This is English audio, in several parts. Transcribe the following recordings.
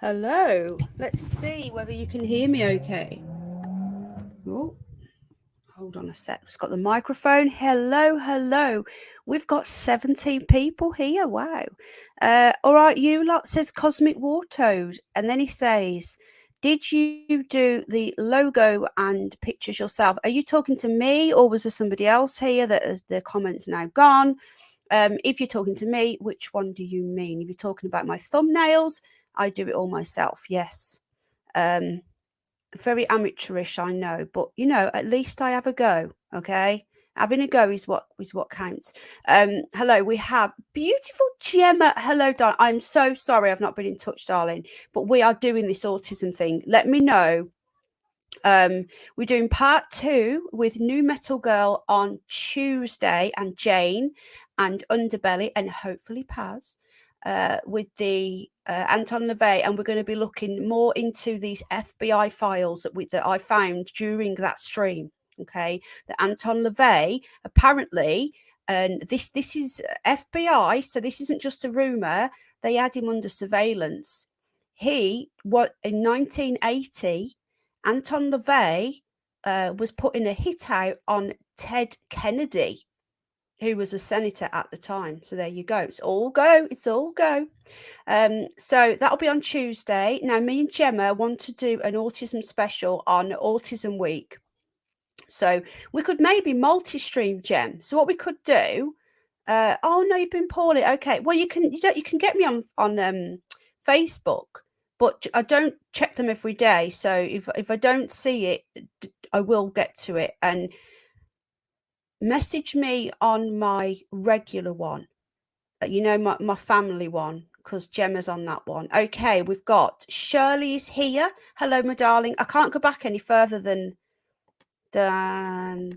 Hello. Let's see whether you can hear me okay. Oh, hold on a sec. It's got the microphone. Hello. We've got 17 people here. Wow. All right, you lot, says Cosmic War Toad. And then he says, did you do the logo and pictures yourself? Are you talking to me, or was there somebody else here that the comments now gone? If you're talking to me, which one do you mean? If you're talking about my thumbnails, I do it all myself. Yes. Very amateurish, I know, but at least I have a go. Okay, having a go is what counts. Hello, we have beautiful Gemma. Hello, darling. I'm so sorry I've not been in touch, darling, but we are doing this autism thing. Let me know. We're doing part 2 with New Metal Girl on Tuesday, and Jane and Underbelly, and hopefully Paz, with the Anton LaVey, and we're going to be looking more into these FBI files that I found during that stream. Okay, the Anton LaVey apparently, and this is FBI, so this isn't just a rumor. They had him under surveillance. In 1980. Anton LaVey was putting a hit out on Ted Kennedy, who was a senator at the time. So there you go. It's all go. So that'll be on Tuesday. Now, me and Gemma want to do an autism special on Autism Week. So we could maybe multi-stream, Gem. So what we could do. Oh no, you've been poorly. Okay. Well, you can get me on Facebook. But I don't check them every day. So if I don't see it, I will get to it. And message me on my regular one, my family one, because Gemma's on that one. Okay, we've got Shirley's here. Hello, my darling. I can't go back any further than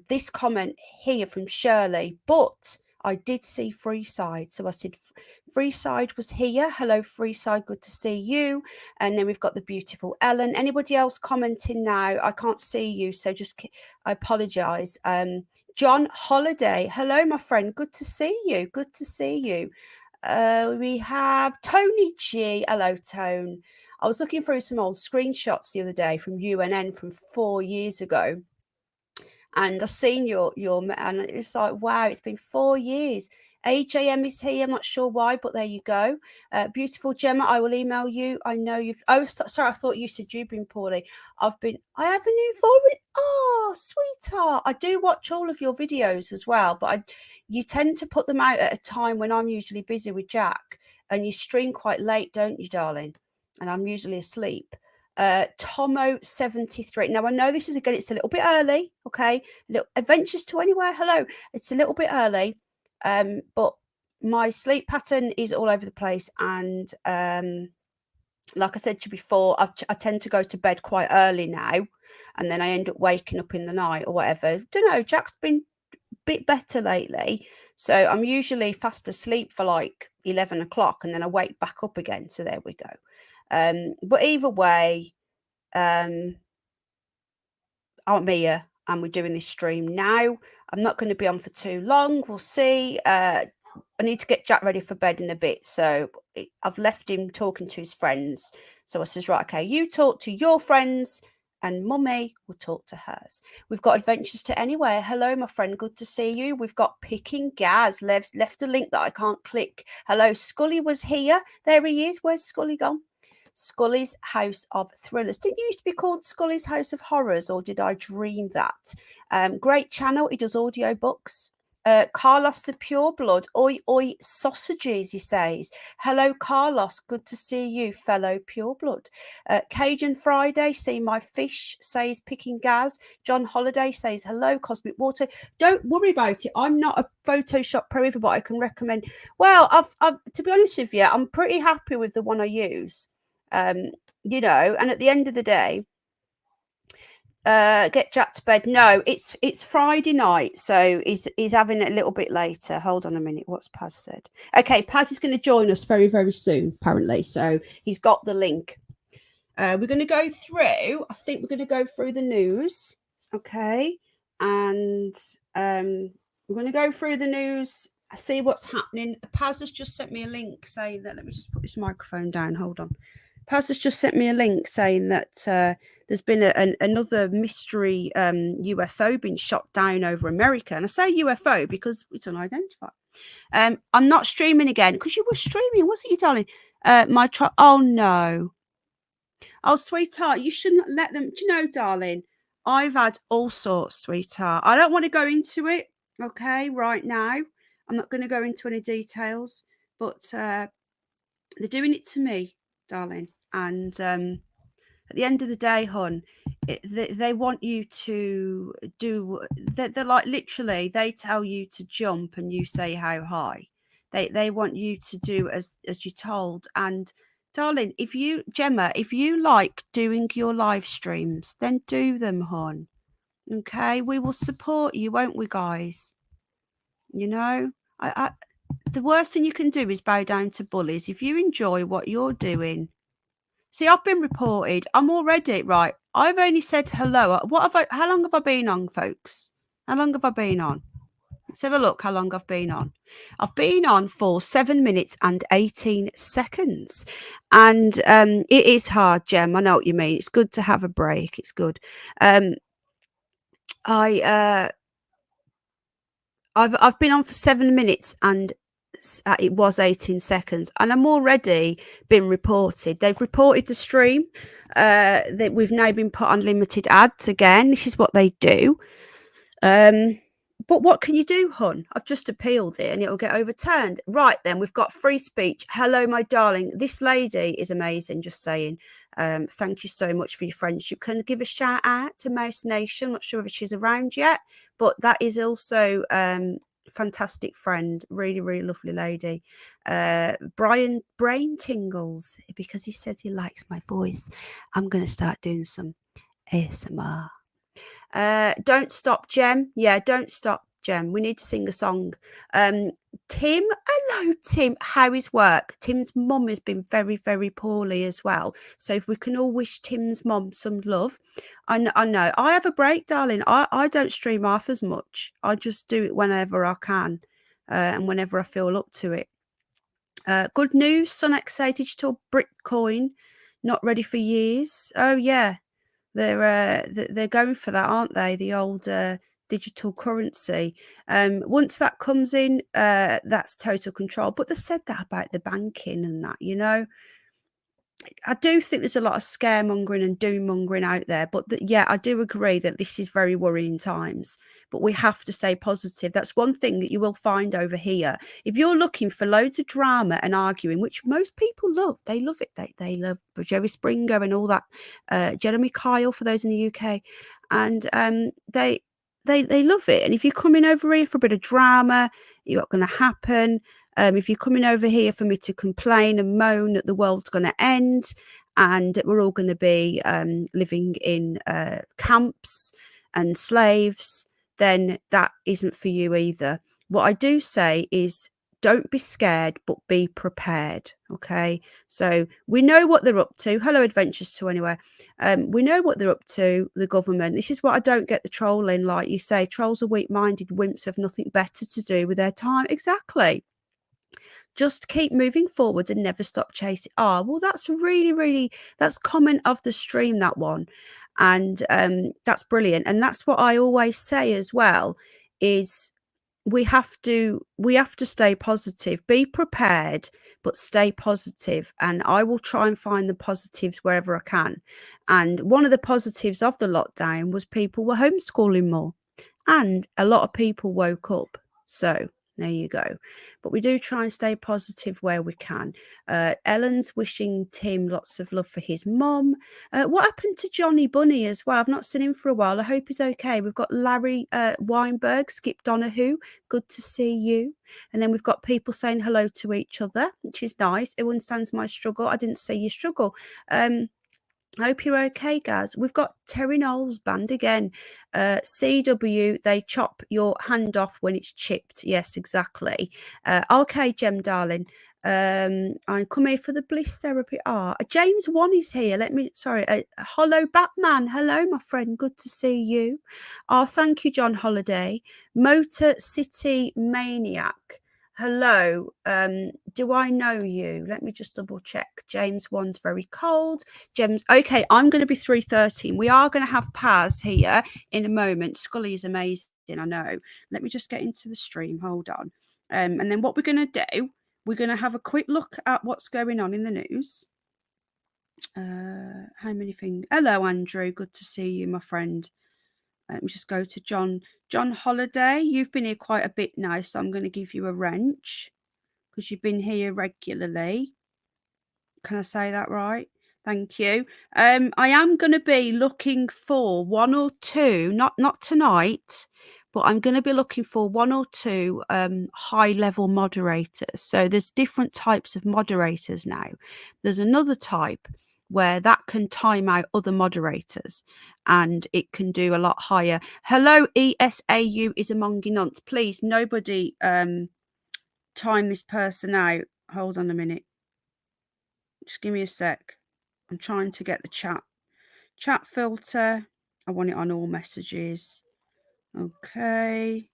this comment here from Shirley, but I did see Freeside, so I said Freeside was here. Hello, Freeside, good to see you. And then we've got the beautiful Ellen. Anybody else commenting now? I can't see you, so I apologise. John Holiday, hello, my friend, good to see you. We have Tony G. Hello, Tone. I was looking through some old screenshots the other day from UNN from 4 years ago. And I seen your and it's like, wow, it's been 4 years. AJM is here. I'm not sure why, but there you go. Beautiful Gemma, I will email you. I know you've. Oh, sorry, I thought you said you've been poorly. I have a new following. Oh, sweetheart, I do watch all of your videos as well, but you tend to put them out at a time when I'm usually busy with Jack, and you stream quite late, don't you, darling? And I'm usually asleep. Tomo73. Now I know this is it's a little bit early. Okay, little Adventures to Anywhere. Hello, it's a little bit early, but my sleep pattern is all over the place, and like I said to you before, I tend to go to bed quite early now, and then I end up waking up in the night or whatever. Don't know. Jack's been a bit better lately, so I'm usually fast asleep for like 11 o'clock, and then I wake back up again. So there we go. But either way, I'm here and we're doing this stream now. I'm not going to be on for too long. We'll see. I need to get Jack ready for bed in a bit. So I've left him talking to his friends. So I says, right, okay, you talk to your friends and Mummy will talk to hers. We've got Adventures to Anywhere. Hello, my friend. Good to see you. We've got Picking Gaz. Left a link that I can't click. Hello, Scully was here. There he is. Where's Scully gone? Scully's House of Thrillers. Didn't you used to be called Scully's House of Horrors, or did I dream that? Great channel. He does audio books. Carlos the Pureblood. Oi, oi, sausages, he says. Hello, Carlos. Good to see you, fellow pureblood. Cajun Friday, see my fish, says Picking Gaz. John Holiday says, hello, Cosmic Water. Don't worry about it. I'm not a Photoshop pro either, but I can recommend. Well, I've to be honest with you, I'm pretty happy with the one I use. And at the end of the day, get Jack to bed. No, it's Friday night, so he's having it a little bit later. Hold on a minute, what's Paz said? Okay, Paz is going to join us very, very soon, apparently, so he's got the link. We're going to go through, I think we're going to go through the news, okay, and we're going to go through the news, see what's happening. Paz has just sent me a link saying that, let me just put this microphone down, hold on. Paz has just sent me a link saying that there's been another mystery UFO being shot down over America. And I say UFO because it's unidentified. I'm not streaming again because you were streaming, wasn't you, darling? Oh no. Oh, sweetheart, you shouldn't let them. Do you know, darling? I've had all sorts, sweetheart. I don't want to go into it, okay, right now. I'm not going to go into any details, but they're doing it to me, darling. And at the end of the day, hon, they want you to do. They're like literally. They tell you to jump, and you say how high. They want you to do as you're told. And darling, Gemma, if you like doing your live streams, then do them, hon. Okay, we will support you, won't we, guys? You know, I the worst thing you can do is bow down to bullies. If you enjoy what you're doing. See, I've been reported. I'm already right. I've only said hello. How long have I been on, folks? How long have I been on? Let's have a look how long I've been on. I've been on for 7 minutes and 18 seconds. And it is hard, Jem. I know what you mean. It's good to have a break. It's good. I've been on for 7 minutes and it was 18 seconds, and I'm already been reported. They've reported the stream. That we've now been put on limited ads again. This is what they do. But what can you do, hun? I've just appealed it and it will get overturned. Right then, we've got free speech. Hello, my darling. This lady is amazing, just saying. Thank you so much for your friendship. Can I give a shout out to Mouse Nation? I'm not sure if she's around yet, but that is also fantastic friend. Really, really lovely lady. Brian Brain Tingles, because he says he likes my voice. I'm going to start doing some ASMR. Don't stop, Jem. Yeah, don't stop, Jem. We need to sing a song. Tim, hello, Tim. How is work? Tim's mum has been very, very poorly as well. So if we can all wish Tim's mum some love. I know. I have a break, darling. I don't stream half as much. I just do it whenever I can and whenever I feel up to it. Good news, Sun XA Digital Bitcoin, not ready for years. Oh, yeah. They're going for that, aren't they? The old digital currency. Once that comes in, that's total control. But they said that about the banking and that, you know. I do think there's a lot of scaremongering and doom-mongering out there, but yeah, I do agree that this is very worrying times, but we have to stay positive. That's one thing that you will find over here. If you're looking for loads of drama and arguing, which most people love, they love it. They love Jerry Springer and all that, Jeremy Kyle for those in the UK, and they love it. And if you're coming over here for a bit of drama, you're not going to happen. If you're coming over here for me to complain and moan that the world's going to end and we're all going to be living in camps and slaves, then that isn't for you either. What I do say is don't be scared, but be prepared. Okay. So we know what they're up to. Hello, Adventures to Anywhere. We know what they're up to, the government. This is what I don't get the trolling. Like you say, trolls are weak-minded wimps who have nothing better to do with their time. Exactly. Just keep moving forward and never stop chasing. Oh, well, that's really, really, that's comment of the stream, that one. And that's brilliant. And that's what I always say as well, is we have to stay positive, be prepared, but stay positive. And I will try and find the positives wherever I can. And one of the positives of the lockdown was people were homeschooling more and a lot of people woke up. So there you go. But we do try and stay positive where we can. Ellen's wishing Tim lots of love for his mum. What happened to Johnny Bunny as well? I've not seen him for a while. I hope he's okay. We've got Larry Weinberg, Skip Donahue. Good to see you. And then we've got people saying hello to each other, which is nice. Who understands my struggle? I didn't see your struggle. I hope you're okay, guys. We've got Terry Knowles band again. CW, they chop your hand off when it's chipped. Yes, exactly. Okay, Jem, darling. I come here for the bliss therapy. James One is here. Hollow Batman. Hello, my friend. Good to see you. Thank you, John Holiday. Motor City Maniac. Hello. Do I know you? Let me just double check. James 1's very cold. James, okay, I'm going to be 3:13. We are going to have Paz here in a moment. Scully is amazing, I know. Let me just get into the stream. Hold on. And then what we're going to do, we're going to have a quick look at what's going on in the news. How many things? Hello, Andrew. Good to see you, my friend. Let me just go to John. John Holiday, you've been here quite a bit now, so I'm going to give you a wrench because you've been here regularly. Can I say that right? Thank you. I am going to be looking for one or two, not tonight, but I'm going to be looking for one or two high-level moderators. So there's different types of moderators now. There's another type where that can time out other moderators and it can do a lot higher. Hello, ESAU is among your nonce. Please, nobody time this person out. Hold on a minute. Just give me a sec. I'm trying to get the chat filter. I want it on all messages. Okay.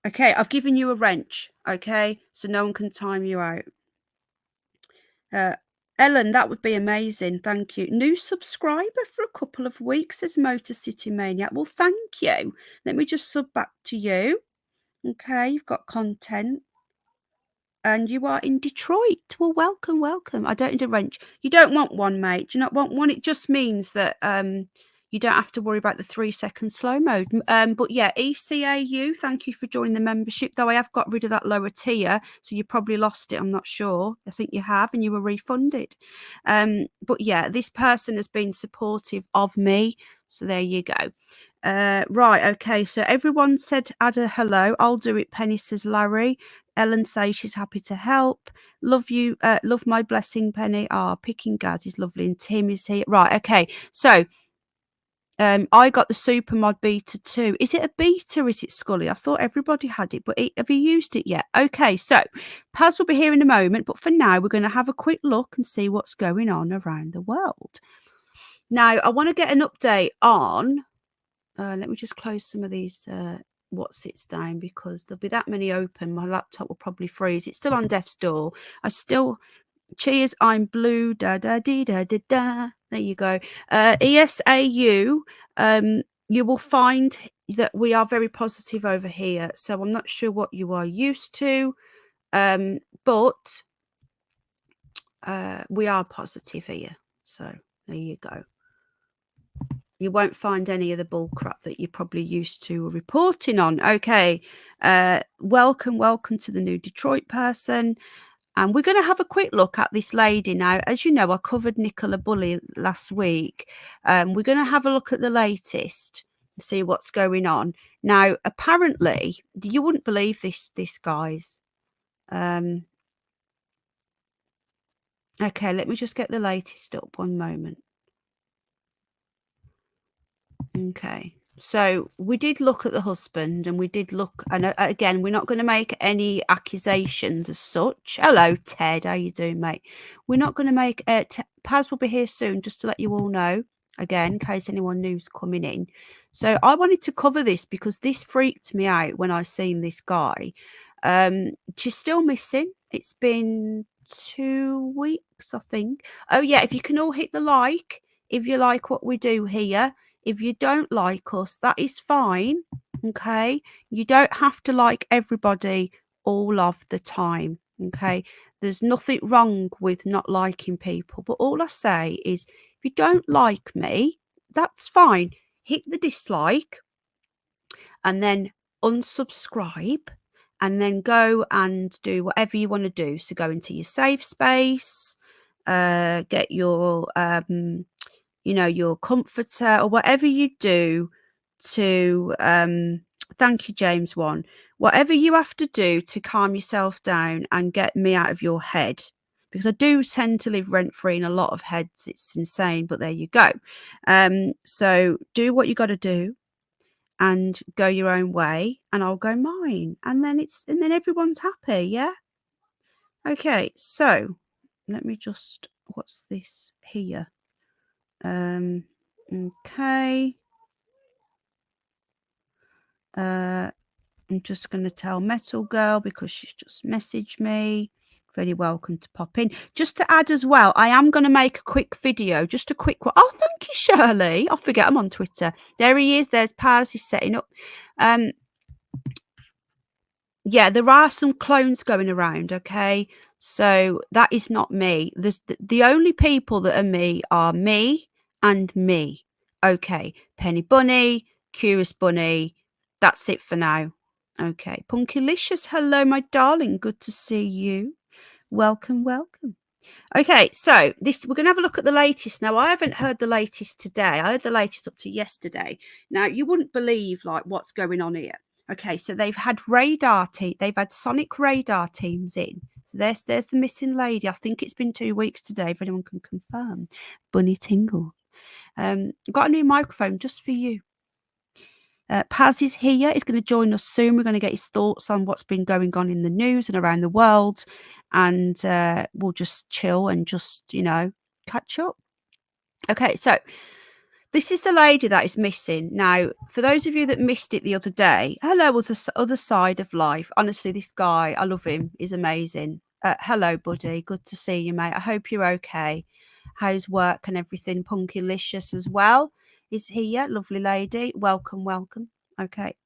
Okay, I've given you a wrench. Okay, so no one can time you out. Ellen, that would be amazing. Thank you. New subscriber for a couple of weeks, says Motor City Maniac. Well, thank you. Let me just sub back to you. Okay, you've got content. And you are in Detroit. Well, welcome, welcome. I don't need a wrench. You don't want one, mate. Do you not want one? It just means that you don't have to worry about the 3-second slow mode. But yeah, ECAU, thank you for joining the membership. Though I have got rid of that lower tier, so you probably lost it. I'm not sure. I think you have, and you were refunded. But yeah, this person has been supportive of me. So there you go. Right, okay. So everyone said add a hello. I'll do it, Penny, says Larry. Ellen says she's happy to help. Love you. Love my blessing, Penny. Picking Gaz is lovely. And Tim is here. Right, okay. So I got the Supermod Beta 2. Is it a beta or is it Scully? I thought everybody had it, but have you used it yet? Okay, so Paz will be here in a moment, but for now we're going to have a quick look and see what's going on around the world. Now, I want to get an update on let me just close some of these what's-its down because there'll be that many open. My laptop will probably freeze. It's still on death's door. Cheers, I'm blue. Da da dee da da da. There you go. ESAU, you will find that we are very positive over here. So I'm not sure what you are used to, but we are positive here. So there you go. You won't find any of the bull crap that you're probably used to reporting on. Okay. Welcome to the new Detroit person. And we're going to have a quick look at this lady now. As you know, I covered Nicola Bulley last week. We're going to have a look at the latest, see what's going on. Now, apparently, you wouldn't believe this guys. Okay, let me just get the latest up. One moment. Okay, so we did look at the husband and we did look, and again, we're not going to make any accusations as such. Hello, Ted. How you doing, mate? We're not going to make, Paz will be here soon, just to let you all know, again, in case anyone new's coming in. So I wanted to cover this because this freaked me out when I seen this guy. She's still missing. It's been 2 weeks, I think. Oh yeah, if you can all hit the like, if you like what we do here. If you don't like us, that is fine. Okay. You don't have to like everybody all of the time. Okay. There's nothing wrong with not liking people. But all I say is if you don't like me, that's fine. Hit the dislike and then unsubscribe and then go and do whatever you want to do. So go into your safe space, get your your comforter or whatever you do to thank you, James 1. Whatever you have to do to calm yourself down and get me out of your head, because I do tend to live rent-free in a lot of heads. It's insane, but there you go. So do what you got to do and go your own way and I'll go mine. And then everyone's happy, yeah? Okay, so let me just, what's this here? Okay. I'm just going to tell Metal Girl because she's just messaged me. Very welcome to pop in. Just to add as well, I am going to make a quick video, just a quick one. Oh, thank you, Shirley. I forget I'm on Twitter. There he is. There's Paz. He's setting up. Yeah, there are some clones going around, okay? So that is not me. There's the only people that are me are me and me. Okay, Penny Bunny, Curious Bunny. That's it for now. Okay, Punkylicious, hello, my darling. Good to see you. Welcome, welcome. Okay, so this we're going to have a look at the latest. Now, I haven't heard the latest today. I heard the latest up to yesterday. Now, you wouldn't believe like what's going on here. Okay, so they've had they've had sonic radar teams in. So there's the missing lady. I think it's been 2 weeks today, if anyone can confirm. Bunny Tingle. I've got a new microphone just for you. Paz is here. He's going to join us soon. We're going to get his thoughts on what's been going on in the news and around the world. And we'll just chill and just, catch up. Okay, so this is the lady that is missing. Now, for those of you that missed it the other day, hello, other side of life. Honestly, this guy, I love him. He's amazing. Hello, buddy. Good to see you, mate. I hope you're okay. How's work and everything? Punkylicious as well is here. Lovely lady. Welcome, welcome. Okay.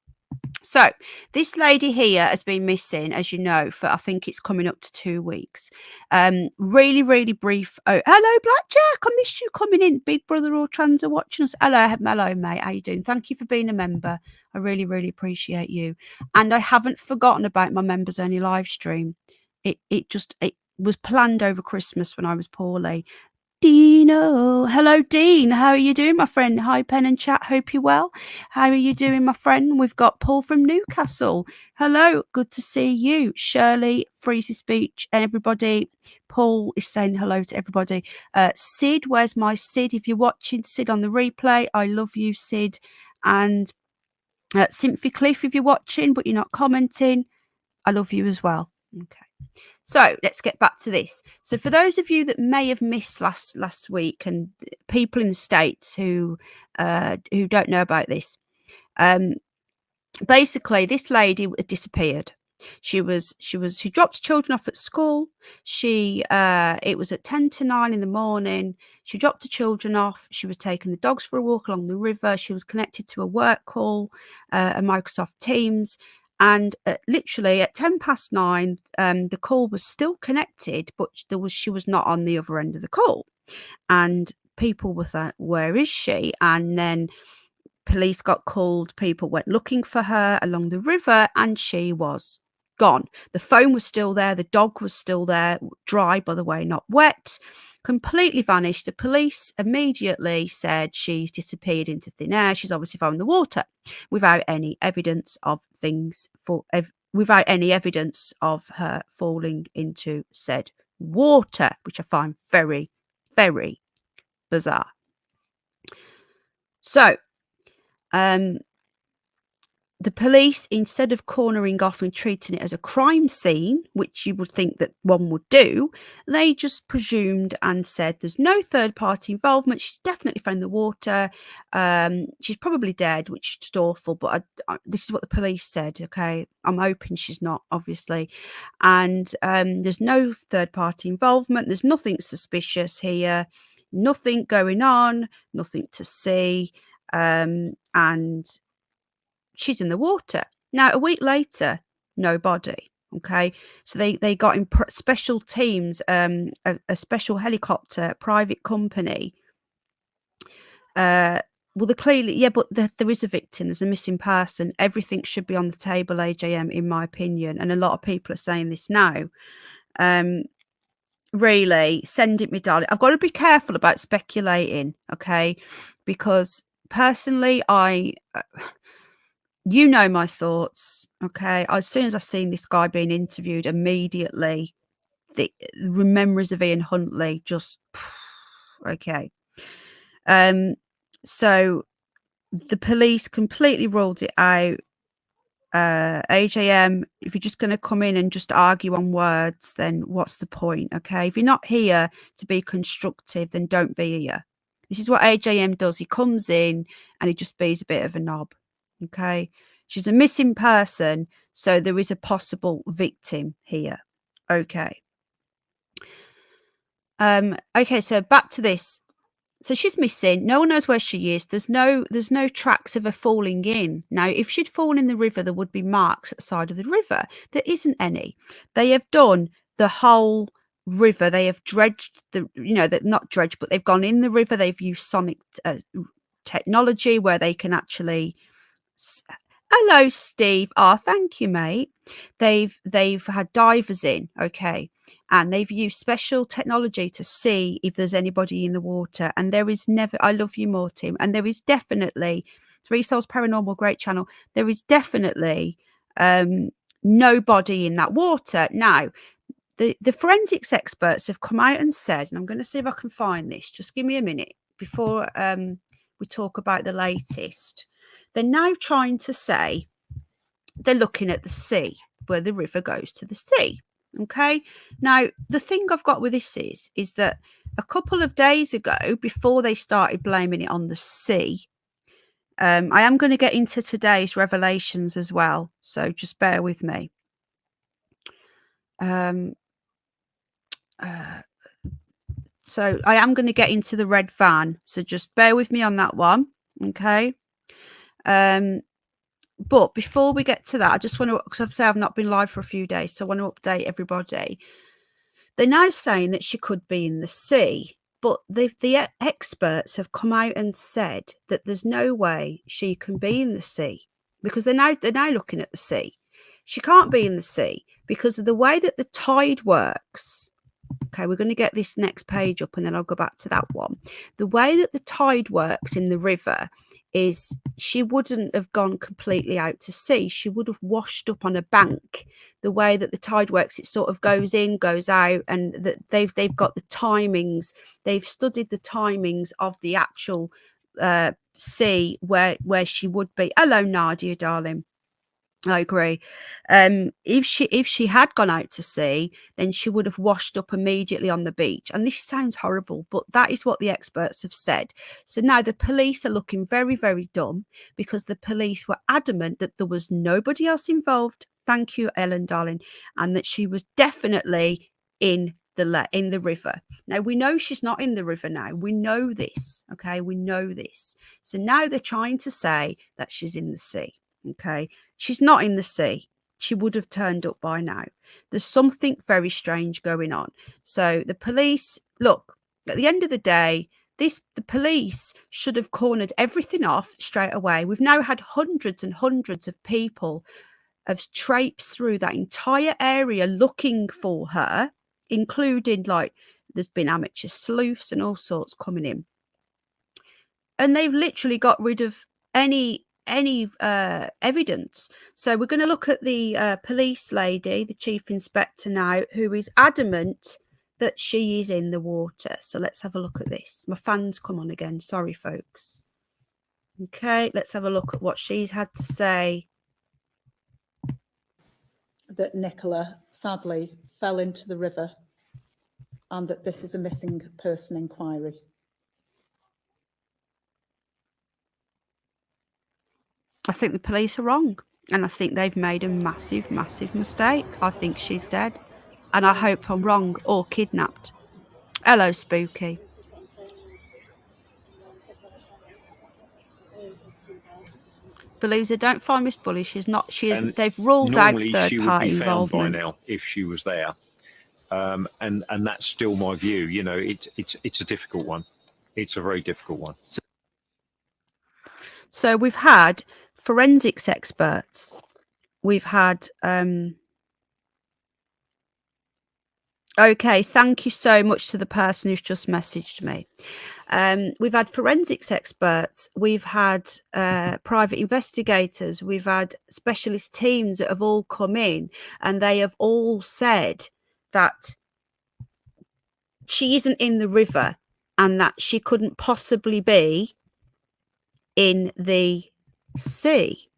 So this lady here has been missing, as you know, for I think it's coming up to 2 weeks. Really, really brief. Oh, hello, Blackjack. I missed you coming in. Big Brother or Trans are watching us. Hello, mate. How you doing? Thank you for being a member. I really, really appreciate you. And I haven't forgotten about my members only live stream. It was planned over Christmas when I was poorly. Dino. Hello, Dean. How are you doing, my friend? Hi, Pen and Chat. Hope you're well. How are you doing, my friend? We've got Paul from Newcastle. Hello. Good to see you. Shirley, Freezy Speech, and everybody. Paul is saying hello to everybody. Sid, where's my Sid? If you're watching, Sid on the replay. I love you, Sid. And Symphy Cliff, if you're watching, but you're not commenting, I love you as well. Okay. So let's get back to this. So for those of you that may have missed last week, and people in the States who don't know about this, basically this lady disappeared. She dropped children off at school. It was at 10 to 9 in the morning. She dropped the children off. She was taking the dogs for a walk along the river. She was connected to a work call, a Microsoft Teams. And literally at 10 past 9, the call was still connected, but she was not on the other end of the call. And people were like, where is she? And then police got called. People went looking for her along the river, and she was gone. The phone was still there. The dog was still there, dry, by the way, not wet. Completely vanished. The police immediately said she's disappeared into thin air. She's obviously found in the water without any evidence of without any evidence of her falling into said water, which I find very, very bizarre. So, the police, instead of cornering off and treating it as a crime scene, which you would think that one would do, they just presumed and said there's no third-party involvement. She's definitely found in the water. She's probably dead, which is just awful, but this is what the police said, okay? I'm hoping she's not, obviously. And there's no third-party involvement. There's nothing suspicious here. Nothing going on, nothing to see. And she's in the water. Now, a week later, no body. Okay, so they got in special teams, a special helicopter, private company. Well, but there is a victim. There's a missing person. Everything should be on the table, AJM, in my opinion. And a lot of people are saying this now. Really, send it me, darling. I've got to be careful about speculating, okay? Because personally, you know my thoughts, okay? As soon as I seen this guy being interviewed, immediately the memories of Ian Huntley just okay. So the police completely ruled it out. AJM, if you're just going to come in and just argue on words, then what's the point? Okay, if you're not here to be constructive, then don't be here. This is what AJM does. He comes in and he just be's a bit of a knob. Okay, She's a missing person, so there is a possible victim here. Okay. Okay, so back to this. So she's missing. No one knows where she is. There's no tracks of her falling in. Now, if she'd fallen in the river, there would be marks at the side of the river. There isn't any. They have done the whole river. They have dredged not dredged, but they've gone in the river. They've used sonic technology where they can actually. Hello, Steve. Thank you, mate. They've had divers in, okay, and they've used special technology to see if there's anybody in the water. And there is never. I love you more, Tim. And there is definitely Three Souls Paranormal, great channel. There is definitely nobody in that water. Now, the forensics experts have come out and said, and I'm going to see if I can find this. Just give me a minute before we talk about the latest. They're now trying to say they're looking at the sea, where the river goes to the sea. Okay. Now, the thing I've got with this is that a couple of days ago, before they started blaming it on the sea, I am going to get into today's revelations as well. So just bear with me. So I am going to get into the red van. So just bear with me on that one. Okay. But before we get to that, I just want to, because I've said I've not been live for a few days, so I want to update everybody. They're now saying that she could be in the sea, but the experts have come out and said that there's no way she can be in the sea, because they're now looking at the sea. She can't be in the sea because of the way that the tide works. Okay, we're going to get this next page up and then I'll go back to that one. The way that the tide works in the river is she wouldn't have gone completely out to sea. She would have washed up on a bank. The way that the tide works, it sort of goes in, goes out, and they've got the timings. They've studied the timings of the actual sea where she would be. Hello, Nadia, darling. I agree. If she had gone out to sea, then she would have washed up immediately on the beach. And this sounds horrible, but that is what the experts have said. So now the police are looking very, very dumb, because the police were adamant that there was nobody else involved. Thank you, Ellen, darling, and that she was definitely in the river. Now, we know she's not in the river now. We know this. Okay, we know this. So now they're trying to say that she's in the sea. Okay. She's not in the sea. She would have turned up by now. There's something very strange going on. So the police, look, at the end of the day, the police should have cornered everything off straight away. We've now had hundreds and hundreds of people have traipsed through that entire area looking for her, including, like, there's been amateur sleuths and all sorts coming in. And they've literally got rid of any evidence. So we're going to look at the police lady, the chief inspector now, who is adamant that she is in the water. So let's have a look at this. My fans come on again. Sorry, folks. Okay, let's have a look at what she's had to say. That Nicola sadly fell into the river and that this is a missing person inquiry. I think the police are wrong, and I think they've made a massive, massive mistake. I think she's dead, and I hope I'm wrong, or kidnapped. Hello, Spooky. Believes they don't find Miss Bulley. She's not. She is. They've ruled out third-party involvement. By now, if she was there, and that's still my view. You know, it's a difficult one. It's a very difficult one. So we've had forensics experts. We've had okay, thank you so much to the person who's just messaged me. We've had forensics experts, we've had private investigators, we've had specialist teams that have all come in, and they have all said that she isn't in the river and that she couldn't possibly be in the sea.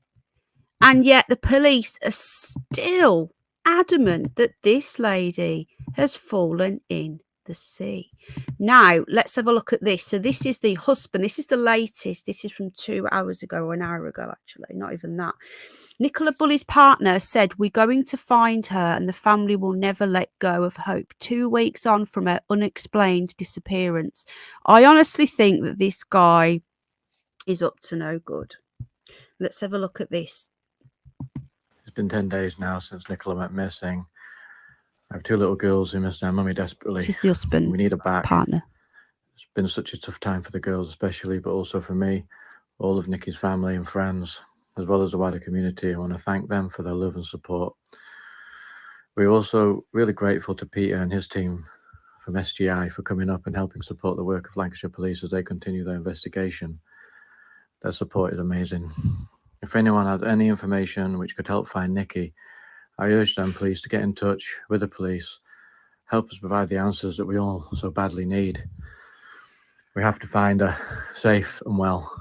And yet the police are still adamant that this lady has fallen in the sea. Now, let's have a look at this. So this is the husband. This is the latest. This is from 2 hours ago, or an hour ago, actually. Not even that. Nicola Bulley's partner said, "We're going to find her and the family will never let go of hope." 2 weeks on from her unexplained disappearance. I honestly think that this guy is up to no good. Let's have a look at this. It's been 10 days now since Nicola went missing. I have 2 little girls who miss their mummy desperately. She's the husband, We need her back. partner. It's been such a tough time for the girls especially, but also for me, all of Nikki's family and friends, as well as the wider community. I want to thank them for their love and support. We're also really grateful to Peter and his team from SGI for coming up and helping support the work of Lancashire Police as they continue their investigation. Their support is amazing. If anyone has any information which could help find Nikki, I urge them please to get in touch with the police, help us provide the answers that we all so badly need. We have to find her safe and well.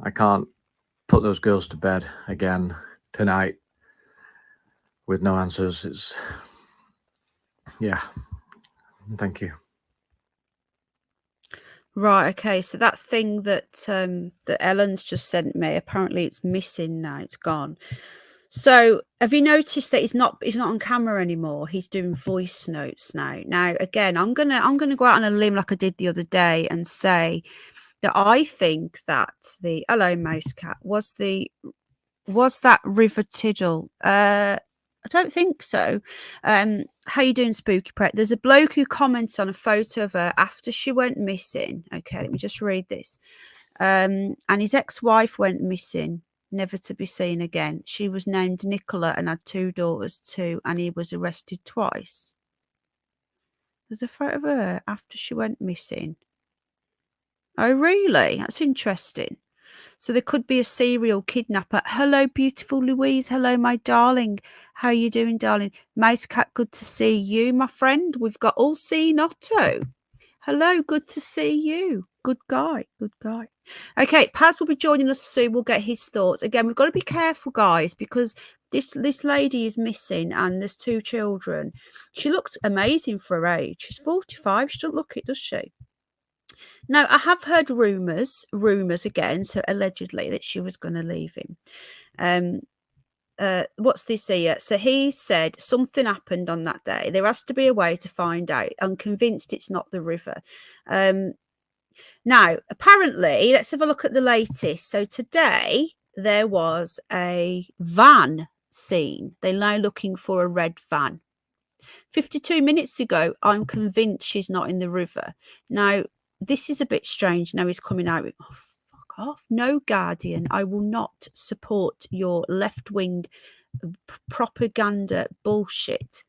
I can't put those girls to bed again tonight with no answers. Yeah, thank you. Right, okay, so that thing that that Ellen's just sent me, apparently it's missing now, it's gone. So have you noticed that he's not on camera anymore? He's doing voice notes now. Now again, I'm gonna go out on a limb like I did the other day and say that I think that the hello mouse cat was that River Tiddle. I don't think so. How you doing, Spooky Pret? There's a bloke who comments on a photo of her after she went missing. Okay, let me just read this. And his ex-wife went missing, never to be seen again. She was named Nicola and had 2 daughters too, and he was arrested twice. There's a photo of her after she went missing. Oh, really? That's interesting. So there could be a serial kidnapper. Hello, beautiful Louise. Hello, my darling. How you doing, darling? Mouse Cat, good to see you, my friend. We've got Ulcine Otto. Hello, good to see you. Good guy, good guy. Okay, Paz will be joining us soon. We'll get his thoughts. Again, we've got to be careful, guys, because this lady is missing and there's 2 children. She looked amazing for her age. She's 45. She doesn't look it, does she? Now, I have heard rumours again, so allegedly that she was going to leave him. What's this here? So he said something happened on that day. There has to be a way to find out. I'm convinced it's not the river. Now, apparently, let's have a look at the latest. So today there was a van seen. They're now looking for a red van. 52 minutes ago, I'm convinced she's not in the river. Now, this is a bit strange. Now he's coming out with, oh, fuck off. No, Guardian, I will not support your left-wing propaganda bullshit.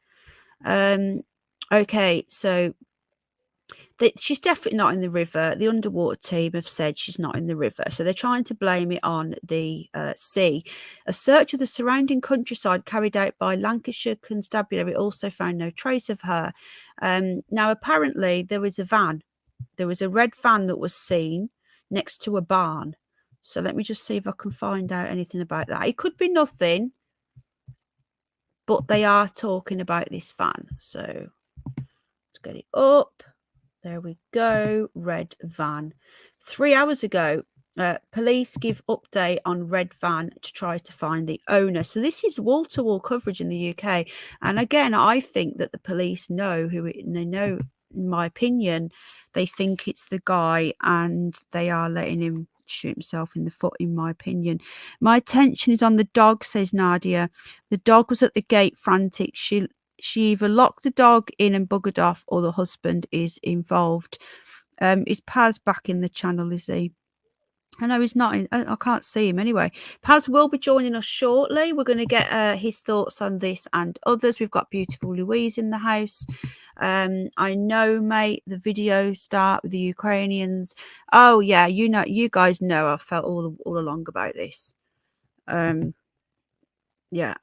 Okay, so she's definitely not in the river. The underwater team have said she's not in the river. So they're trying to blame it on the sea. A search of the surrounding countryside carried out by Lancashire Constabulary also found no trace of her. Now, apparently, there was a van. There was a red van that was seen next to a barn. So let me just see if I can find out anything about that. It could be nothing, but they are talking about this van. So let's get it up. There we go. Red van. 3 hours ago, police give update on red van to try to find the owner. So this is wall-to-wall coverage in the UK. And again, I think that the police know they know, in my opinion, they think it's the guy and they are letting him shoot himself in the foot, in my opinion. My attention is on the dog, says Nadia. The dog was at the gate frantic. She either locked the dog in and buggered off or the husband is involved. Is Paz back in the channel, is he? I know he's not in. I can't see him anyway. Paz will be joining us shortly. We're going to get his thoughts on this and others. We've got beautiful Louise in the house. I know, mate, the video start with the Ukrainians. Oh, yeah, you guys know I've felt all along about this. Yeah.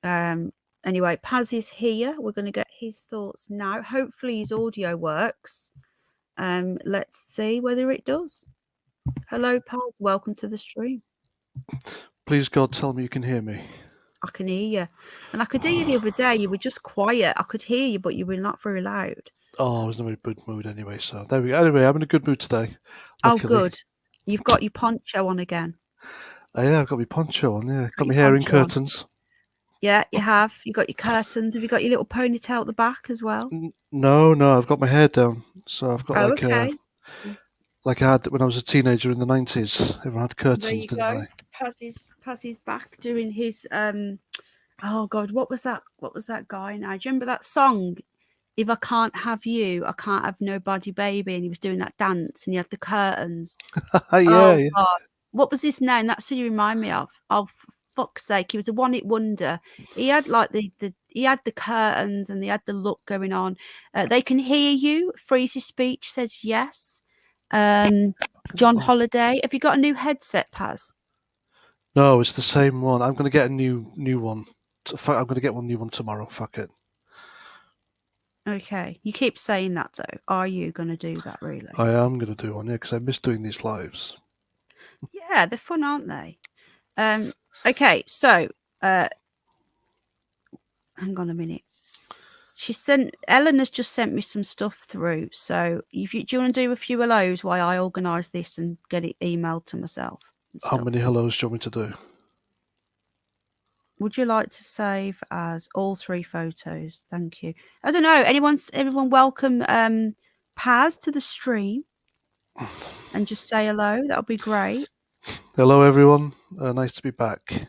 Anyway, Paz is here. We're going to get his thoughts now. Hopefully his audio works. Let's see whether it does. Hello, Paz. Welcome to the stream. Please, God, tell me you can hear me. I can hear you. And I could hear you the other day. You were just quiet. I could hear you, but you were not very loud. Oh, I was in a very good mood anyway, so there we go. Anyway, I'm in a good mood today. Oh, Luckily. good. You've got your poncho on again. Oh, yeah, I've got my poncho on, yeah. Got your my hair in poncho on. curtains. Yeah, you have. You got your curtains. Have you got your little ponytail at the back as well? No, I've got my hair down. So I've got Oh, like okay. like I had when I was a teenager in the 90s. Everyone had There curtains, you didn't go. they? Paz is back doing his oh God, what was that guy now? Do you remember that song? If I can't have you, I can't have nobody, baby. And he was doing that dance and he had the curtains. Yeah. Oh God. What was his name? That's who you remind me of. Oh, for fuck's sake. He was a one-hit wonder. He had like he had the curtains and he had the look going on. They can hear you. Freeze's speech says yes. John Holiday. Have you got a new headset, Paz? No, it's the same one. I'm going to get a new one. I'm going to get one new one tomorrow. Fuck it. Okay. You keep saying that though. Are you going to do that really? I am going to do one, yeah, because I miss doing these lives. Yeah, they're fun, aren't they? Okay, so hang on a minute. Ellen has just sent me some stuff through. So do you want to do a few hellos while I organise this and get it emailed to myself? How many hellos do you want me to do? Would you like to save as all 3 photos? Thank you. I don't know. Everyone welcome Paz to the stream and just say hello. That would be great. Hello, everyone. Nice to be back.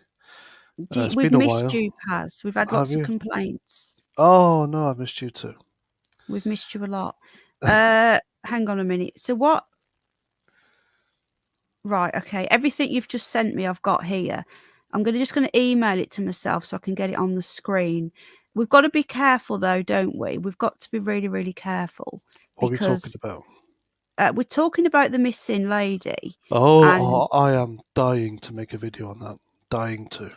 It's We've been a missed while. you, Paz. We've had Have lots of you? complaints. Oh, no, I've missed you too. We've missed you a lot. Hang on a minute. So what? Right, okay. Everything you've just sent me, I've got here. I'm just going to email it to myself so I can get it on the screen. We've got to be careful, though, don't we? We've got to be really, really careful. What are we talking Because about? we're talking about the missing lady. Oh, I am dying to make a video on that. Dying to.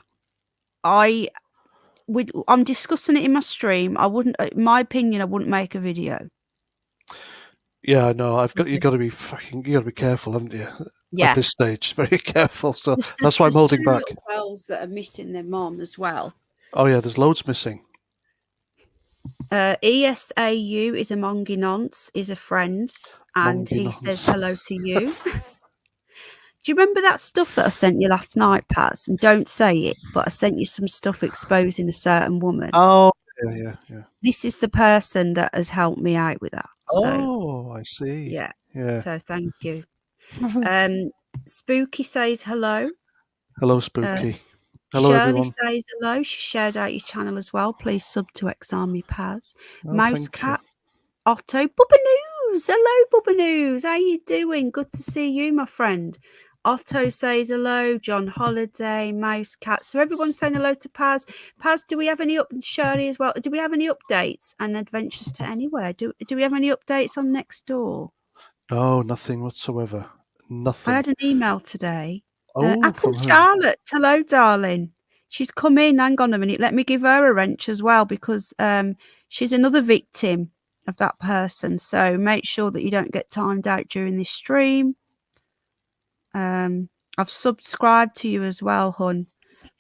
I'm discussing it in my stream. I wouldn't, in my opinion, I wouldn't make a video. Yeah, I know. You got to be careful, haven't you? Yeah. At this stage, very careful. So that's why I'm holding back. There's 2 little girls that are missing their mom as well. Oh yeah, there's loads missing. ESAU is a Monginonce, is a friend, and he says hello to you. Do you remember that stuff that I sent you last night, Paz? And don't say it, but I sent you some stuff exposing a certain woman. Oh, yeah. This is the person that has helped me out with that. Oh, I see. Yeah. Yeah. So thank you. Spooky says hello. Hello, Spooky. Hello, Shirley everyone. says hello. She shared out your channel as well. Please sub to Ex-Army Paz. Oh, Mouse Cat. Otto. Bubba News. Hello, Bubba News. How you doing? Good to see you, my friend. Otto says hello. John Holiday. Mouse Cat. So everyone's saying hello to Paz. Paz, do we have any Shirley as well? Do we have any updates and adventures to anywhere? Do we have any updates on Next Door? No, nothing whatsoever. Nothing. I had an email today. Oh, Apple from who? Charlotte. Hello, darling. She's come in. Hang on a minute. Let me give her a wrench as well because she's another victim of that person. So make sure that you don't get timed out during this stream. I've subscribed to you as well, hun.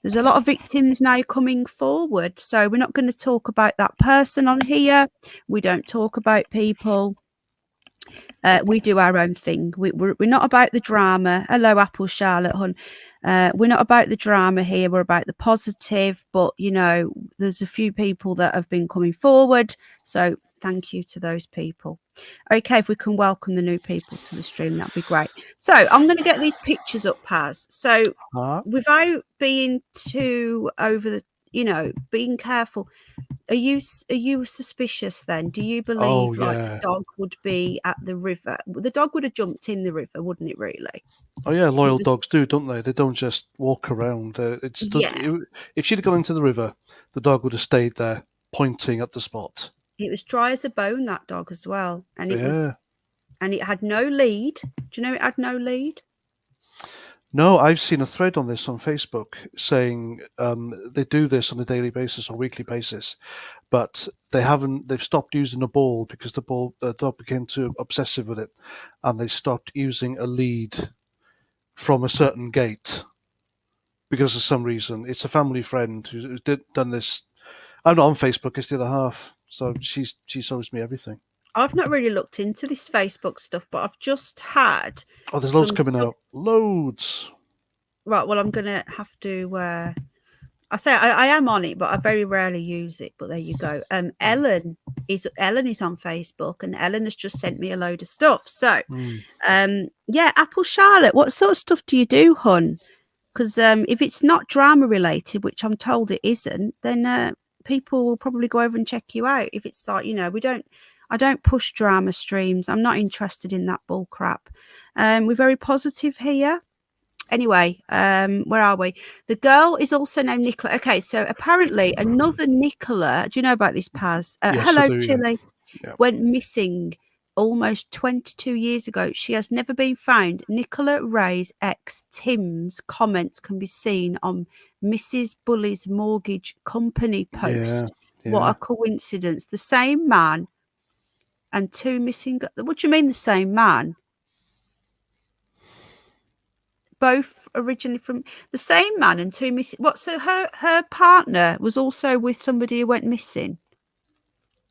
There's a lot of victims now coming forward. So we're not going to talk about that person on here. We don't talk about people. We do our own thing. We're not about the drama. Hello, Apple Charlotte, hun. We're not about the drama here. We're about the positive. But, you know, there's a few people that have been coming forward. So thank you to those people. Okay, if we can welcome the new people to the stream, that'd be great. So I'm going to get these pictures up, Paz. So without being too over the, being careful. Are you suspicious then? Do you believe the dog would be at the river? The dog would have jumped in the river, wouldn't it? Really? Oh yeah, loyal dogs do, don't they? They don't just walk around. If she'd gone into the river, the dog would have stayed there, pointing at the spot. It was dry as a bone, that dog as well, and it had no lead. Do you know it had no lead? No, I've seen a thread on this on Facebook saying they do this on a daily basis or weekly basis, but they've stopped using a ball because the dog became too obsessive with it, and they stopped using a lead from a certain gate because of some reason. It's a family friend who's done this. I'm not on Facebook, it's the other half, so she shows me everything. I've not really looked into this Facebook stuff, but I've just had Oh, there's loads some coming stuff. out. Loads. Right, well, I'm gonna have to. I say I am on it, but I very rarely use it. But there you go. Ellen is on Facebook, and Ellen has just sent me a load of stuff. So, yeah, Apple Charlotte, what sort of stuff do you do, hun? Because if it's not drama related, which I'm told it isn't, then people will probably go over and check you out. If it's like, I don't push drama streams. I'm not interested in that bull crap. We're very positive here. Anyway, where are we? The girl is also named Nicola. Okay, so apparently another Nicola, do you know about this, Paz? Yes, I Hello, do, yeah. Chile. Yeah. Went missing almost 22 years ago. She has never been found. Nicola Ray's ex Tim's comments can be seen on Mrs. Bulley's mortgage company post. Yeah. What a coincidence. The same man and two missing. What do you mean the same man? Both originally from the same man and two missing. What? So her partner was also with somebody who went missing.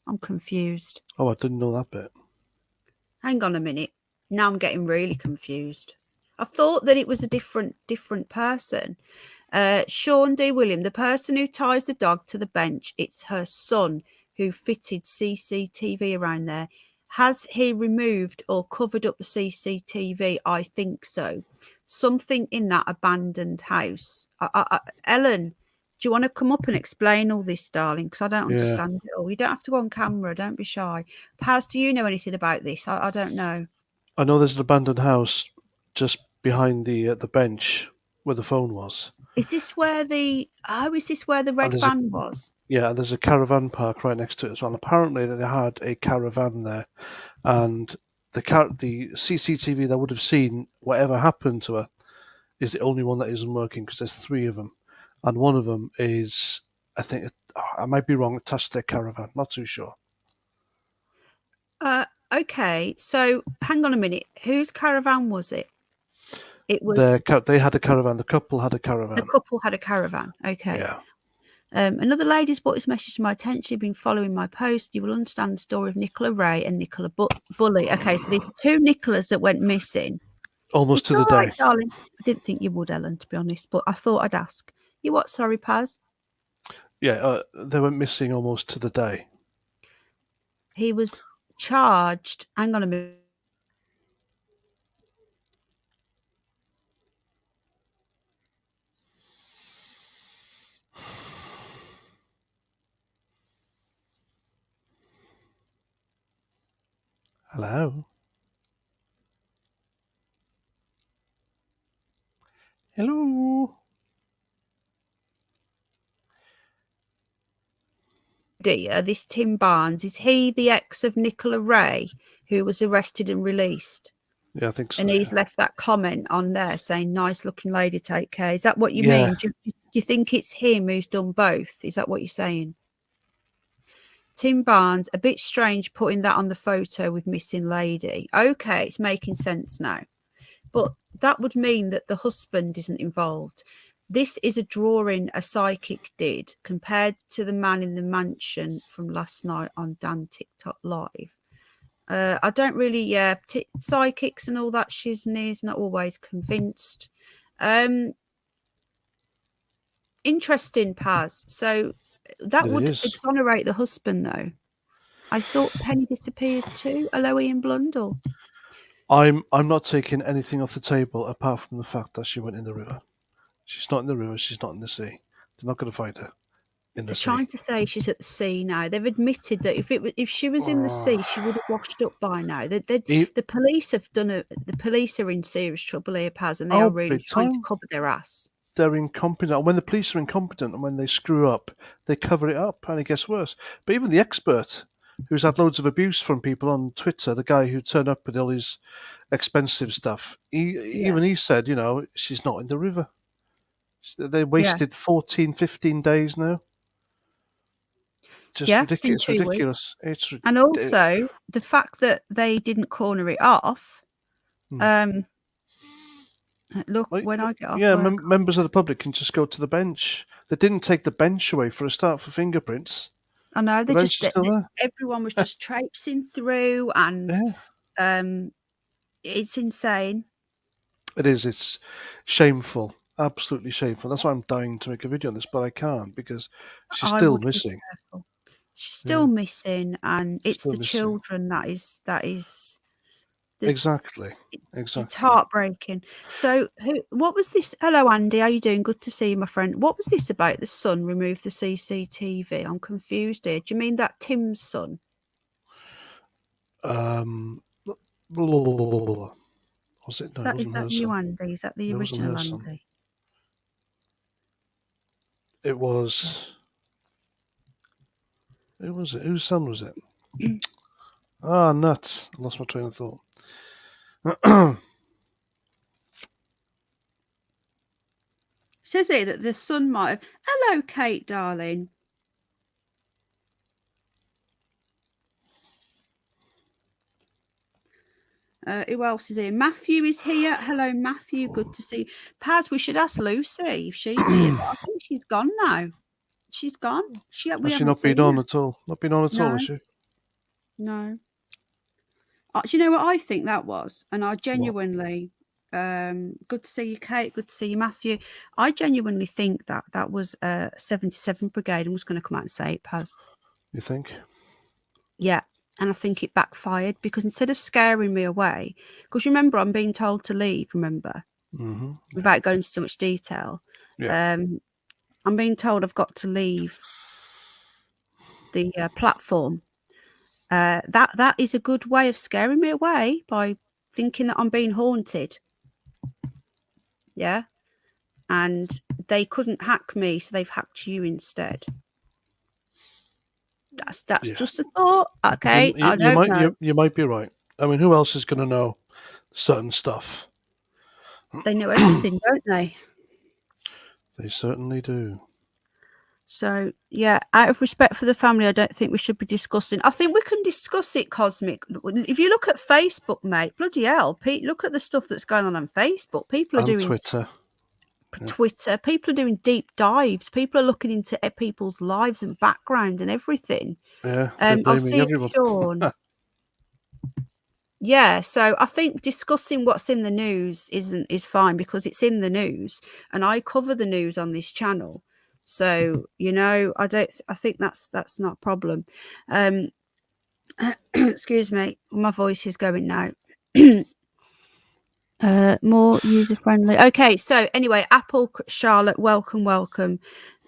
I'm confused. Oh, I didn't know that bit. Hang on a minute. Now I'm getting really confused. I thought that it was a different person. Sean D. William, the person who ties the dog to the bench, it's her son who fitted CCTV around there. Has he removed or covered up the CCTV? I think so. Something in that abandoned house. Ellen, do you want to come up and explain all this, darling? Because I don't understand it all. You don't have to go on camera. Don't be shy. Paz, do you know anything about this? I don't know. I know there's an abandoned house just behind the bench where the phone was. Is this where the red van was? Yeah, there's a caravan park right next to it as well. Apparently, they had a caravan there, and the CCTV that would have seen whatever happened to her is the only one that isn't working because there's 3 of them, and one of them is, I think, I might be wrong, attached to their caravan. Not too sure. Okay, so hang on a minute. Whose caravan was it? It was They had a caravan. The couple had a caravan. the couple had a caravan. Okay. Yeah. Another lady's brought this message to my attention. You've been following my post. You will understand the story of Nicola Ray and Nicola Bulley. Okay, so these 2 Nicolas that went missing. Almost to the All right, day. darling. I didn't think you would, Ellen, to be honest, but I thought I'd ask. You what? Sorry, Paz. Yeah, they went missing almost to the day. He was charged. Hang on a minute. Hello. Hello. This Tim Barnes, is he the ex of Nicola Ray who was arrested and released? Yeah, I think so. And he's left that comment on there saying, nice looking lady, take care. Is that what you Yeah. mean? Do you think it's him who's done both? Is that what you're saying? Tim Barnes, a bit strange putting that on the photo with missing lady. Okay, it's making sense now. But that would mean that the husband isn't involved. This is a drawing a psychic did compared to the man in the mansion from last night on Dan TikTok Live. I don't really, psychics and all that shizness, not always convinced. Interesting, Paz. So that would exonerate the husband, though. I thought Penny disappeared too. Hello, Ian Blundell. I'm not taking anything off the table apart from the fact that she went in the river. She's not in the river. She's not in the sea. They're not going to find her in the sea. They're trying to say she's at the sea now. They've admitted that if she was in the sea, she would have washed up by now. The police have done the police are in serious trouble here, Paz, and they are really trying to cover their ass. They're incompetent. And when the police are incompetent and when they screw up, they cover it up and it gets worse. But even the expert who's had loads of abuse from people on Twitter, the guy who turned up with all his expensive stuff, even he said, she's not in the river. They wasted 14, 15 days now. Just ridiculous. It's ridiculous. And also the fact that they didn't corner it off. Look, when I get off work, members of the public can just go to the bench. They didn't take the bench away for a start for fingerprints. I know. The bench is still there. Everyone was just traipsing through, and Yeah, it's insane. it is. It's shameful. Absolutely shameful. That's why I'm dying to make a video on this, but I can't because she's I still would be missing. careful. She's still missing, and it's Still the missing. children that is the, Exactly. it's Exactly. heartbreaking. So, what was this? Hello, Andy. How you doing? Good to see you, my friend. What was this about the son removed the CCTV? I'm confused here. Do you mean that Tim's son? Was it? No, Is it wasn't that her you, son. Andy? Is that the It wasn't original her son. Andy? It was. Who was it? Whose son was it? Ah, nuts! I lost my train of thought. Says here that the son might have. Hello, Kate, darling. Who else is here? Matthew is here. Hello, Matthew. Good to see you. Paz, we should ask Lucy if she's here, but I think she's gone now. She's gone. We Has she haven't not seen been on her. at all? Not been on at all, has she? No. Do you know what I think that was? And I genuinely, good to see you, Kate. Good to see you, Matthew. I genuinely think that was 77 Brigade and was going to come out and say it, Paz. You think? Yeah. And I think it backfired because instead of scaring me away, because remember, I'm being told to leave, remember, without going into so much detail. Yeah. I'm being told I've got to leave the platform. That is a good way of scaring me away by thinking that I'm being haunted. Yeah. And they couldn't hack me, so they've hacked you instead. That's just a thought. Okay. I don't know. You might be right. I mean, who else is going to know certain stuff? They know everything, don't they? They certainly do. So, yeah, out of respect for the family, I don't think we should be discussing. I think we can discuss it, Cosmic. If you look at Facebook, mate, bloody hell, Pete, look at the stuff that's going on Facebook. People are doing Twitter. Twitter. People are doing deep dives. People are looking into people's lives and background and everything. Yeah, they're I'll blaming see everyone. Sean. Yeah, so I think discussing what's in the news is fine because it's in the news, and I cover the news on this channel. So I think that's not a problem. Excuse me, my voice is going now. More user friendly. Okay, so anyway, Apple Charlotte, welcome.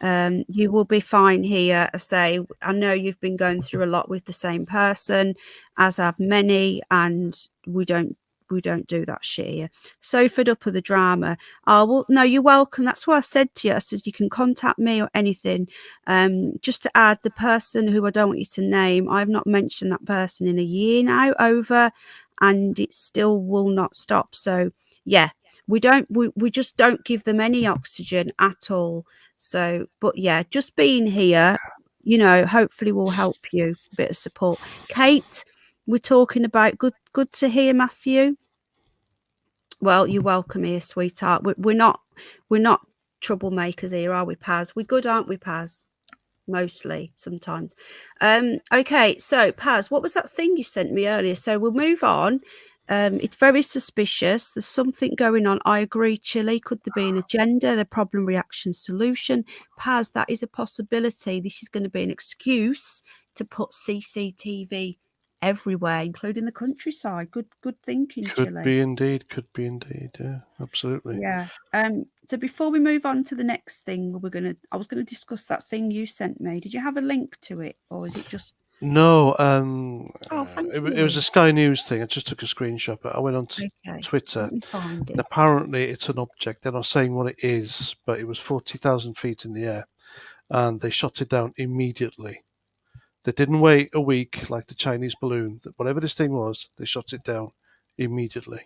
You will be fine here. I know you've been going through a lot with the same person, as have many, and we don't do that shit here. So fed up with the drama. Oh, well, no, you're welcome. That's what I said to you. I said you can contact me or anything. Just to add, the person who I don't want you to name, I've not mentioned that person in a year now, over, and it still will not stop. So yeah, we just don't give them any oxygen at all. So, but yeah, just being here, hopefully will help you. A bit of support. Kate, we're talking about good to hear, Matthew. Well, you're welcome here, sweetheart. We're not troublemakers here, are we, Paz? We're good, aren't we, Paz? Mostly, sometimes. Okay, so Paz, what was that thing you sent me earlier? So we'll move on. It's very suspicious. There's something going on. I agree, Chile. Could there be an agenda, the problem, reaction, solution? Paz, that is a possibility. This is going to be an excuse to put CCTV everywhere, including the countryside. Good thinking, Chile. Could be indeed. Yeah, absolutely. Yeah. So before we move on to the next thing, I was gonna discuss that thing you sent me. Did you have a link to it, or is it just? No, Thank it you. was a Sky News thing. I just took a screenshot, but I went on to Twitter. Let me find And it. apparently, it's an object. They're not saying what it is, but it was 40,000 feet in the air, and they shot it down immediately. They didn't wait a week like the Chinese balloon. Whatever this thing was, they shot it down immediately.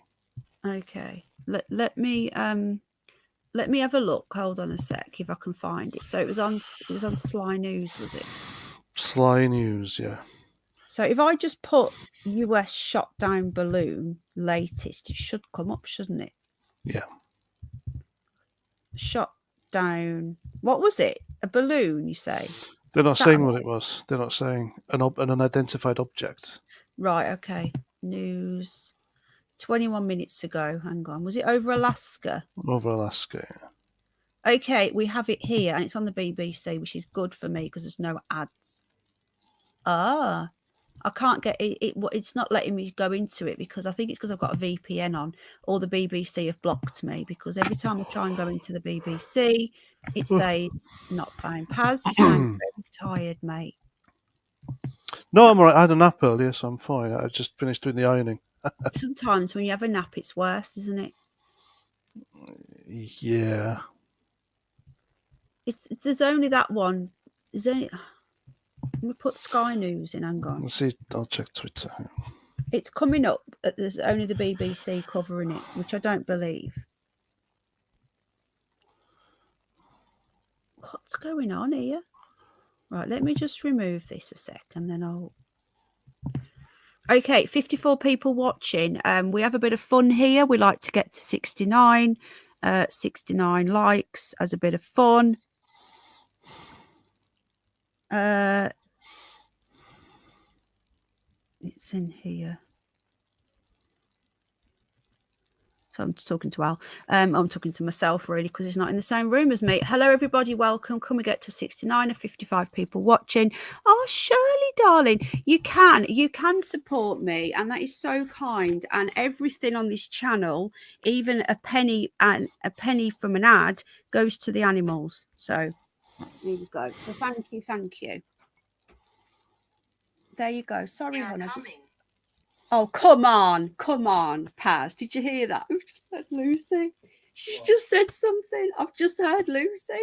Okay. Let me have a look. Hold on a sec, if I can find it. So it was on Sly News, was it? Sly News, yeah. So if I just put US shot down balloon latest, it should come up, shouldn't it? Yeah. Shot down. What was it? A balloon, you say? They're not Is that saying what it was. They're not saying an unidentified object. right? Okay. News. 21 minutes ago. Hang on. Was it over Alaska? Over Alaska. Yeah. Okay, we have it here, and it's on the BBC, which is good for me because there's no ads. I can't get it. It's not letting me go into it because I think it's because I've got a VPN on, or the BBC have blocked me. Because every time I try and go into the BBC, it says not playing. Paz, you sound very tired, mate. No, I'm all right. I had a nap earlier, so I'm fine. I just finished doing the ironing. Sometimes when you have a nap, it's worse, isn't it? Yeah. There's only that one. There's only. Let me put Sky News in. Hang on. Let's see. I'll check Twitter. It's coming up. There's only the BBC covering it, which I don't believe. What's going on here? Right, let me just remove this a sec and then I'll... Okay, 54 people watching. We have a bit of fun here. We like to get to 69. 69 likes as a bit of fun. It's in here. So I'm just talking to Al. I'm talking to myself really because he's not in the same room as me. Hello, everybody. Welcome. Can we get to 69 or 55 people watching? Oh, Shirley, darling, you can support me, and that is so kind. And everything on this channel, even a penny from an ad, goes to the animals. So there you go. So thank you. There you go. Sorry, honey. Oh, come on, Paz. Did you hear that? We've just heard Lucy. She just said something. I've just heard Lucy.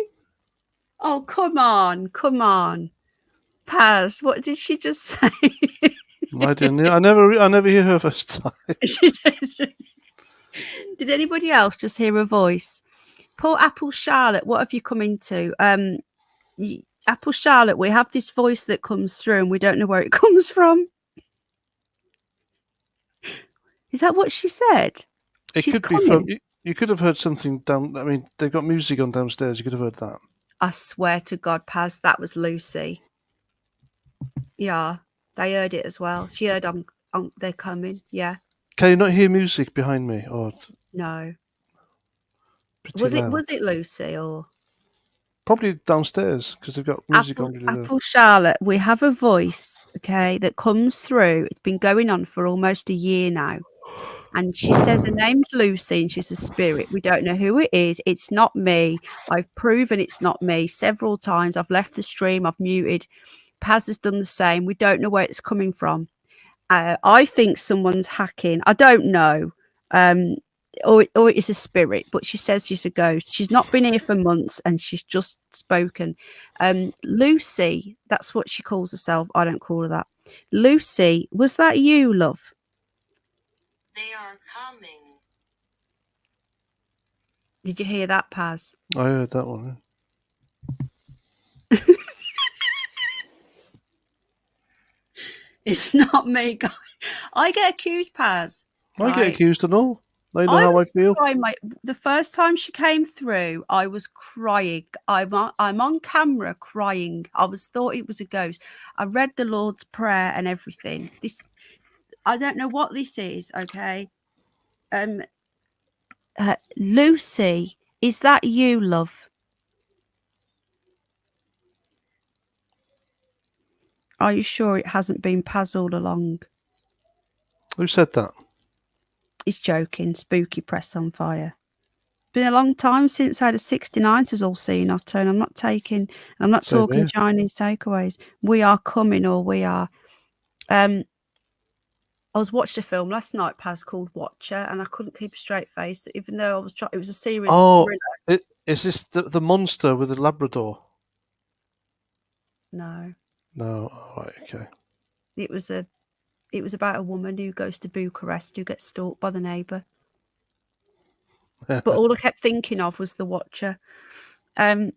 Oh, come on. Paz, what did she just say? I didn't. I never hear her first time. Did anybody else just hear a voice? Poor Apple Charlotte, what have you come into? Apple Charlotte, we have this voice that comes through and we don't know where it comes from. Is that what she said? It She's could coming. be from. You could have heard something down. I mean, they've got music on downstairs. You could have heard that. I swear to God, Paz, that was Lucy. Yeah, they heard it as well. She heard they're coming. Yeah. Can you not hear music behind me? Or No. pretty loud? Was it Lucy or? Probably downstairs because they've got music on. Apple Charlotte, we have a voice, okay, that comes through. It's been going on for almost a year now. And she says her name's Lucy and she's a spirit. We don't know who it is. It's not me. I've proven it's not me several times. I've left the stream. I've muted. Paz has done the same. We don't know where it's coming from. I think someone's hacking. I don't know. Or it's a spirit, but she says she's a ghost. She's not been here for months and she's just spoken. Lucy, that's what she calls herself. I don't call her that. Lucy, was that you, love? They are coming. Did you hear that, Paz? I heard that one. It's not me, guys. I get accused, Paz. I get accused and all. They know how I feel. The first time she came through, I was crying. I'm on camera crying. I thought it was a ghost. I read the Lord's Prayer and everything. I don't know what this is. Okay, Lucy, is that you, love? Are you sure it hasn't been Paz all along? Who said that? He's joking. Spooky press on fire. Been a long time since I had a 69, says all seen Otto, and I'm not talking Chinese takeaways. We are coming, or we are. I was watching a film last night, Paz, called Watcher, and I couldn't keep a straight face, even though I was trying. It was a serious thriller. Is this the monster with the Labrador? No. Oh, right, okay. It was about a woman who goes to Bucharest who gets stalked by the neighbour. But all I kept thinking of was the Watcher. Can't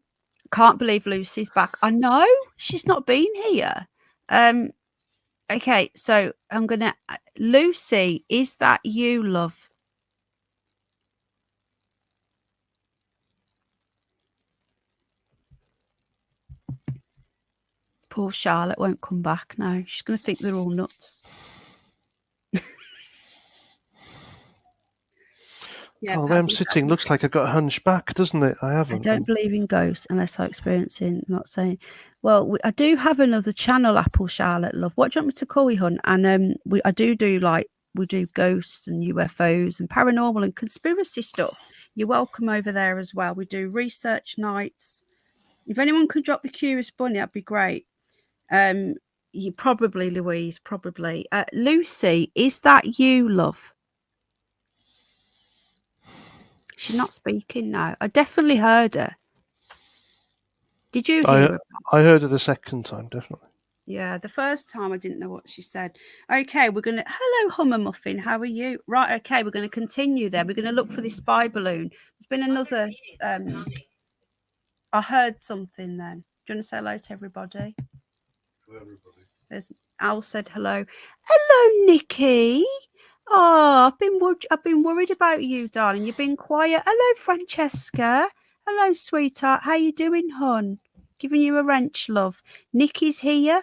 believe Lucy's back. I know she's not been here. Okay, so I'm gonna. Lucy, is that you, love? Poor Charlotte won't come back now. She's going to think they're all nuts. Yeah, Oh, where I'm Pazzy, sitting looks like I've got a hunchback, doesn't it? I I haven't. don't believe in ghosts unless I experience it. I'm not saying. Well, I do have another channel, Apple Charlotte Love. What do you want me to call you, hun? And I do like we do ghosts and UFOs and paranormal and conspiracy stuff. You're welcome over there as well. We do research nights. If anyone could drop the Curious Bunny, that'd be great. You probably, Louise, probably. Lucy, is that you, love? She's not speaking now. I definitely heard her. Did you hear her? I heard it the second time, definitely. Yeah, the first time I didn't know what she said. Okay, we're going to... Hello, Hummer Muffin. How are you? Right, okay, we're going to continue then. We're going to look for this spy balloon. There's been another... Other beings are coming. I heard something then. Do you want to say hello to everybody? Hello, everybody. There's Al said hello. Hello, Nikki. Oh, I've been worried about you, darling. You've been quiet. Hello, Francesca. Hello, sweetheart. How you doing, hon? Giving you a wrench, love. Nikki's here.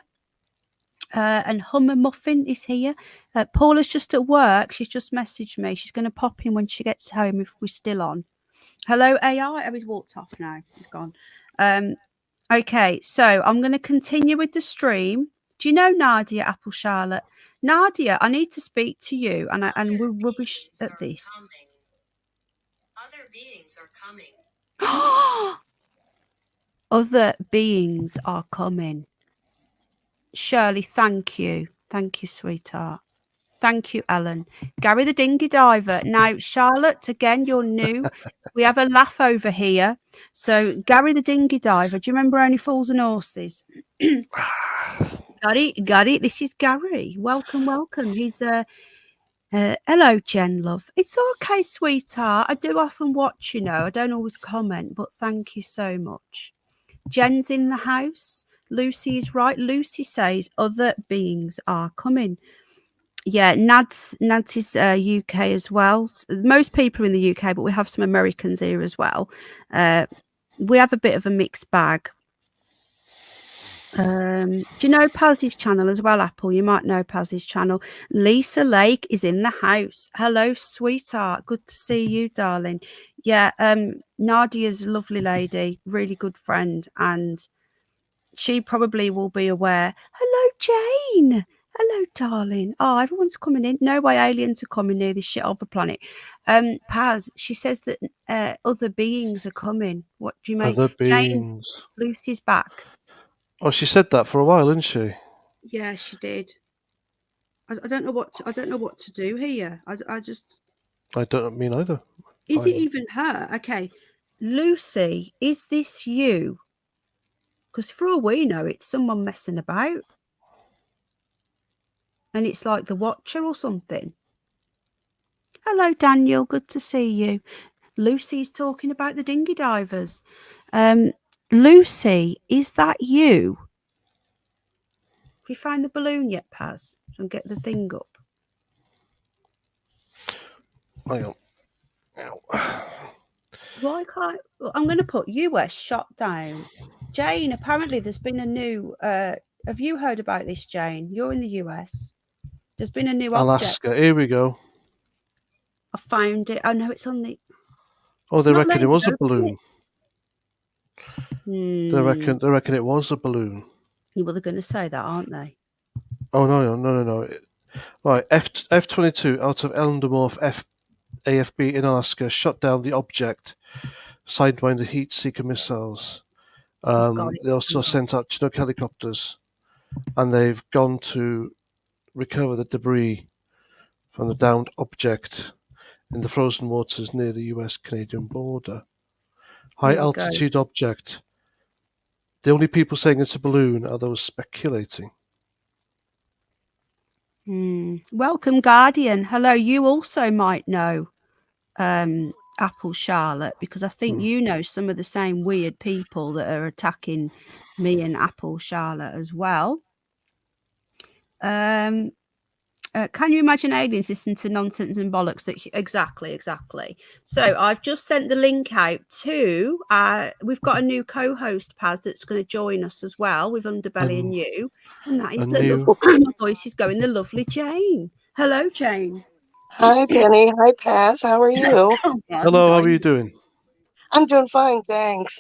And Hummer Muffin is here. Paula's just at work. She's just messaged me. She's going to pop in when she gets home if we're still on. Hello, AI. Oh, he's walked off now. He's gone. Okay, so I'm going to continue with the stream. Do you know Nadia, Apple Charlotte? Nadia, I need to speak to you, and we're rubbish Beings at are this. coming. Other beings are coming. Other beings are coming. Shirley, thank you. Thank you, sweetheart. Thank you, Ellen. Gary the Dinghy Diver. Now, Charlotte, again, you're new. We have a laugh over here. So, Gary the Dinghy Diver, do you remember Only Fools and Horses? Got it. This is Gary. Welcome. He's hello, Jen, love. It's okay, sweetheart. I do often watch, I don't always comment, but thank you so much. Jen's in the house. Lucy is right. Lucy says other beings are coming. Yeah, Nads is UK as well. Most people are in the UK, but we have some Americans here as well. We have a bit of a mixed bag. Do you know Pazzy's channel as well, Apple? You might know Pazzy's channel. Lisa Lake is in the house. Hello, sweetheart. Good to see you, darling. Yeah, Nadia's a lovely lady, really good friend, and she probably will be aware. Hello, Jane. Hello, darling. Oh, everyone's coming in. No way aliens are coming near this shit of a planet. Paz, she says that other beings are coming. What do you mean? Other beings. Jane, Lucy's back. Oh, she said that for a while, didn't she? Yeah, she did. I don't know what to do here. I just. I don't mean either. Is it even her? Okay, Lucy, is this you? Because for all we know, it's someone messing about. And it's like the Watcher or something. Hello, Daniel. Good to see you. Lucy's talking about the dinghy divers. Lucy, is that you? Have you found the balloon yet, Paz? So get the thing up. Hang on. Ow. Why can't I'm going to put US shot down? Jane, apparently there's been a new. Have you heard about this, Jane? You're in the US. There's been a new object. Alaska. Here we go. I found it. Oh no, it's on the. Oh, they reckon it was a balloon. Hmm. They reckon it was a balloon. Well, they're going to say that, aren't they? Oh no. Right, F-22 out of Ellendermorf AFB in Alaska shot down the object, sidewinder heat seeker missiles. They also sent out Chinook helicopters, and they've gone to recover the debris from the downed object in the frozen waters near the US-Canadian border. High-altitude object. The only people saying it's a balloon are those speculating. Welcome, Guardian. Hello. You also might know Apple Charlotte, because I think you know some of the same weird people that are attacking me and Apple Charlotte as well. Can you imagine aliens listening to nonsense and bollocks? Exactly. So I've just sent the link out to. We've got a new co-host, Paz, that's going to join us as well with Underbelly and you, and that is my voice is going. The lovely Jane. Hello, Jane. Hi, Penny. Hi, Paz. How are you? Oh, God, Hello, how are you doing? I'm doing fine, thanks.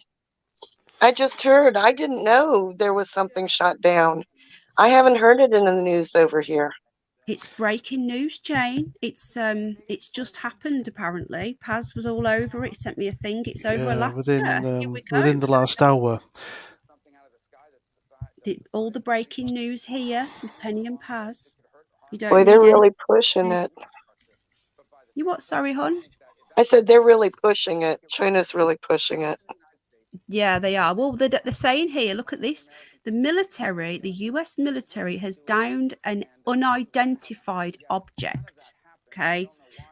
I just heard. I didn't know there was something shot down. I haven't heard it in the news over here. It's breaking news, Jane. It's just happened apparently. Paz was all over it. Sent me a thing. It's over Alaska. Here we go. Within the last hour. All the breaking news here with Penny and Paz. You don't Boy, need they're any. really pushing it. You what? Sorry, hon. I said they're really pushing it. China's really pushing it. Yeah, they are. Well, they're saying here, look at this. The military, the US military has downed an unidentified object. Okay.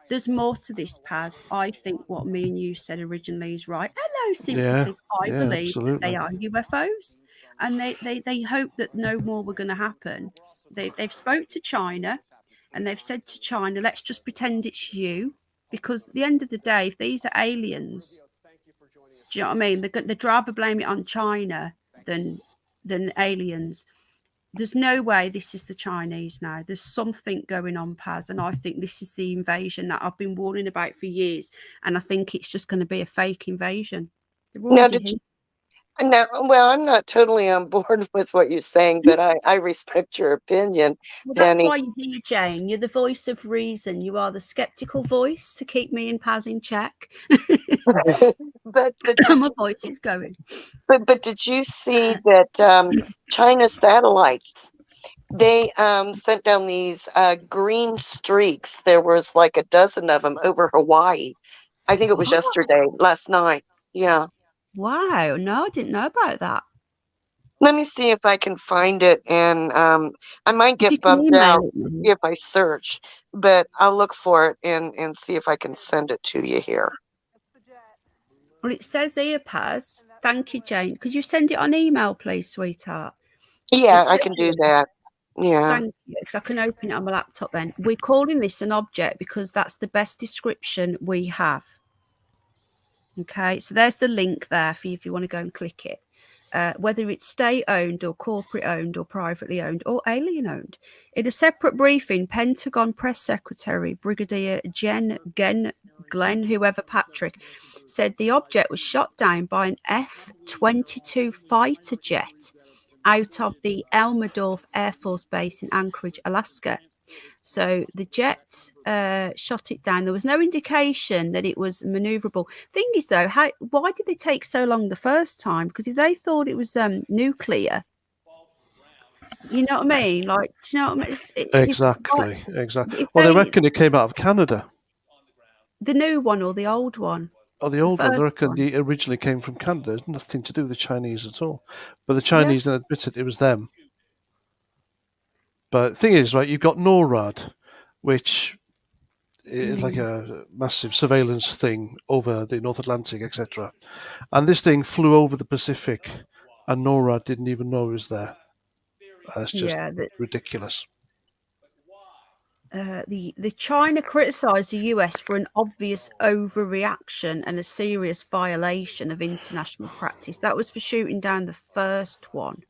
There's more to this, Paz. I think what me and you said originally is right. Hello, Sympathy. I believe that they are UFOs. And they hope that no more were going to happen. They've spoke to China and they've said to China, let's just pretend it's you. Because at the end of the day, if these are aliens, do you know what I mean? They'd rather blame it on China than aliens. There's no way this is the Chinese now. There's something going on, Paz, and I think this is the invasion that I've been warning about for years. And I think it's just going to be a fake invasion. Well, I'm not totally on board with what you're saying, but I respect your opinion. Well, that's Penny. why you're here, Jane. You're the voice of reason. You are the skeptical voice to keep me and Paz in check. but my voice is going. But did you see that China satellites? They sent down these green streaks. There was like a dozen of them over Hawaii. I think it was last night. Yeah. Wow. No, I didn't know about that. Let me see if I can find it, and I might get bumped out if I search, but I'll look for it and see if I can send it to you here. Well, it says here, Paz. Thank you, Jane. Could you send it on email, please, sweetheart? Yeah, I can do that. Yeah. Thank you, because I can open it on my laptop then. We're calling this an object because that's the best description we have. Okay, so there's the link there for you if you want to go and click it. Whether it's state-owned or corporate-owned or privately owned or alien-owned. In a separate briefing, Pentagon Press Secretary Brigadier Glenn, whoever Patrick, said the object was shot down by an F-22 fighter jet out of the Elmendorf Air Force Base in Anchorage, Alaska. So the jet shot it down. There was no indication that it was maneuverable. Thing is, though, why did they take so long the first time? Because if they thought it was nuclear, you know what I mean? Like, do you know what I mean? Exactly. Well, they reckon it came out of Canada. The new one or the old one? Oh, the old one. They reckon it originally came from Canada. It's nothing to do with the Chinese at all. But the Chinese then admitted it was them. But the thing is, right, you've got NORAD, which is like a massive surveillance thing over the North Atlantic, etc. And this thing flew over the Pacific, and NORAD didn't even know it was there. That's just ridiculous. The China criticised the US for an obvious overreaction and a serious violation of international practice. That was for shooting down the first one.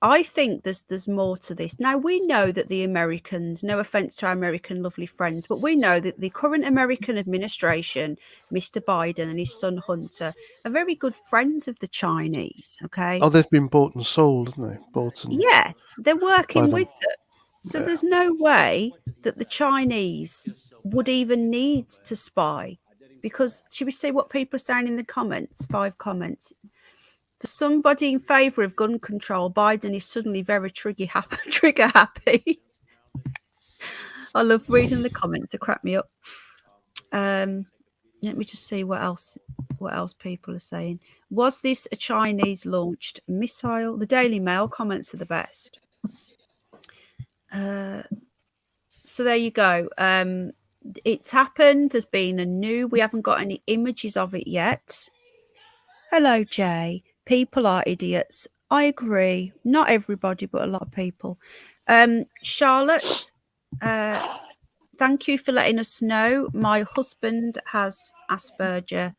I think there's more to this. Now, we know that the Americans, no offence to our American lovely friends, but we know that the current American administration, Mr. Biden and his son Hunter, are very good friends of the Chinese, okay? Oh, they've been bought and sold, haven't they? Yeah, they're working with them. So there's no way that the Chinese would even need to spy. Because, should we see what people are saying in the comments? 5 comments. For somebody in favour of gun control, Biden is suddenly very trigger happy. I love reading the comments. They crack me up. Let me just see what else people are saying. Was this a Chinese launched missile? The Daily Mail comments are the best. So there you go. It's happened. There's been we haven't got any images of it yet. Hello, Jay. People are idiots. I agree. Not everybody, but a lot of people. Charlotte, Thank you for letting us know. My husband has Asperger.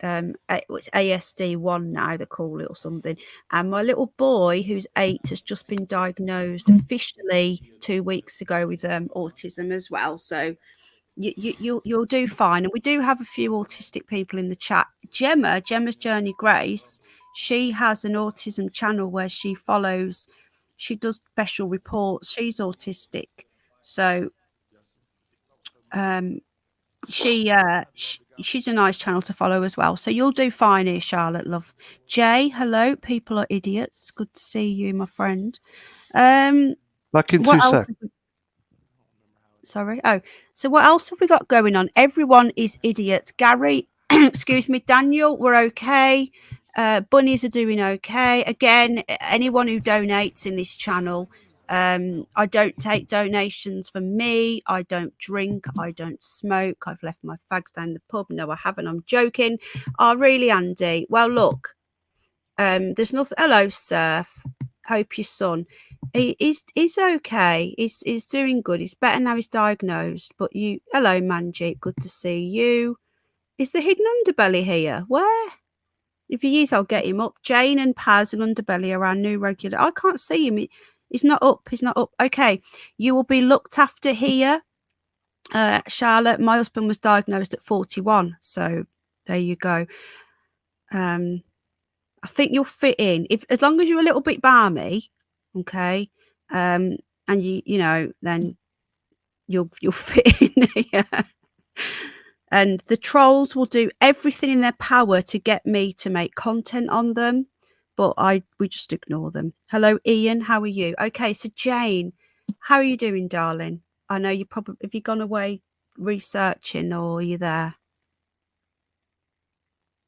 It's ASD1 now they call it, or something. And my little boy, who's 8, has just been diagnosed officially 2 weeks ago with autism as well. So you'll do fine. And we do have a few autistic people in the chat. Gemma's Journey Grace, she has an autism channel where she does special reports. She's autistic, so she's a nice channel to follow as well. So you'll do fine here, Charlotte, love. Jay, hello. People are idiots. Good to see you, my friend. Back in What 2 else seconds. have we- Sorry. Oh, so what else have we got going on? Everyone is idiots. Gary, excuse me, Daniel, we're okay. Bunnies are doing okay. Again, anyone who donates in this channel, I don't take donations from me. I don't drink. I don't smoke. I've left my fags down the pub. No, I haven't. I'm joking. Oh, really, Andy? Well, look, there's nothing. Hello, Surf. Hope your son. He's okay. He's doing good. He's better now he's diagnosed. But hello, Manjeet. Good to see you. Is the hidden underbelly here? Where? If he is, I'll get him up. Jane and Paz and Underbelly are our new regular. I can't see him. He's not up. He's not up. Okay. You will be looked after here. Charlotte, my husband was diagnosed at 41. So there you go. I think you'll fit in. As long as you're a little bit balmy, okay, and then you'll fit in here. And the trolls will do everything in their power to get me to make content on them, but we just ignore them. Hello, Ian. How are you? Okay, so Jane, how are you doing, darling? I know you probably have you gone away researching, or are you there?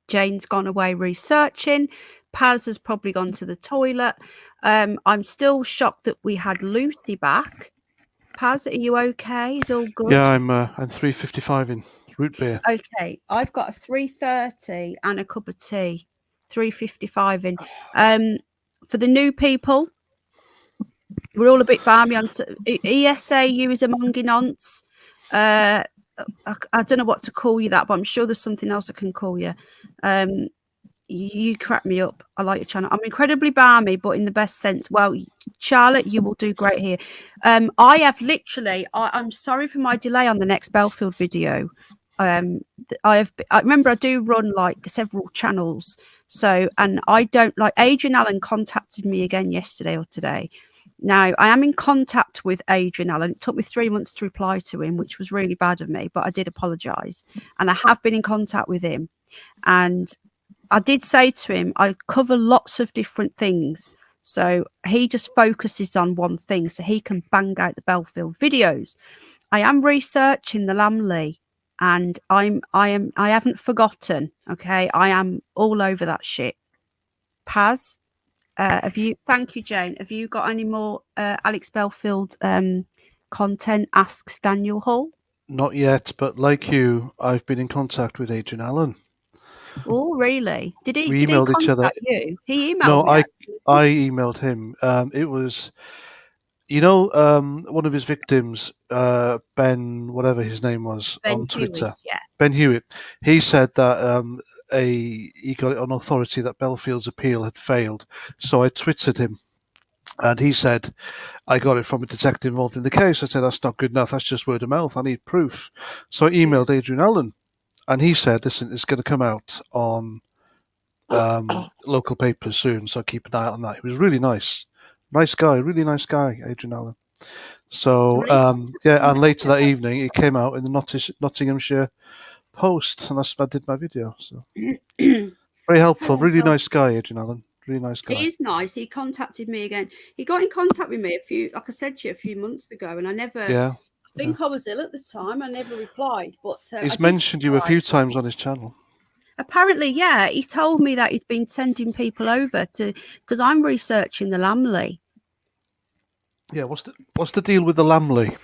Jane's gone away researching. Paz has probably gone to the toilet. I'm still shocked that we had Lucy back. Paz, are you okay? Is all good? Yeah, I'm 3:55 in root beer. Okay, I've got a 3:30 and a cup of tea. 3:55 in. For the new people, we're all a bit balmy on ESAU is among nonce. I don't know what to call you that, but I'm sure there's something else I can call you. You crack me up. I like your channel. I'm incredibly balmy, but in the best sense. Well, Charlotte, you will do great here. I have literally. I'm sorry for my delay on the next Belfield video. I remember I do run like several channels. So, and I don't like Adrian Allen contacted me again yesterday or today. Now, I am in contact with Adrian Allen. It took me 3 months to reply to him, which was really bad of me, but I did apologise. And I have been in contact with him. And I did say to him, I cover lots of different things. So he just focuses on one thing so he can bang out the Belfield videos. I am researching the Lamley and I haven't forgotten. Okay. I am all over that shit. Paz, thank you, Jane. Have you got any more Alex Belfield content? Asks Daniel Hall. Not yet, but like you, I've been in contact with Adrian Allen. Oh, really? Did he emailed each other. You? He emailed No, me. I emailed him. It was, one of his victims, Ben, whatever his name was, Ben on Twitter. Hewitt, yeah. Ben Hewitt. He said that he got it on authority that Belfield's appeal had failed. So I twittered him. And he said, I got it from a detective involved in the case. I said, that's not good enough. That's just word of mouth. I need proof. So I emailed Adrian Allen. And he said, listen, it's going to come out on local papers soon. So keep an eye on that. He was really nice. Nice guy. Really nice guy, Adrian Allen. So, and later that evening, it came out in the Nottinghamshire Post. And that's when I did my video. So very helpful. Really nice guy, Adrian Allen. Really nice guy. He is nice. He contacted me again. He got in contact with me like I said to you, a few months ago, and I never. I think I was ill at the time. I never replied, but he's mentioned you a few times on his channel. Apparently, yeah. He told me that he's been sending people over because I'm researching the Lamley. Yeah, what's the deal with the Lamley?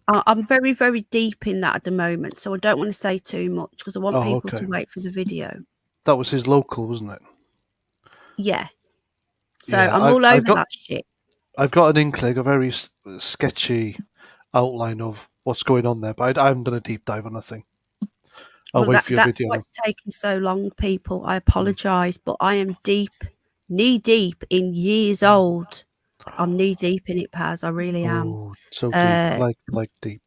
I'm very, very deep in that at the moment, so I don't want to say too much because I want people to wait for the video. That was his local, wasn't it? Yeah. So I'm all over that shit. I've got an inkling, a very sketchy outline of what's going on there, but I haven't done a deep dive on nothing. I'll wait for your that's video. why it's taking so long, people. I apologise, but I am knee deep in years old. I'm knee deep in it, Paz. I really am. Oh, so deep, like deep.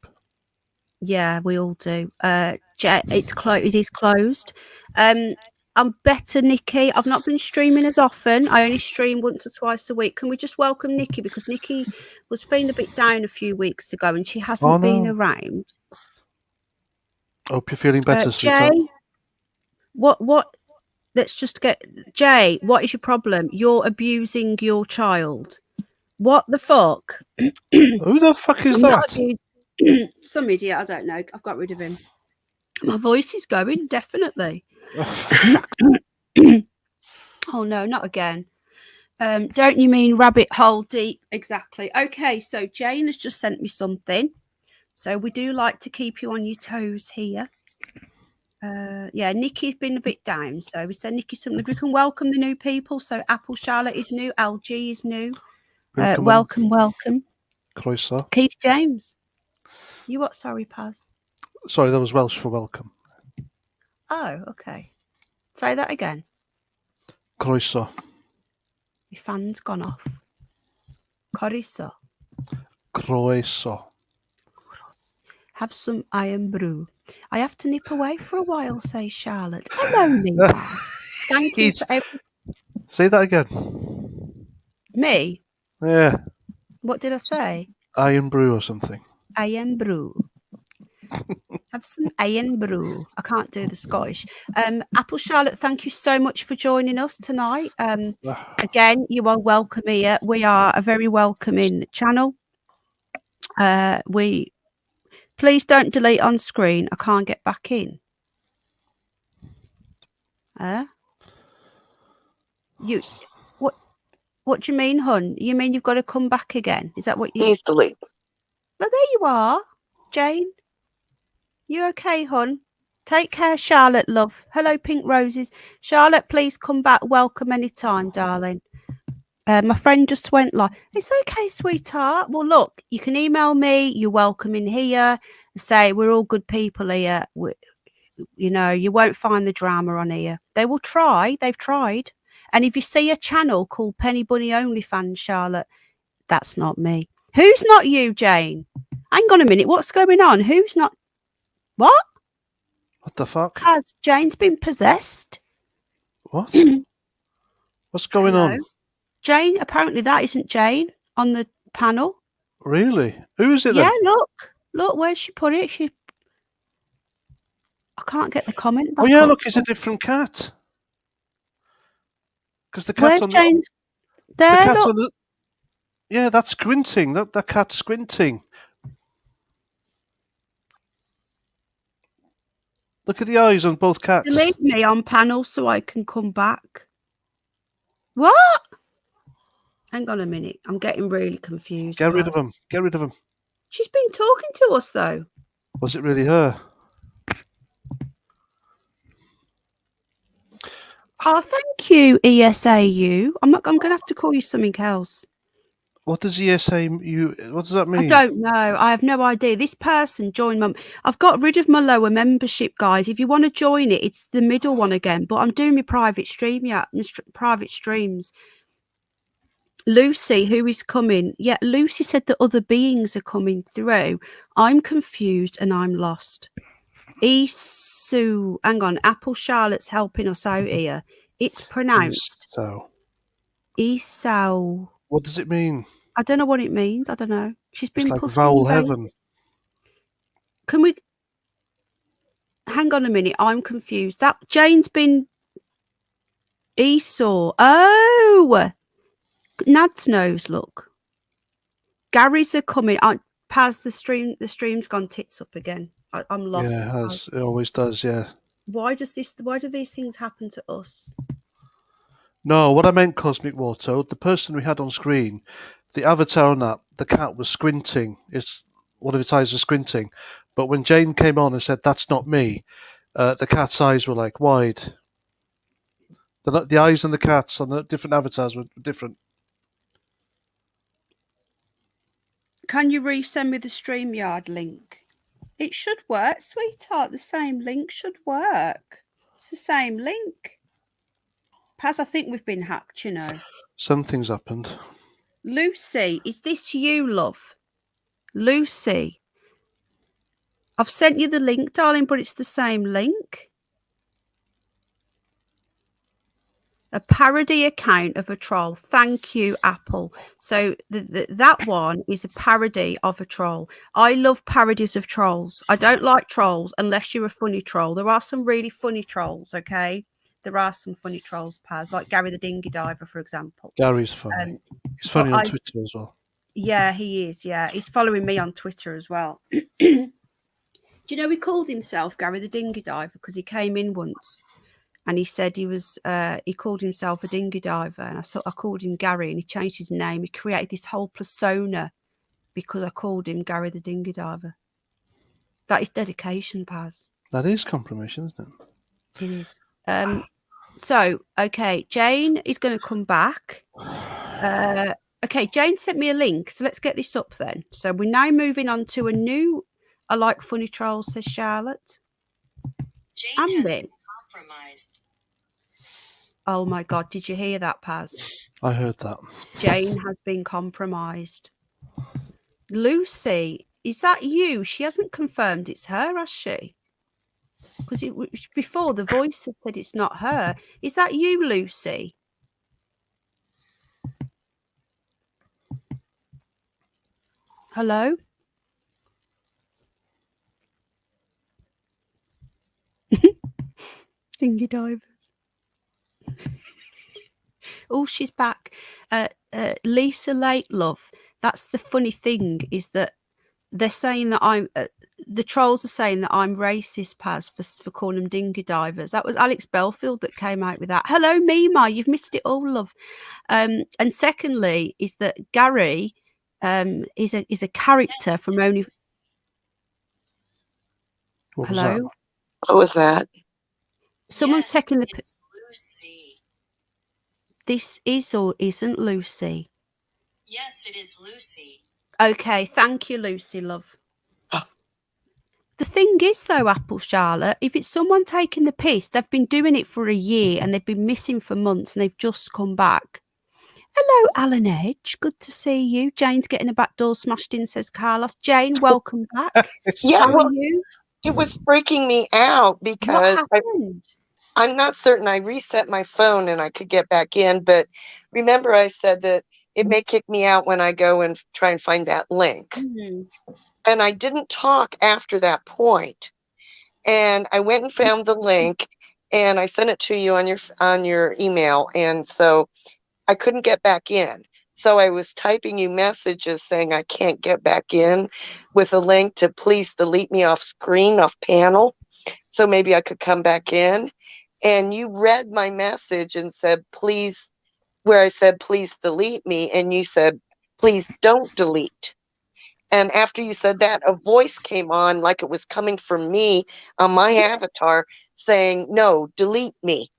Yeah, we all do. It's closed. It is closed. I'm better, Nikki. I've not been streaming as often. I only stream once or twice a week. Can we just welcome Nikki, because Nikki was feeling a bit down a few weeks ago and she hasn't been around. Hope you're feeling better, sweetheart. Jay, what? Let's just get Jay. What is your problem? You're abusing your child. What the fuck? Who the fuck is I'm not that? some idiot. I don't know. I've got rid of him. My voice is going, definitely. Oh no, not again. Don't you mean rabbit hole deep? Exactly. Okay, so Jane has just sent me something. So we do like to keep you on your toes here. Yeah, Nikki's been a bit down, so we send Nikki something. If we can welcome the new people. So Apple Charlotte is new, LG is new. Welcome. Croeso. Keith James. You what? Sorry, Paz. Sorry, that was Welsh for welcome. Oh, okay. Say that again. Croeso. Your fan's gone off. Chorizo. Croeso. Have some iron brew. I have to nip away for a while, says Charlotte. Hello, Nina. Thank you for everything. Say that again. Me? Yeah. What did I say? Iron brew or something. Iron brew. Have some iron brew. I can't do the Scottish. Apple Charlotte, thank you so much for joining us tonight. Again, you are welcome here. We are a very welcoming channel. Please don't delete on screen. I can't get back in. What do you mean, hun? You mean you've got to come back again? Is that what you... Please delete. Well, there you are, Jane. You okay, hun? Take care, Charlotte, love. Hello, Pink Roses. Charlotte, please come back. Welcome anytime, darling. My friend just went like, it's okay, sweetheart. Well, look, you can email me. You're welcome in here. Say we're all good people here. You won't find the drama on here. They will try. They've tried. And if you see a channel called Penny Bunny OnlyFans, Charlotte, that's not me. Who's not you, Jane? Hang on a minute. What's going on? Who's not? What? What the fuck? Has Jane's been possessed? What? What's going on? Jane, apparently that isn't Jane on the panel. Really? Who is it Yeah, then? look, where's she put it? I can't get the comment back. Oh yeah, up. look, it's a different cat. Because the Where's cat's on Jane's? the There, cat's look. on the. Yeah, that's squinting. That cat's squinting. Look at the eyes on both cats. Delete me on panel so I can come back. What? Hang on a minute. I'm getting really confused. Get rid of him. Get rid of him. She's been talking to us though. Was it really her? Oh, thank you, ESAU. I'm going to have to call you something else. What does ESAU? What does that mean? I don't know. I have no idea. This person joined I've got rid of my lower membership, guys. If you want to join it, it's the middle one again. But I'm doing my private stream, private streams. Lucy, who is coming? Yeah, Lucy said that other beings are coming through. I'm confused and I'm lost. Isu, hang on. Apple Charlotte's helping us out here. It's pronounced Esau. What does it mean? I don't know what it means. I don't know. She's been It's like vowel heaven. Can we hang on a minute? I'm confused. That Jane's been Esau. Oh, Nads knows. Look, Gary's are coming. Past the stream. The stream's gone tits up again. I'm lost. Yeah, it has. It always does. Yeah. Why do these things happen to us? No, what I meant, Cosmic Water, the person we had on screen, the avatar on that, the cat was squinting. One of its eyes was squinting. But when Jane came on and said, that's not me, the cat's eyes were like wide. The eyes on the cats on the different avatars were different. Can you resend me the StreamYard link? It should work, sweetheart. The same link should work. It's the same link. Paz, I think we've been hacked, you know. Something's happened. Lucy, is this you, love? Lucy, I've sent you the link, darling, but it's the same link. A parody account of a troll. Thank you, Apple. So that one is a parody of a troll. I love parodies of trolls. I don't like trolls unless you're a funny troll. There are some really funny trolls, okay? There are some funny trolls, Paz, like Gary the Dinghy Diver, for example. Gary's funny. He's funny on Twitter as well. Yeah, he is. Yeah, he's following me on Twitter as well. Do you know he called himself Gary the Dinghy Diver because he came in once and he said he called himself a dinghy diver, and I called him Gary, and he changed his name. He created this whole persona because I called him Gary the Dinghy Diver. That is dedication, Paz. That is confirmation, isn't it? It is. So, okay, Jane is going to come back. Okay, Jane sent me a link, so let's get this up then. So we're now moving on to a new I like funny trolls, says Charlotte. Jane has been compromised. Oh my God, did you hear that, Paz? I heard that. Jane has been compromised. Lucy, is that you? She hasn't confirmed it's her, has she? Because before the voice had said it's not her. Is that you, Lucy? Hello? Dinghy divers. Oh, she's back. Lisa Late Love. That's the funny thing, is that they're saying that I'm the trolls are saying that I'm racist, Paz, for calling them dinghy divers. That was Alex Belfield that came out with that. Hello, Mima, you've missed it all, love. And secondly, is that Gary is a character from only. What was Hello. that? What was that? Someone's Yes, taking the. it's Lucy. This is or isn't Lucy. Yes, it is Lucy. Okay, thank you, Lucy, love. The thing is, though, Apple Charlotte, if it's someone taking the piss, they've been doing it for a year and they've been missing for months and they've just come back. Hello, Alan Edge. Good to see you. Jane's getting a back door smashed in, says Carlos. Jane, welcome back. Yeah, How well, are you? it was freaking me out What because happened? I'm not certain. I reset my phone and I could get back in, but remember I said that it may kick me out when I go and try and find that link. Mhm. And I didn't talk after that point. And I went and found the link and I sent it to you on your email. And so I couldn't get back in. So I was typing you messages saying I can't get back in with a link to please delete me off screen, off panel. So maybe I could come back in. And you read my message and said, please, where I said, please delete me. And you said, please don't delete. And after you said that, a voice came on like it was coming from me on my avatar saying, no, delete me.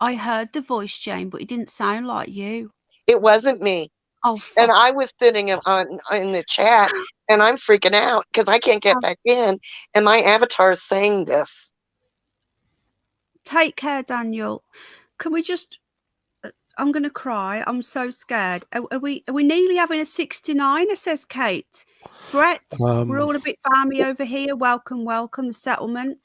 I heard the voice, Jane, but it didn't sound like you. It wasn't me. Oh, And fuck. I was sitting in the chat and I'm freaking out because I can't get back in. And my avatar is saying this. Take care, Daniel. Can we just... I'm going to cry. I'm so scared. Are we nearly having a 69er, says Kate. Brett, we're all a bit balmy over here. Welcome, the settlement.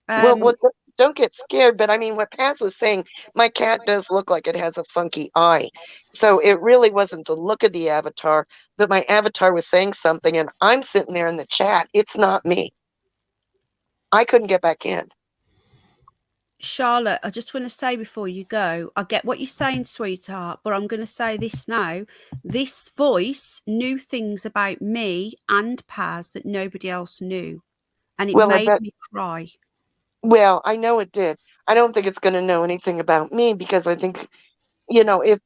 Well, don't get scared. But I mean, what Paz was saying, my cat does look like it has a funky eye. So it really wasn't the look of the avatar, but my avatar was saying something and I'm sitting there in the chat. It's not me. I couldn't get back in. Charlotte, I just want to say before you go, I get what you're saying, sweetheart, but I'm going to say this now. This voice knew things about me and Paz that nobody else knew. And it made me cry. Well, I know it did. I don't think it's going to know anything about me because I think, if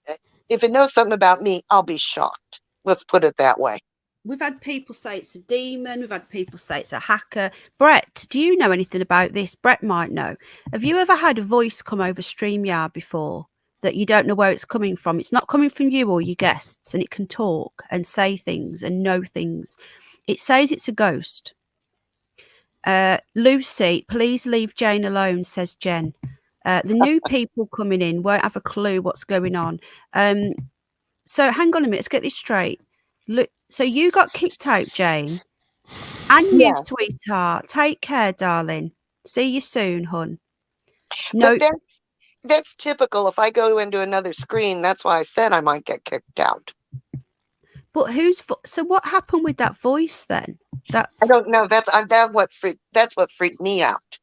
it knows something about me, I'll be shocked. Let's put it that way. We've had people say it's a demon. We've had people say it's a hacker. Brett, do you know anything about this? Brett might know. Have you ever had a voice come over StreamYard before that you don't know where it's coming from. It's not coming from you or your guests, and it can talk and say things and know things. It says it's a ghost. Lucy, please leave Jane alone, says Jen. The new people coming in won't have a clue what's going on. So hang on a minute, let's get this straight. Look, so you got kicked out, Jane. And you, Yes. sweetheart. Take care, darling. See you soon, hun. No, But that's typical. If I go into another screen, that's why I said I might get kicked out. but so what happened with that voice then? That I don't know. That's what freaked me out.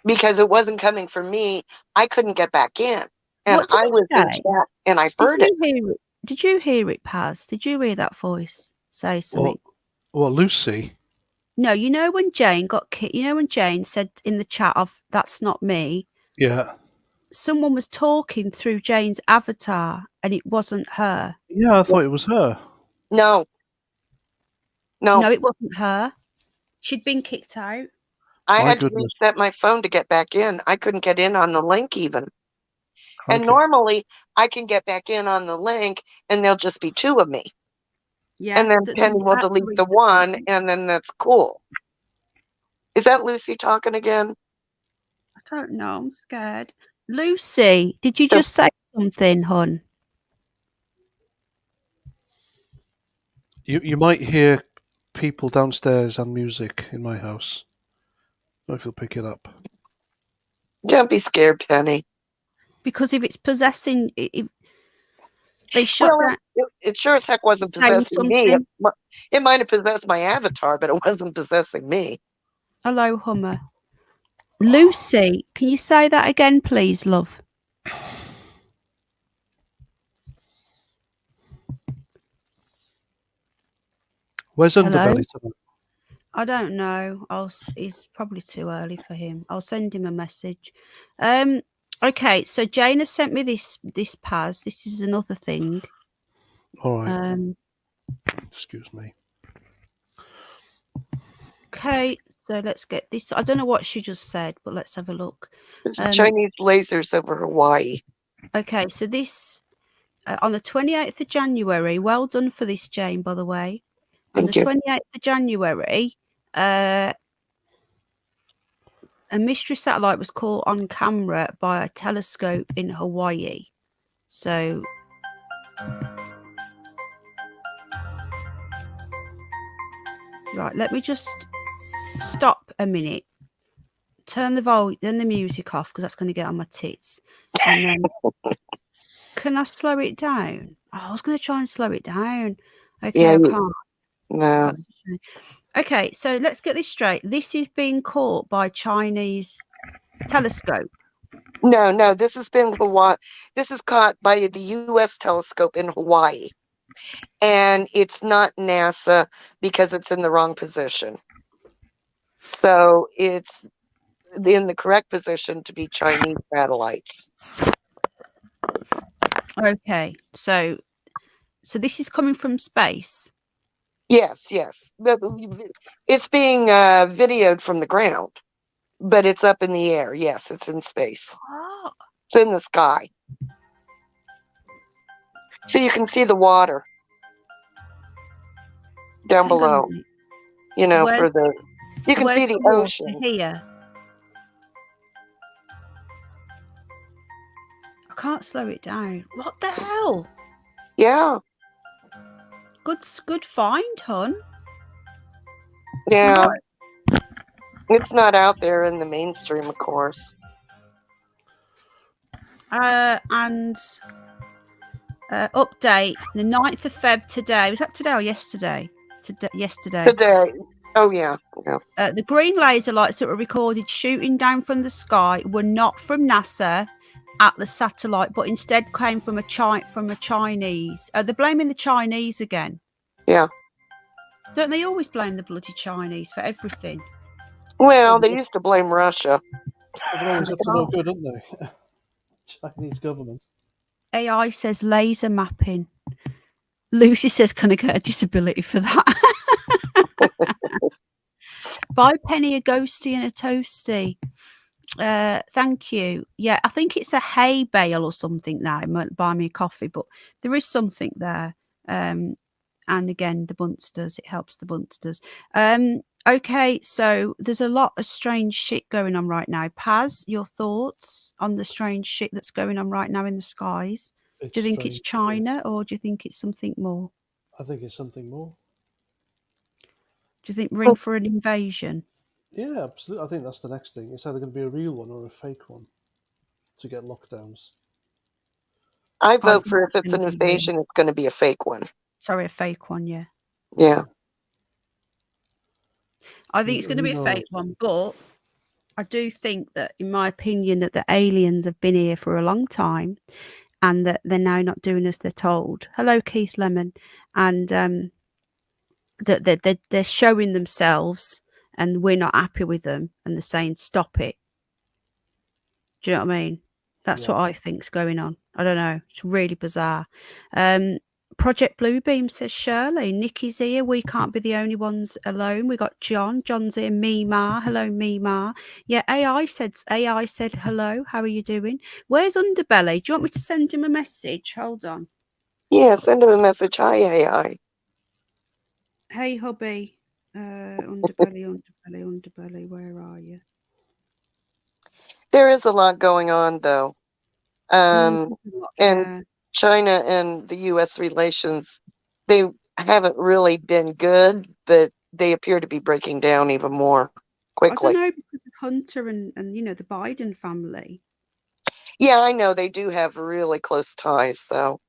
Because it wasn't coming from me. I couldn't get back in. And What did I it was in say? chat and I heard it. Did you hear it, Paz? Did you hear that voice say something? Well, Lucy. No, you know when Jane got kicked, you know when Jane said in the chat of "that's not me," Yeah. someone was talking through Jane's avatar and it wasn't her. Yeah, I thought it was her. No. No, it wasn't her. She'd been kicked out. I My had goodness. to reset my phone to get back in. I couldn't get in on the link even. And Crikey. normally I can get back in on the link and there'll just be two of me. Yeah. And then Penny will delete the one and then that's cool. Is that Lucy talking again? I don't know. I'm scared. Lucy, did you just say something, hun? You might hear people downstairs and music in my house. I don't know if you'll pick it up. Don't be scared, Penny. Because if it's possessing, they shut down. It sure as heck wasn't saying possessing me. something. It might have possessed my avatar, but it wasn't possessing me. Hello, Hummer. Lucy, can you say that again, please, love? Where's Underbelly tonight? I don't know. It's probably too early for him. I'll send him a message. Okay, so Jane has sent me this Paz. This is another thing. All right. Excuse me. Okay, so let's get this. I don't know what she just said, but let's have a look. There's Chinese lasers over Hawaii. Okay, so this on the 28th of January. Well done for this, Jane, by the way. On the 28th of January, a mystery satellite was caught on camera by a telescope in Hawaii. So right, let me just stop a minute. Turn the music off because that's going to get on my tits. And then can I slow it down? Oh, I was going to try and slow it down. Okay, I can't. No. Okay, so let's get this straight. This is being caught by Chinese telescope. No, this has been Hawaii. This is caught by the U.S. telescope in Hawaii. And it's not NASA because it's in the wrong position. So it's in the correct position to be Chinese satellites. Okay, so this is coming from space. Yes. It's being videoed from the ground, but it's up in the air. Yes, it's in space. Oh. It's in the sky. So you can see the water down below. You know, you can see the ocean. Here. I can't slow it down. What the hell? Yeah. Good find, hon. Yeah. It's not out there in the mainstream, of course. And update, the 9th of Feb today. Was that today or yesterday? Yesterday. Today. Oh, yeah. The green laser lights that were recorded shooting down from the sky were not from NASA at the satellite, but instead came from a Chinese. They're blaming the Chinese again. Yeah. Don't they always blame the bloody Chinese for everything? Well, they used to blame Russia. They're always up to no good, aren't they? Chinese government. AI says laser mapping. Lucy says, can I get a disability for that? Buy Penny a ghosty and a toasty. Thank you. Yeah, I think it's a hay bale or something now. It might buy me a coffee, but there is something there. And again, the Bunsters, it helps the Bunsters. Okay, so there's a lot of strange shit going on right now. Paz, your thoughts on the strange shit that's going on right now in the skies? Do you think it's China or do you think it's something more? I think it's something more. Do you think we're in for an invasion? Yeah, absolutely. I think that's the next thing. It's either going to be a real one or a fake one to get lockdowns. I I vote think for if it's it's an gonna be real. invasion, it's going to be a fake one. Sorry, a fake one, yeah. Yeah. I think it's going to Who be a knows? fake one, but I do think that, in my opinion, that the aliens have been here for a long time and that they're now not doing as they're told. Hello, Keith Lemon. And that they're showing themselves and we're not happy with them and they're saying, stop it. Do you know what I mean? That's Yeah. what I think's going on. I don't know. It's really bizarre. Project Bluebeam says Shirley, Nikki's here. We can't be the only ones alone. We got John. John's here. Mima. Hello, Mima. Yeah, AI said hello. How are you doing? Where's Underbelly? Do you want me to send him a message? Hold on. Yeah, send him a message. Hi, AI. Hey, hubby. Underbelly. Where are you? There is a lot going on, though. And Yeah. China and the U.S. relations, they haven't really been good, but they appear to be breaking down even more I quickly. don't know, because of Hunter and the Biden family. Yeah, I know they do have really close ties, though.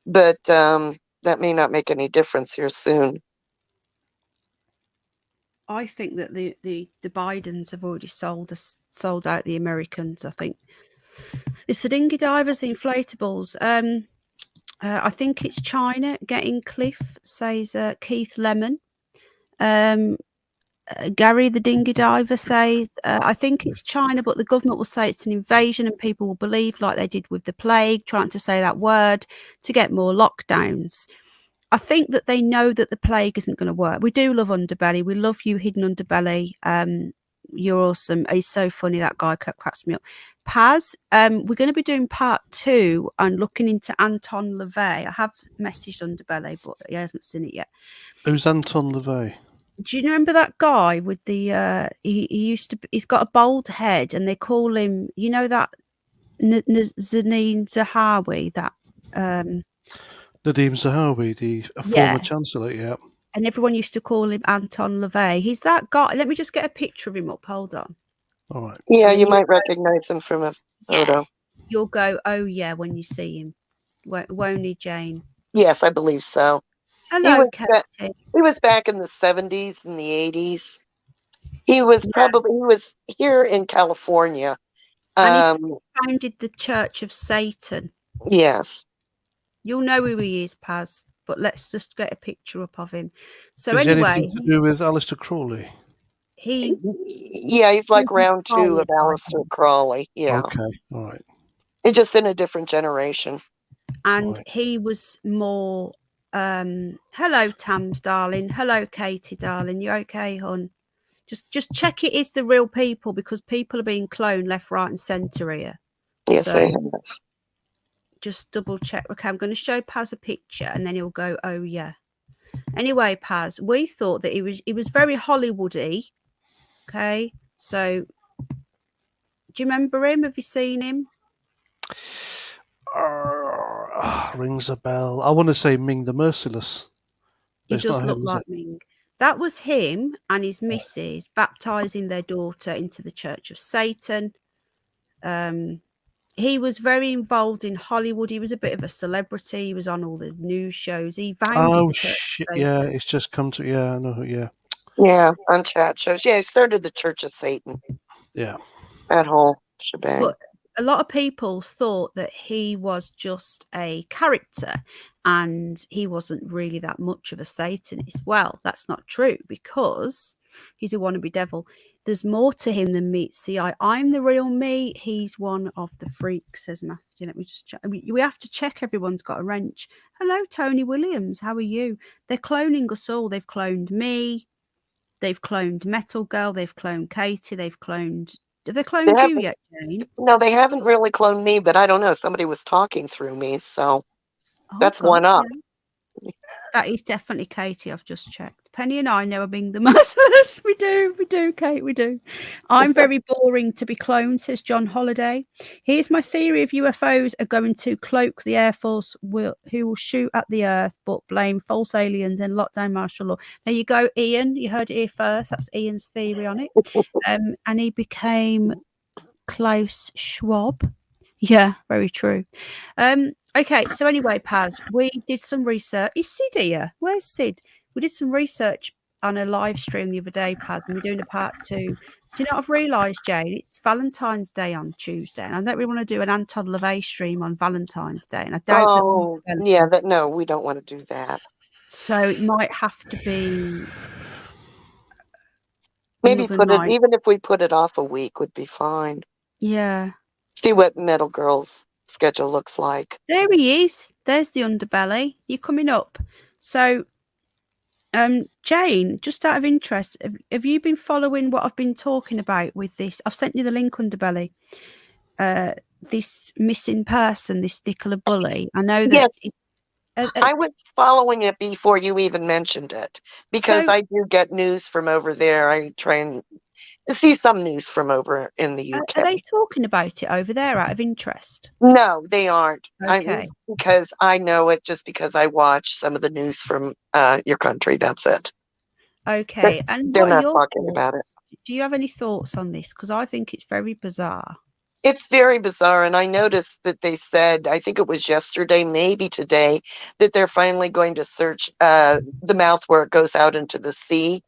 But that may not make any difference here soon. I think that the Bidens have already sold out the Americans. I think it's the dinghy divers, the inflatables. I think it's China getting Cliff, says Keith Lemon. Gary the dinghy diver says, I think it's China, but the government will say it's an invasion and people will believe, like they did with the plague, trying to say that word to get more lockdowns. I think that they know that the plague isn't going to work. We do love Underbelly. We love you, Hidden Underbelly. You're awesome. He's so funny. That guy cracks me up. Paz, we're going to be doing part 2 and looking into Anton LaVey. I have messaged Underbelly, but he hasn't seen it yet. Who's Anton LaVey? Do you remember that guy with the he's got a bald head and they call him, that Zanine Zahawi, that Nadeem Zahawi, the Yeah. former chancellor. Yeah. and everyone used to call him Anton LaVey. He's that guy. Let me just get a picture of him up. Hold on. All right. Yeah, then you you might recognize him from a photo. You'll go, oh yeah, when you see him. Won't he, Jane? Yes, I believe so. Hello, was Katie. He was back in the 70s and the 80s. He was here in California. And he founded the Church of Satan. Yes. You'll know who he is, Paz, but let's just get a picture up of him. So Is anyway, anything to do with Aleister Crowley? Yeah, he's like round 2 of Aleister Crowley. Yeah. Okay. All right. And just in a different generation. And he was more hello, Tams, darling. Hello, Katie, darling. You okay, hon? Just check it is the real people, because people are being cloned left, right, and centre here. Yes, So they have. just double check. Okay, I'm going to show Paz a picture, and then he'll go, "Oh yeah." Anyway, Paz, we thought that he was very Hollywoody. Okay, so do you remember him? Have you seen him? Rings a bell. I want to say Ming the Merciless. He It's does not look him, is like it? Ming. That was him and his missus baptizing their daughter into the Church of Satan. He was very involved in Hollywood. He was a bit of a celebrity. He was on all the news shows. He founded Oh the Church shit! of Satan. Yeah, it's just come to. Yeah, I know. Who. Yeah. Yeah, on chat shows. Yeah, he started the Church of Satan. Yeah. That whole shebang. But a lot of people thought that he was just a character and he wasn't really that much of a Satanist. Well, that's not true, because he's a wannabe devil. There's more to him than meets the eye. I'm the real me. He's one of the freaks, says Matthew. Let me just check. We have to check everyone's got a wrench. Hello, Tony Williams. How are you? They're cloning us all. They've cloned me. They've cloned Metal Girl. They've cloned Katie. They've cloned Have they They cloned you haven't, yet, Jane? no, they haven't really cloned me, but I don't know. Somebody was talking through me, so Oh, that's God, one up. yeah. That is definitely Katie. I've just checked. Penny and I know are being the merciless. We do, Kate, we do. I'm very boring to be cloned, says John Holiday. Here's my theory of UFOs are going to cloak the Air Force who will shoot at the Earth but blame false aliens and lock down martial law. There you go, Ian. You heard it here first. That's Ian's theory on it. And he became Klaus Schwab. Yeah, very true. Okay, so anyway, Paz, we did some research. Is Sid here? Where's Sid? We did some research on a live stream the other day, Paz, and we're doing a part 2. Do you know what I've realised, Jane? It's Valentine's Day on Tuesday, and I don't really want to do an Anton LaVey stream on Valentine's Day, and I doubt Oh, that. yeah, no, we don't want to do that. So it might have to be Maybe another night. even if we put it off a week would be fine. Yeah. See what Metal Girl's schedule looks like. There he is. There's the underbelly. You're coming up. So, Jane, just out of interest, have you been following what I've been talking about with this? I've sent you the link, underbelly. This missing person, this Nicola Bulley. I know that. Yes. I was following it before you even mentioned it because So- I do get news from over there. I try and see some news from over in the UK. Are they talking about it over there out of interest? No, they aren't. Okay. Because I know it just because I watch some of the news from your country. That's it. Okay. And They're what are not your talking about it. thoughts? Do you have any thoughts on this? Because I think it's very bizarre. It's very bizarre. And I noticed that they said, I think it was yesterday, maybe today, that they're finally going to search the mouth where it goes out into the sea.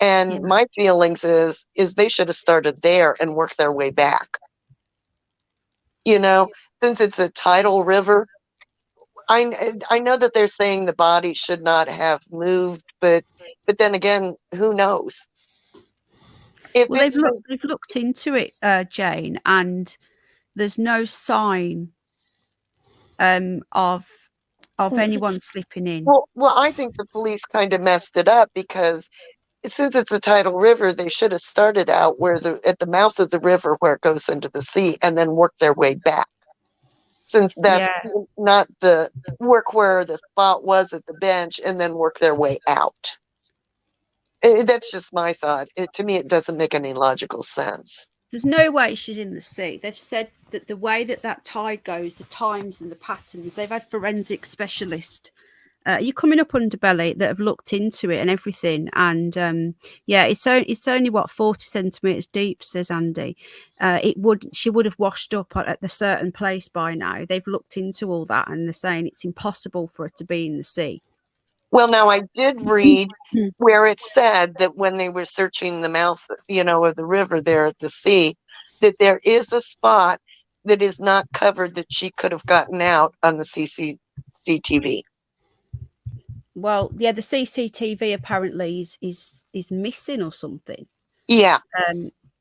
And Yeah. my feelings is they should have started there and worked their way back. You know, since it's a tidal river, I know that they're saying the body should not have moved, but then again, who knows? If Well, it's they've looked into it, Jane, and there's no sign of anyone slipping in. well, I think the police kind of messed it up because since it's a tidal river, they should have started out at the mouth of the river where it goes into the sea and then worked their way back. Since that's not the work where the spot was at the bench and then work their way out. That's just my thought. To me, it doesn't make any logical sense. There's no way she's in the sea. They've said that the way that tide goes, the times and the patterns, they've had forensic specialists. You coming up, underbelly, that have looked into it and everything, and yeah, it's only what 40 centimeters deep, says Andy. She would have washed up at the certain place by now. They've looked into all that, and they're saying it's impossible for it to be in the sea. Well, now I did read where it said that when they were searching the mouth, of the river there at the sea, that there is a spot that is not covered that she could have gotten out on the CCTV. Well, yeah, the CCTV apparently is missing or something. Yeah.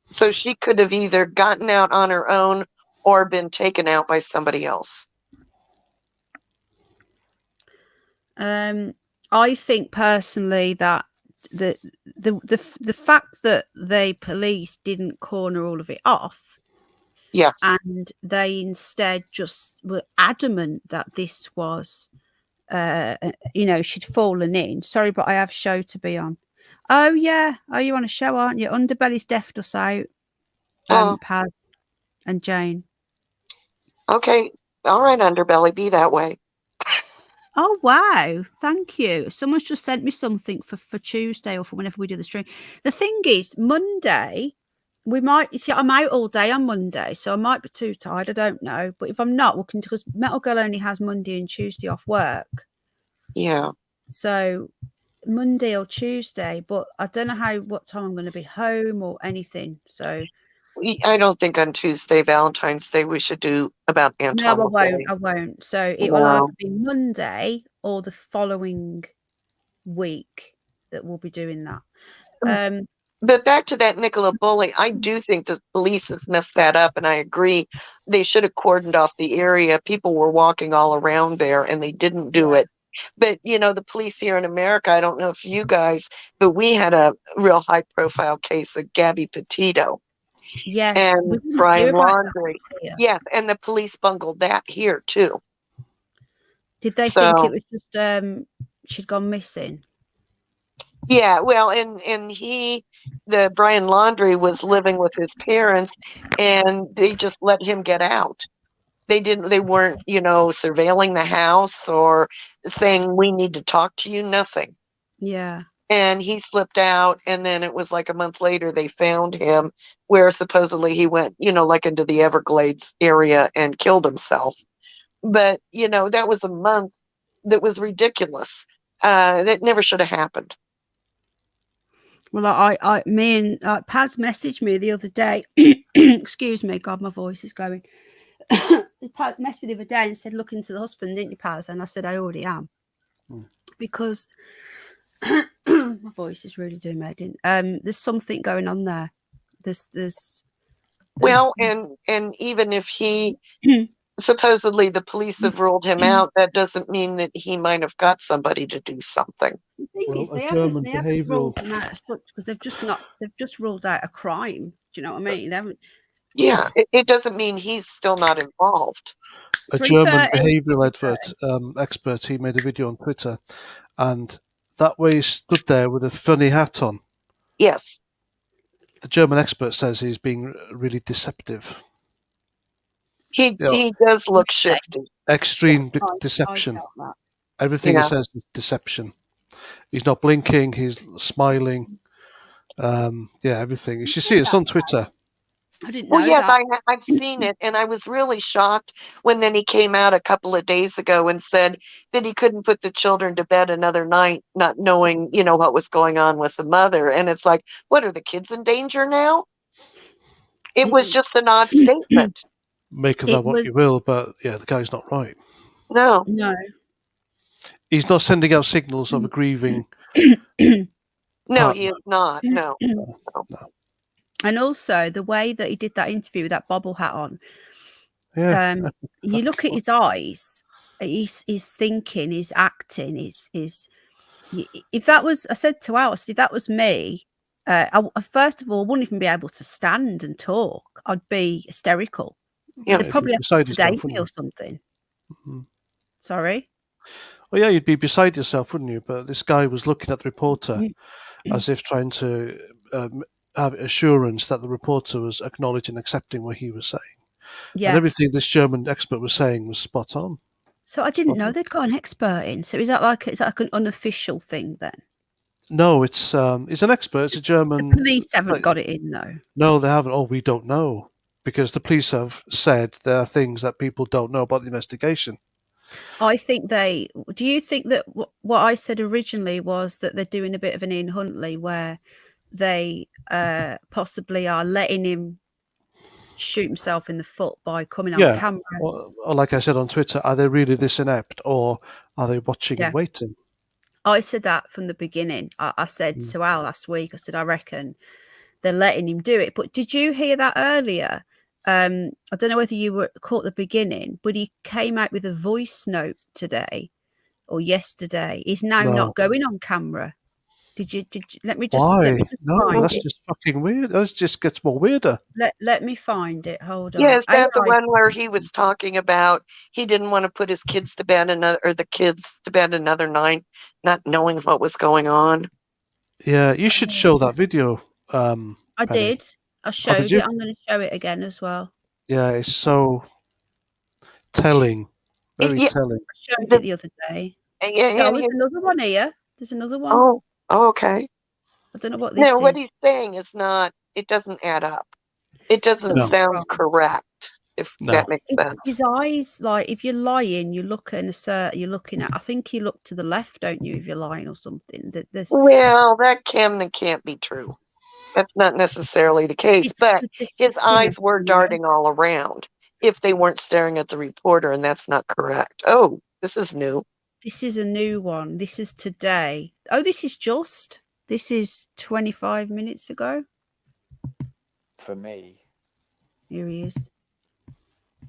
So she could have either gotten out on her own or been taken out by somebody else. I think personally that the fact that the police didn't corner all of it off, yes, and they instead just were adamant that this was, she'd fallen in. Sorry, but I have a show to be on. Oh yeah, you on a show, aren't you? Underbelly's deft us out. Paz and Jane. Okay, all right, Underbelly, be that way. Oh wow, thank you. Someone's just sent me something for Tuesday or for whenever we do the stream. The thing is, Monday I'm out all day on Monday, so I might be too tired. I don't know, but if I'm not, we can, because Metal Girl only has Monday and Tuesday off work. Yeah. So Monday or Tuesday, but I don't know what time I'm going to be home or anything. So I don't think on Tuesday, Valentine's Day, we should do about Anton. No, I won't. So it will either be Monday or the following week that we'll be doing that. But back to that Nicola Bulley, I do think the police has messed that up, and I agree. They should have cordoned off the area. People were walking all around there, and they didn't do it. But, the police here in America, I don't know if you guys, but we had a real high-profile case of Gabby Petito. Yes, we and didn't Brian hear about that Laundrie. here. Yes, and the police bungled that here too. Did they think So it was just she'd gone missing? yeah, well, and the Brian Laundrie was living with his parents, and they just let him get out. They weren't, surveilling the house or saying we need to talk to you, nothing. Yeah. And he slipped out, and then it was like a month later they found him where supposedly he went, like into the Everglades area and killed himself. But, that was a month that was ridiculous. That never should have happened. Well, me and Paz messaged me the other day. Excuse me, God, my voice is going. Paz messaged me the other day and said, "Look into the husband, didn't you, Paz?" And I said, "I already am," because my voice is really doing me in. There's something going on there. There's Well, and even if he supposedly the police have ruled him out, that doesn't mean that he might have got somebody to do something. the thing Well, is, a they German haven't behavioural- ruled him out as such because they've just ruled out a crime. Do you know what I mean? They haven't. Yeah, it doesn't mean he's still not involved. A German 3:30. behavioural expert, he made a video on Twitter, and that way he stood there with a funny hat on. Yes. The German expert says he's being really deceptive. He Yeah. he does look shifty. Extreme I deception. felt that. Everything Yeah. he says is deception. He's not blinking, he's smiling. Everything. You should see it. It's on Twitter. I didn't know Well, yes, that. I've seen it, and I was really shocked when then he came out a couple of days ago and said that he couldn't put the children to bed another night, not knowing, what was going on with the mother. And it's like, what, are the kids in danger now? It was just an odd statement. Make of It that what you was- will, but yeah, the guy's not right. No. No. He's not sending out signals of a grieving. No, Partner. he is not. No. And also the way that he did that interview with that bobble hat on, Yeah. you look at his eyes, he's thinking, he's acting, if that was, I said to Alice, if that was me, first of all, I wouldn't even be able to stand and talk. I'd be hysterical. Yeah. They'd probably have to beside yourself, sedate me wouldn't or you? something. Mhm. Sorry? Well, yeah, you'd be beside yourself, wouldn't you? But this guy was looking at the reporter as if trying to have assurance that the reporter was acknowledging and accepting what he was saying. And Yeah. everything this German expert was saying was spot on. So I didn't know they'd got an expert in. So is that like an unofficial thing then? No, it's he's an expert. It's a German. The police haven't got it in though. No, they haven't. Oh, we don't know. Because the police have said there are things that people don't know about the investigation. I think do you think that what I said originally was that they're doing a bit of an in Huntley where they possibly are letting him shoot himself in the foot by coming on camera? Or like I said on Twitter, are they really this inept or are they watching Yeah. and waiting? I said that from the beginning. I said to Al last week, I said, I reckon they're letting him do it. But did you hear that earlier? I don't know whether you were caught the beginning, but he came out with a voice note today or yesterday. He's now No. not going on camera. Did you let me just Why? let me just No, find that's it. just fucking weird. That just gets more weirder. Let me find it. Hold on. Yeah, is that the AI. one where he was talking about he didn't want to put his kids to bed the kids to bed another night, not knowing what was going on? Yeah, you should show that video. I Penny. did. I showed you? it. I'm going to show it again as well. Yeah, it's so telling. Very Yeah. telling. I showed it the other day. Yeah, Oh, there's another one here. There's another one. oh, okay. I don't know what this No, what is. he's saying is not. It doesn't add up. It doesn't No. sound correct. If No. that makes It's sense. his eyes, like if you're lying, you look in you're looking at. I think you look to the left, don't you, if you're lying or something? Well, that can't be true. That's not necessarily the case. It's But the his eyes shiftiness, were you know. darting all around. If they weren't staring at the reporter, and that's not correct. Oh, this is new. This is a new one. This is today. Oh, this is 25 minutes ago. For me, Here he is.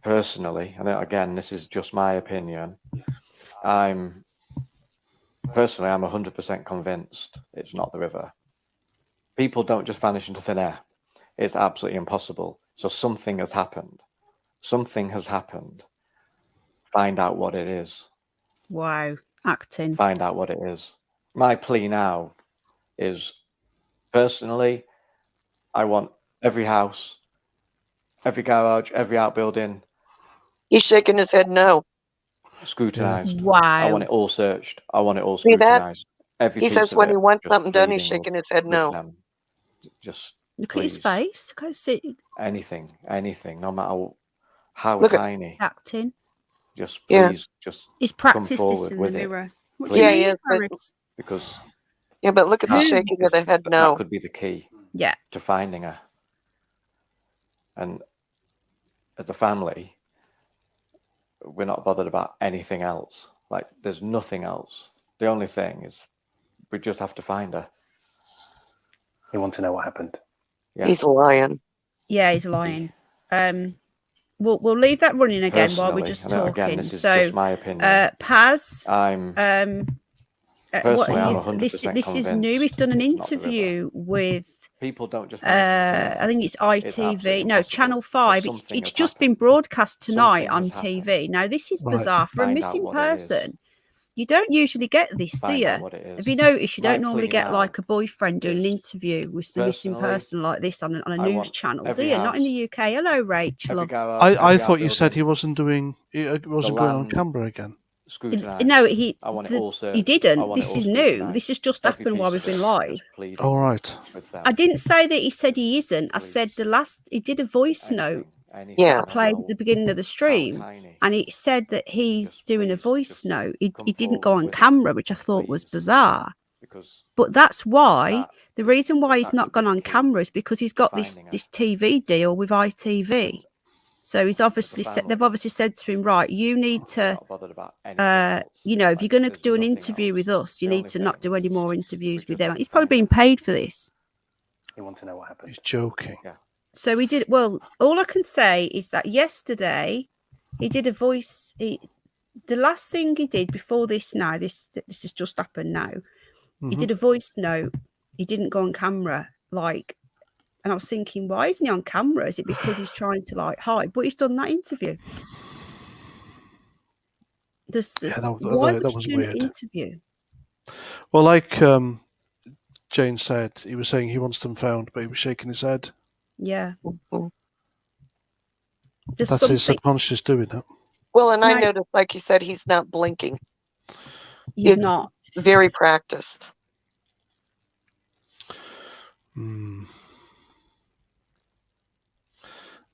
personally, and again, this is just my opinion, I'm 100% convinced it's not the river. People don't just vanish into thin air. It's absolutely impossible. So something has happened. Something has happened. Find out what it is. Wow, acting. Find out what it is. My plea now is, personally, I want every house, every garage, every outbuilding He's shaking his head no. scrutinized. I Wow. want it all searched. I want it all See that? scrutinized. Every He piece says of when it, he wants just something done, he's pleading shaking his head with no. them. Just Look at his please. face. Look at his Anything, no matter how Look at- tiny. acting. Just Yeah. please, just He's come practiced this forward in the with it, mirror. What please. do you Yeah, he mean, is, but- Paris? because Yeah, but look at the Who? shaking of the head no. that could be the key Yeah. to finding her. And as a family, we're not bothered about anything else. Like, there's nothing else. The only thing is we just have to find her. You want to know what happened? Yeah. He's lying. Yeah, he's lying. We'll leave that running again while we're Personally, just I know, talking. again, this is So, just my opinion. Paz, I'm what personally, he- I'm 100% this is new. He's convinced done an it's not the river. interview with People don't just vanish into thin air. I think it's ITV, absolutely no, impossible. Channel So 5. something It's has just been happened. broadcast tonight Something on has happened. TV. Now, this is Right. bizarre for a Find out missing what it is. person. You don't usually get this, do Find out you? what it is. Have you noticed you My don't normally plea get now like a boyfriend doing an is, interview with some missing personally, person like this on a I news want channel, do every you? Not in the house, UK. Hello, Rachel. every Love. garage, I every thought you said outbuilding he wasn't going on land. camera again. scrutinised. No, I want it all searched. he I didn't. want it This all is new. scrutinised. This has just Every happened while piece we've of been it, live. just pleading All right. with them. I didn't say that he said he isn't. I said Please. he did a voice note Anything, Yeah. that I played at the beginning of the how stream, tiny. and it said that he's Just doing a please, voice just note. come He didn't go forward on with it, camera, which I thought was please. bizarre. Because But that's why that the is- reason why he's that not could be gone the on key camera is because he's got this finding her. this TV deal with ITV. So he's obviously said, they've family, obviously said to him, right, you need we're to, not bothered about anything else. you know, if you're Like, going to there's do an nothing interview else. with us, you The need only to not thing do any more we interviews with just them. have to He's probably find been her. paid for this. You want to know what happened? He's joking. So he did. Well, all I can say is that yesterday he did a voice. The last thing he did before this. Now this has just happened. Now he did a voice note. He didn't go on camera. Like, and I was thinking, why isn't he on camera? Is it because he's trying to like hide? But he's done that interview. Why would that you was do weird. an interview? Well, like Jane said, he was saying he wants them found, but he was shaking his head. Yeah. Mhm. Just That's his something. subconscious doing it. Well, and I No. noticed, like you said, he's not blinking. He's It's not. very practiced. Hmm.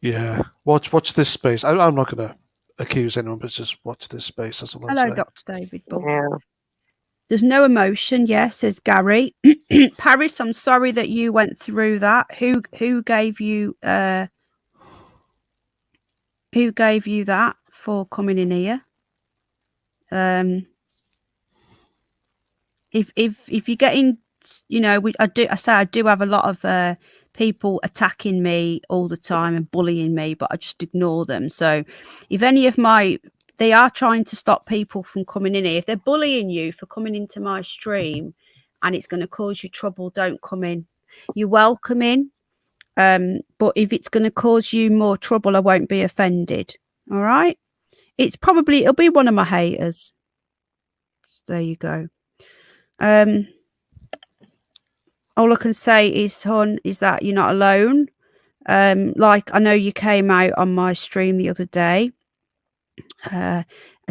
Yeah. Watch this space. I'm not going to accuse anyone, but just watch this space. That's all I'm Hello, saying. Dr. David Bull. Yeah. There's no emotion, yeah, says Gary. Paris, I'm sorry that you went through that. Who gave you that for coming in here? If you're getting, you know, I do have a lot of people attacking me all the time and bullying me, but I just ignore them. So if any of they are trying to stop people from coming in here. If they're bullying you for coming into my stream and it's going to cause you trouble, don't come in. You're welcome in. But if it's going to cause you more trouble, I won't be offended. All right. It'll be one of my haters. So there you go. All I can say is, hon, is that you're not alone. Like, I know you came out on my stream the other day.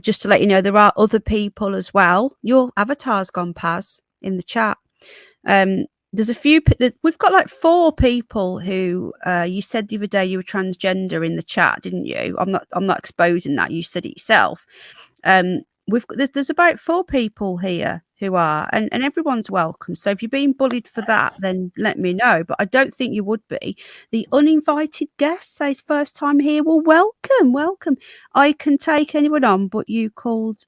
Just to let you know, there are other people as well. Your avatar's gone, Paz, in the chat. There's a few. We've got like 4 people who you said the other day you were transgender in the chat, didn't you? I'm not exposing that. You said it yourself. There's about 4 people here who are, and everyone's welcome. So if you're being bullied for that, then let me know. But I don't think you would be. The uninvited guest says first time here. Well, welcome. I can take anyone on, but you called.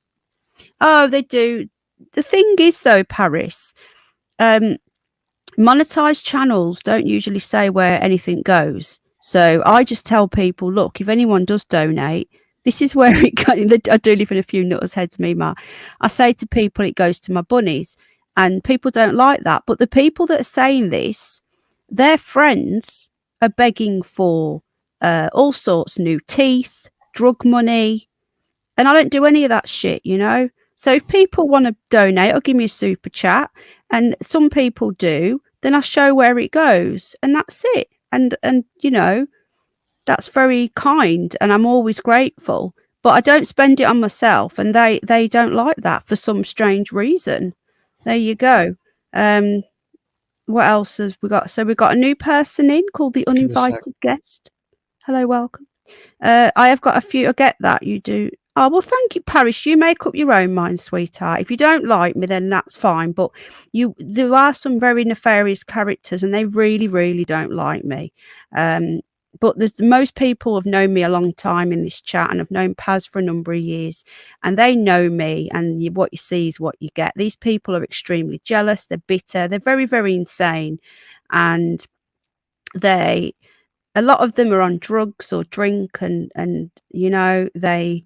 Oh, they do. The thing is, though, Paris, monetized channels don't usually say where anything goes. So I just tell people, look, if anyone does donate, this is where it goes. I do live in a few nutters' heads, me, Ma. I say to people, it goes to my bunnies. And people don't like that. But the people that are saying this, their friends are begging for all sorts, new teeth, drug money, and I don't do any of that shit, you know. So if people want to donate or give me a super chat, and some people do, then I show where it goes, and that's it. And you know, that's very kind, and I'm always grateful. But I don't spend it on myself, and they don't like that for some strange reason. There you go. What else have we got? So we've got a new person in called the Give me a sec. uninvited guest. Hello, welcome. I have got a few. I get that you do. Oh, well, thank you, Parish. You make up your own mind, sweetheart. If you don't like me, then that's fine. But there are some very nefarious characters, and they really, really don't like me. But most people have known me a long time in this chat, and have known Paz for a number of years, and they know me. And what you see is what you get. These people are extremely jealous. They're bitter. They're very, very insane, and a lot of them are on drugs or drink, and you know, they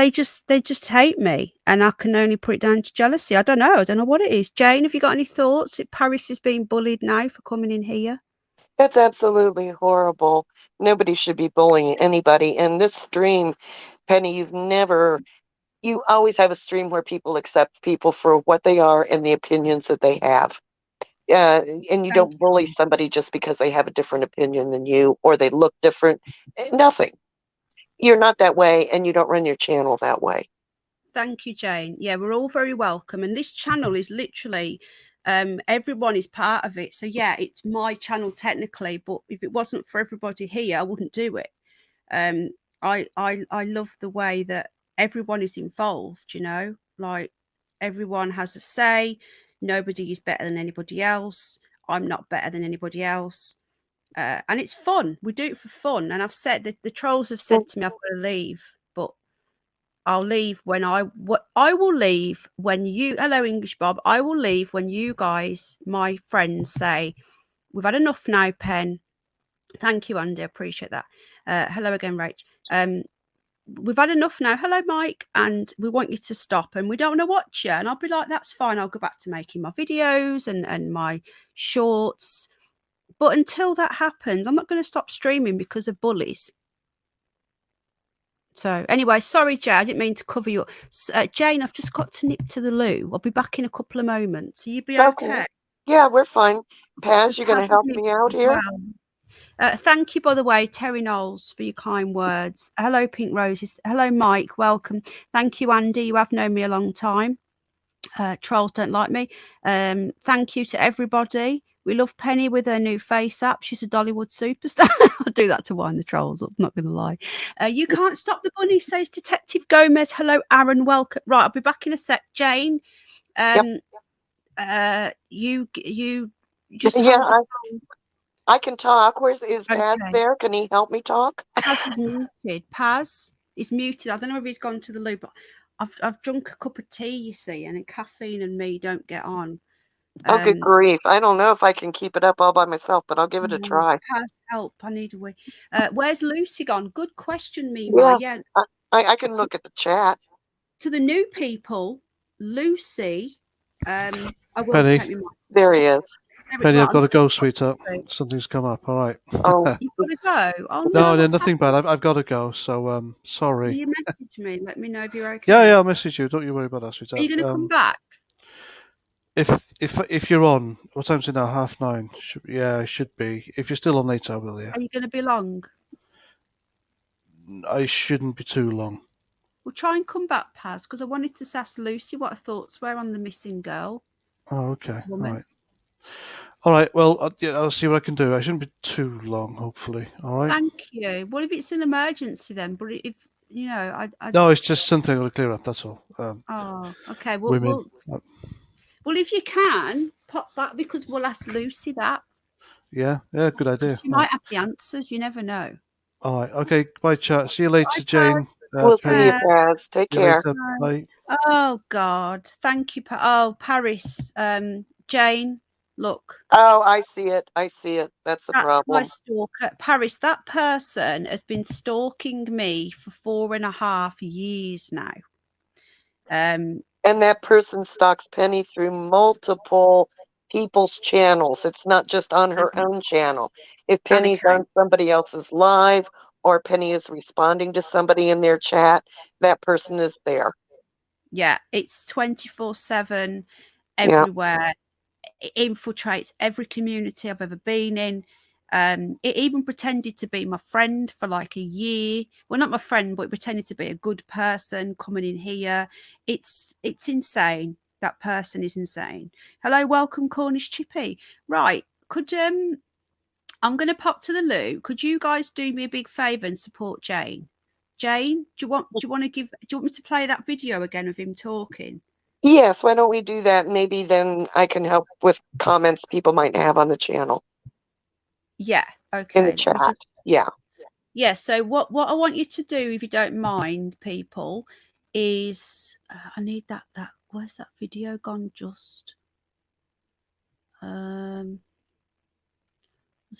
just hate me, and I can only put it down to jealousy. I don't know what it is. Jane, have you got any thoughts? Paris is being bullied now for coming in here. That's absolutely horrible. Nobody should be bullying anybody. And this stream, Penny, you always have a stream where people accept people for what they are and the opinions that they have. And you don't bully somebody just because they have a different opinion than you or they look different. Nothing. You're not that way, and you don't run your channel that way. Thank you, Jane. Yeah, we're all very welcome. And this channel is literally, everyone is part of it. So yeah, it's my channel technically, but if it wasn't for everybody here, I wouldn't do it. I love the way that everyone is involved, you know, like everyone has a say. Nobody is better than anybody else. I'm not better than anybody else. And it's fun. We do it for fun. And I've said that the trolls have said to me, I've got to leave, but I'll leave when I will leave when you, hello English Bob, I will leave when you guys, my friends, say, we've had enough now, Pen. Thank you, Andy. I appreciate that. Hello again, Rach. We've had enough now. Hello, Mike. And we want you to stop, and we don't want to watch you. And I'll be like, that's fine. I'll go back to making my videos and my shorts. But until that happens, I'm not going to stop streaming because of bullies. So anyway, sorry, Jay, I didn't mean to cover you. Jane, I've just got to nip to the loo. I'll be back in a couple of moments. Are you be okay? Yeah, we're fine. Paz, you're going to help me out here? Well. Thank you, by the way, Terry Knowles, for your kind words. Hello, Pink Roses. Hello, Mike. Welcome. Thank you, Andy. You have known me a long time. Trolls don't like me. Thank you to everybody. We love Penny with her new face app. She's a Dollywood superstar. I'll do that to wind the trolls up, not going to lie. You can't stop the bunny, says Detective Gomez. Hello, Aaron. Welcome. Right, I'll be back in a sec. Jane, you just I can talk. Is Paz there? Can he help me talk? Paz is muted. Paz is muted. I don't know if he's gone to the loo, but I've drunk a cup of tea, you see, and caffeine and me don't get on. Oh, good grief. I don't know if I can keep it up all by myself, but I'll give it a try. Paz, help. I need a wee. Where's Lucy gone? Good question, Mima. Yeah. I can look at the chat. To the new people, Lucy, I will Penny. take my mic. There he is. Penny, I've got to go, sweetheart. Something's come up. All right. Oh, you've got to go. Oh, no, nothing bad. I've got to go. So, sorry. Will you message me? Let me know if you're okay. Yeah, I'll message you. Don't you worry about that, sweetheart. Are you going to come back? If you're on, what time's it now? 9:30. It should be. If you're still on later, I will. Yeah. Are you going to be long? I shouldn't be too long. We'll try and come back, Paz, because I wanted to ask Lucy what her thoughts were on the missing girl. Oh, okay. All right. Well, I'll see what I can do. I shouldn't be too long, hopefully. All right. Thank you. What if it's an emergency then? But if you know, No, it's just something I've got to clear up. That's all. Oh, okay. Well, if you can pop back, because we'll ask Lucy that. Yeah. Good idea. She might have the answers. You never know. All right. Okay. Bye, chat. See you later, Bye, Jane. We'll see you, Paz. Take care. Bye. Oh God, thank you. Paris. Jane, look. Oh, I see it. That's the problem. My stalker, Paris. That person has been stalking me for 4.5 years now. And that person stalks Penny through multiple people's channels. It's not just on her own channel. If Penny's Okay. on somebody else's live or Penny is responding to somebody in their chat, that person is there. Yeah, it's 24/7 Yeah. everywhere. It infiltrates every community I've ever been in. It even pretended to be my friend for like a year. Well, not my friend, but it pretended to be a good person coming in here. It's insane. That person is insane. Hello, welcome, Cornish Chippy. Right, could I'm going to pop to the loo. Could you guys do me a big favour and support Jane? Jane, do you want me to play that video again of him talking? Yes, why don't we do that? Maybe then I can help with comments people might have on the channel Yeah. in Okay. the Let me chat. just Yeah. Yeah, so what I want you to do, if you don't mind, people, is I need that where's that video gone? Just was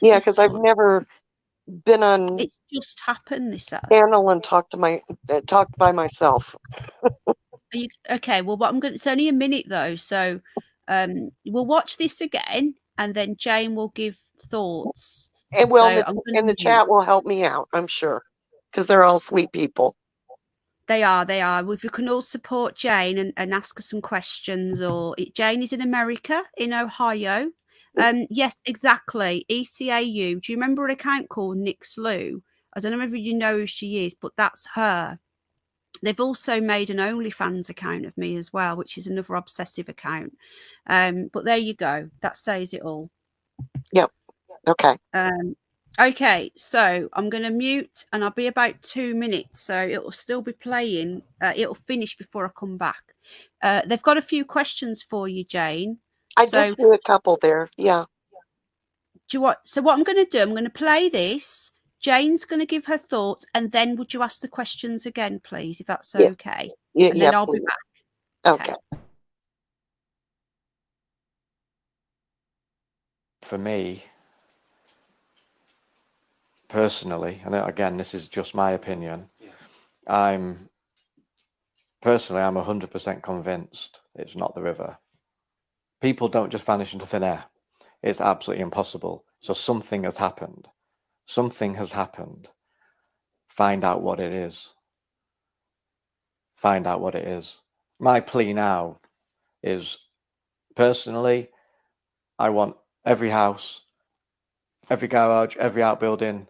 it Yeah, this because I've one? never been on It's just happened. This has. channel and talked by myself. Okay? Well, what I'm going. It's only a minute though, so we'll watch this again, and then Jane will give thoughts. And So well, I'm going in the to mute. chat will help me out, I'm sure, because they're all sweet people. They are. If you can all support Jane and ask her some questions, or Jane is in America, in Ohio. Yes, exactly. ECAU. Do you remember an account called Nick Slew? I don't know if you know who she is, but that's her. They've also made an OnlyFans account of me as well, which is another obsessive account. But there you go. That says it all. Yep. Okay. Okay, so I'm going to mute and I'll be about 2 minutes. So it'll still be playing. It'll finish before I come back. They've got a few questions for you, Jane. I So did do a couple there. Yeah. do you want? So what I'm going to do, I'm going to play this. Jane's going to give her thoughts, and then would you ask the questions again, please, if that's Yeah. okay? Yeah. And then Yeah. I'll be back. Okay. For me, personally, and again, this is just my opinion, I'm 100% convinced it's not the river. People don't just vanish into thin air. It's absolutely impossible. So something has happened. Something has happened. Find out what it is. Find out what it is. My plea now is, personally, I want every house, every garage, every outbuilding,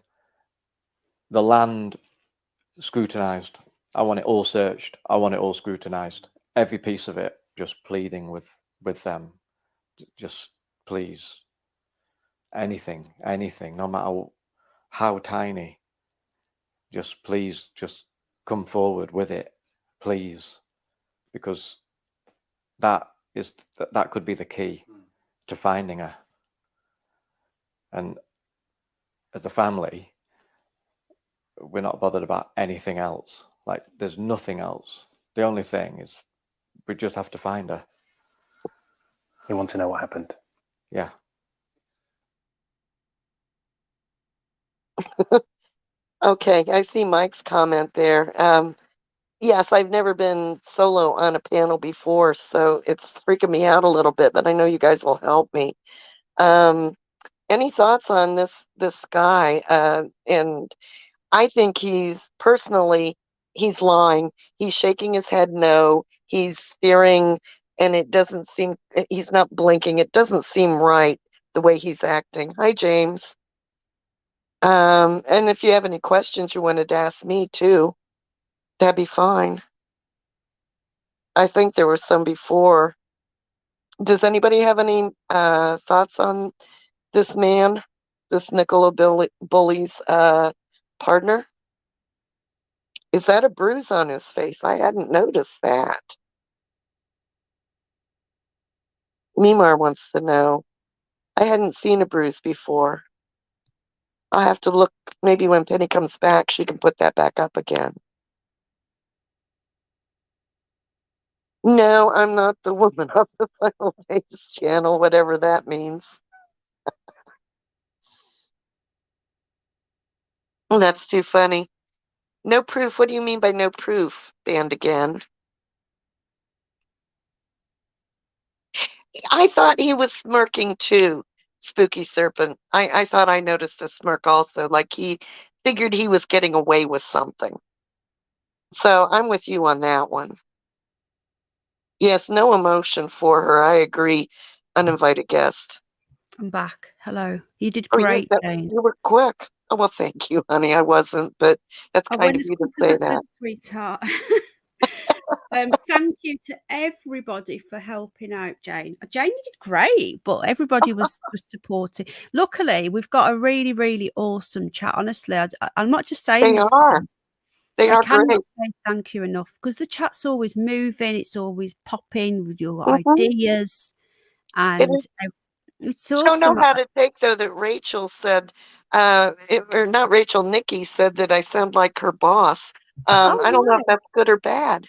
the land scrutinized. I want it all searched. I want it all scrutinized. Every piece of it, just pleading with them. Just please. Anything, no matter how tiny. Just please, just come forward with it, please. Because that could be the key to finding her. And as a family, we're not bothered about anything else. Like, there's nothing else. The only thing is we just have to find her. You want to know what happened? Yeah. Okay. I see Mike's comment there. Yes, I've never been solo on a panel before, so it's freaking me out a little bit, but I know you guys will help me. Any thoughts on this guy? And I think he's lying. He's shaking his head no. He's staring, and it doesn't seem, he's not blinking. It doesn't seem right the way he's acting. Hi, James. And if you have any questions you wanted to ask me too, that'd be fine. I think there were some before. Does anybody have any thoughts on this man, this Nicola Bulley's partner? Is that a bruise on his face? I hadn't noticed that. Mimar wants to know. I hadn't seen a bruise before. I'll have to look. Maybe when Penny comes back, she can put that back up again. No, I'm not the woman of the Final Days channel, whatever that means. That's too funny. No proof. What do you mean by no proof? Banned again. I thought he was smirking too, Spooky Serpent. I thought I noticed a smirk also, like he figured he was getting away with something. So I'm with you on that one. Yes, no emotion for her. I agree. Uninvited guest. I'm back. Hello. You did Oh, great, Jane. you were quick. Oh, well, thank you, honey. I wasn't, but that's I kind went of as you to quick as say I that. could, sweetheart. Thank you to everybody for helping out, Jane. Jane, you did great, but everybody was supporting. Luckily, we've got a really, really awesome chat. Honestly, I'm not just saying They this. are. They I are cannot great. say thank you enough because the chat's always moving. It's always popping with your Mhm. ideas, It and is. it's I don't know awesome. how to take though that Rachel said, or not Rachel, Nikki said that I sound like her boss. Oh, I don't know if right. that's good or bad.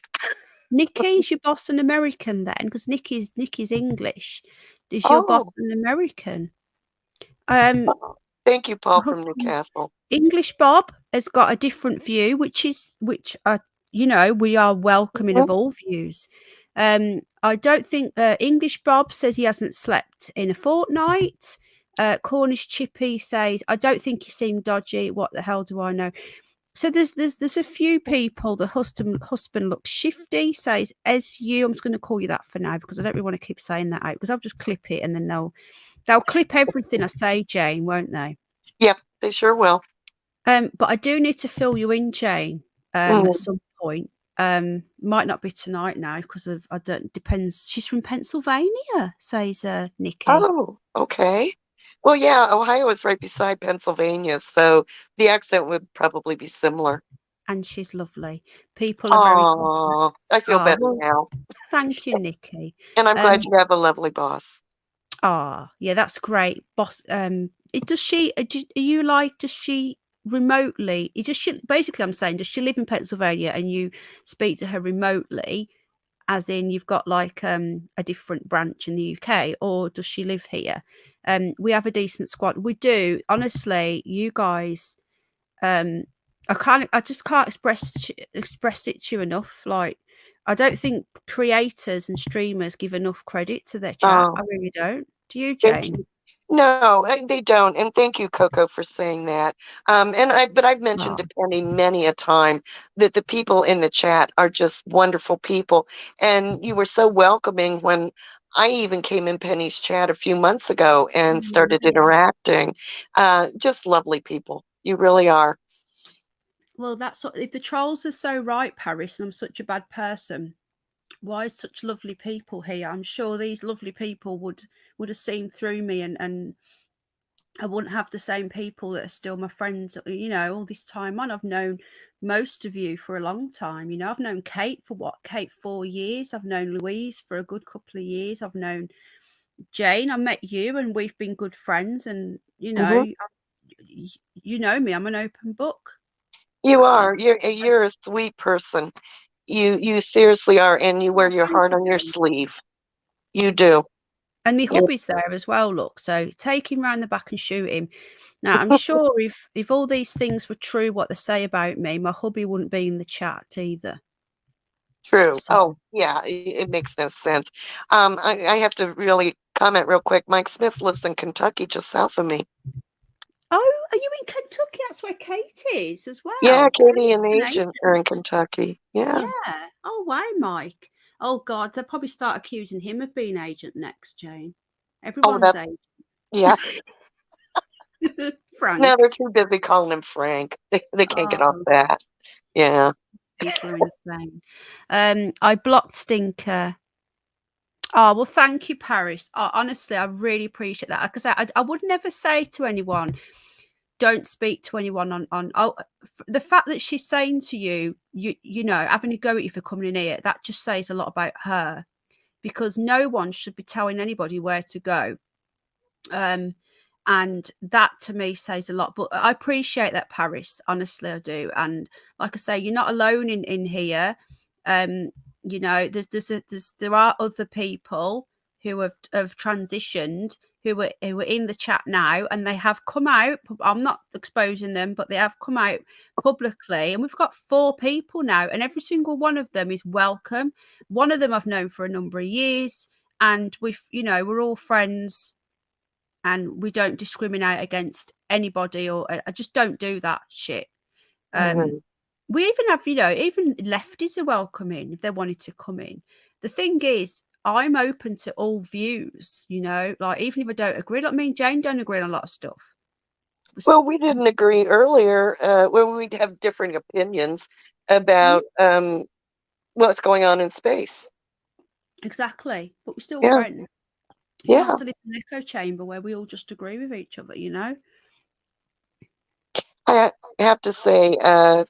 Nikki's your boss an American then? Because Nikki's English. Is your boss Oh, an American? Um, thank you, Paul my from husband, Newcastle. English Bob has got a different view, which we are welcoming Mhm. of all views. I don't think English Bob says he hasn't slept in a fortnight. Cornish Chippy says, I don't think you seem dodgy. What the hell do I know? So there's a few people. The husband looks shifty, says as you. I'm just going to call you that for now because I don't really want to keep saying that out because I'll just clip it and then they'll clip everything I say, Jane, won't they? Yep, they sure will. But I do need to fill you in, Jane, Mm. at some point. Might not be tonight now because I don't depends. She's from Pennsylvania, says Nikki. Oh, okay. Well, yeah, Ohio is right beside Pennsylvania, so the accent would probably be similar. And she's lovely. People are very Oh, I feel better well, now. thank you, Nikki. And I'm glad you have a lovely boss. Yeah, that's great, boss. Does she? Does she remotely? Does she? Basically, I'm saying, does she live in Pennsylvania and you speak to her remotely, as in you've got like a different branch in the UK, or does she live here? We have a decent squad. We do, honestly. You guys, I just can't express it to you enough. Like, I don't think creators and streamers give enough credit to their chat. I Oh, really don't. Do you, thank Jane? you. No, they don't. And thank you, Coco, for saying that. But I've mentioned Oh, to Penny many a time that the people in the chat are just wonderful people. And you were so welcoming when I even came in Penny's chat a few months ago and started yeah. interacting. Just lovely people. You really are. Well, that's what, if the trolls are so right, Paris, and I'm such a bad person, why such lovely people here? I'm sure these lovely people would have seen through me, and I wouldn't have the same people that are still my friends, all this time on. I've known most of you for a long time. I've known Kate for 4 years. I've known Louise for a good couple of years. I've known Jane. I met you and we've been good friends, and Mhm. you know me, I'm an open book. You are. You're a sweet person. You seriously are, and you wear your Thank heart you, on your Jane. sleeve. You do. And my You hubby's there as well, look. So take him round the back and shoot him. Now, I'm sure if all these things were true, what they say about me, my hubby wouldn't be in the chat either. True. So, Oh, yeah, it makes no sense. I have to really comment real quick. Mike Smith lives in Kentucky, just south of me. oh, are you in Kentucky? That's where Kate is as Yeah, well. Katie and Kate's an Agent are in agent. Kentucky. Yeah. Yeah. Oh, wow, Mike. Oh, God, they'll probably start accusing him of being agent next, Jane. Oh, Everyone's agent. yeah. No, Frank. they're too busy calling him Frank. They can't get off Oh, that. Yeah. people are insane. I blocked Stinker. Oh, well, thank you, Paris. Honestly, I really appreciate that. Because I would never say to anyone, don't speak to anyone on the fact that she's saying to you, having a go at you for coming in here, that just says a lot about her, because no one should be telling anybody where to go. And that to me says a lot. But I appreciate that, Paris. Honestly, I do. And like I say, you're not alone in here. There are other people who have transitioned who are in the chat now, and they have come out. I'm not exposing them, but they have come out publicly, and we've got 4 people now, and every single one of them is welcome. One of them I've known for a number of years. and we're all friends, and we don't discriminate against anybody, or I just don't do that shit. Mhm. We even have, even lefties are welcome in if they wanted to come in. The thing is, I'm open to all views, like even if I don't agree, like me and Jane don't agree on a lot of stuff. Well, we didn't agree earlier when we'd have different opinions about what's going on in space. Exactly, but we're still Yeah. friends. Who Yeah. wants to live in an echo chamber where we all just agree with each other, I have to say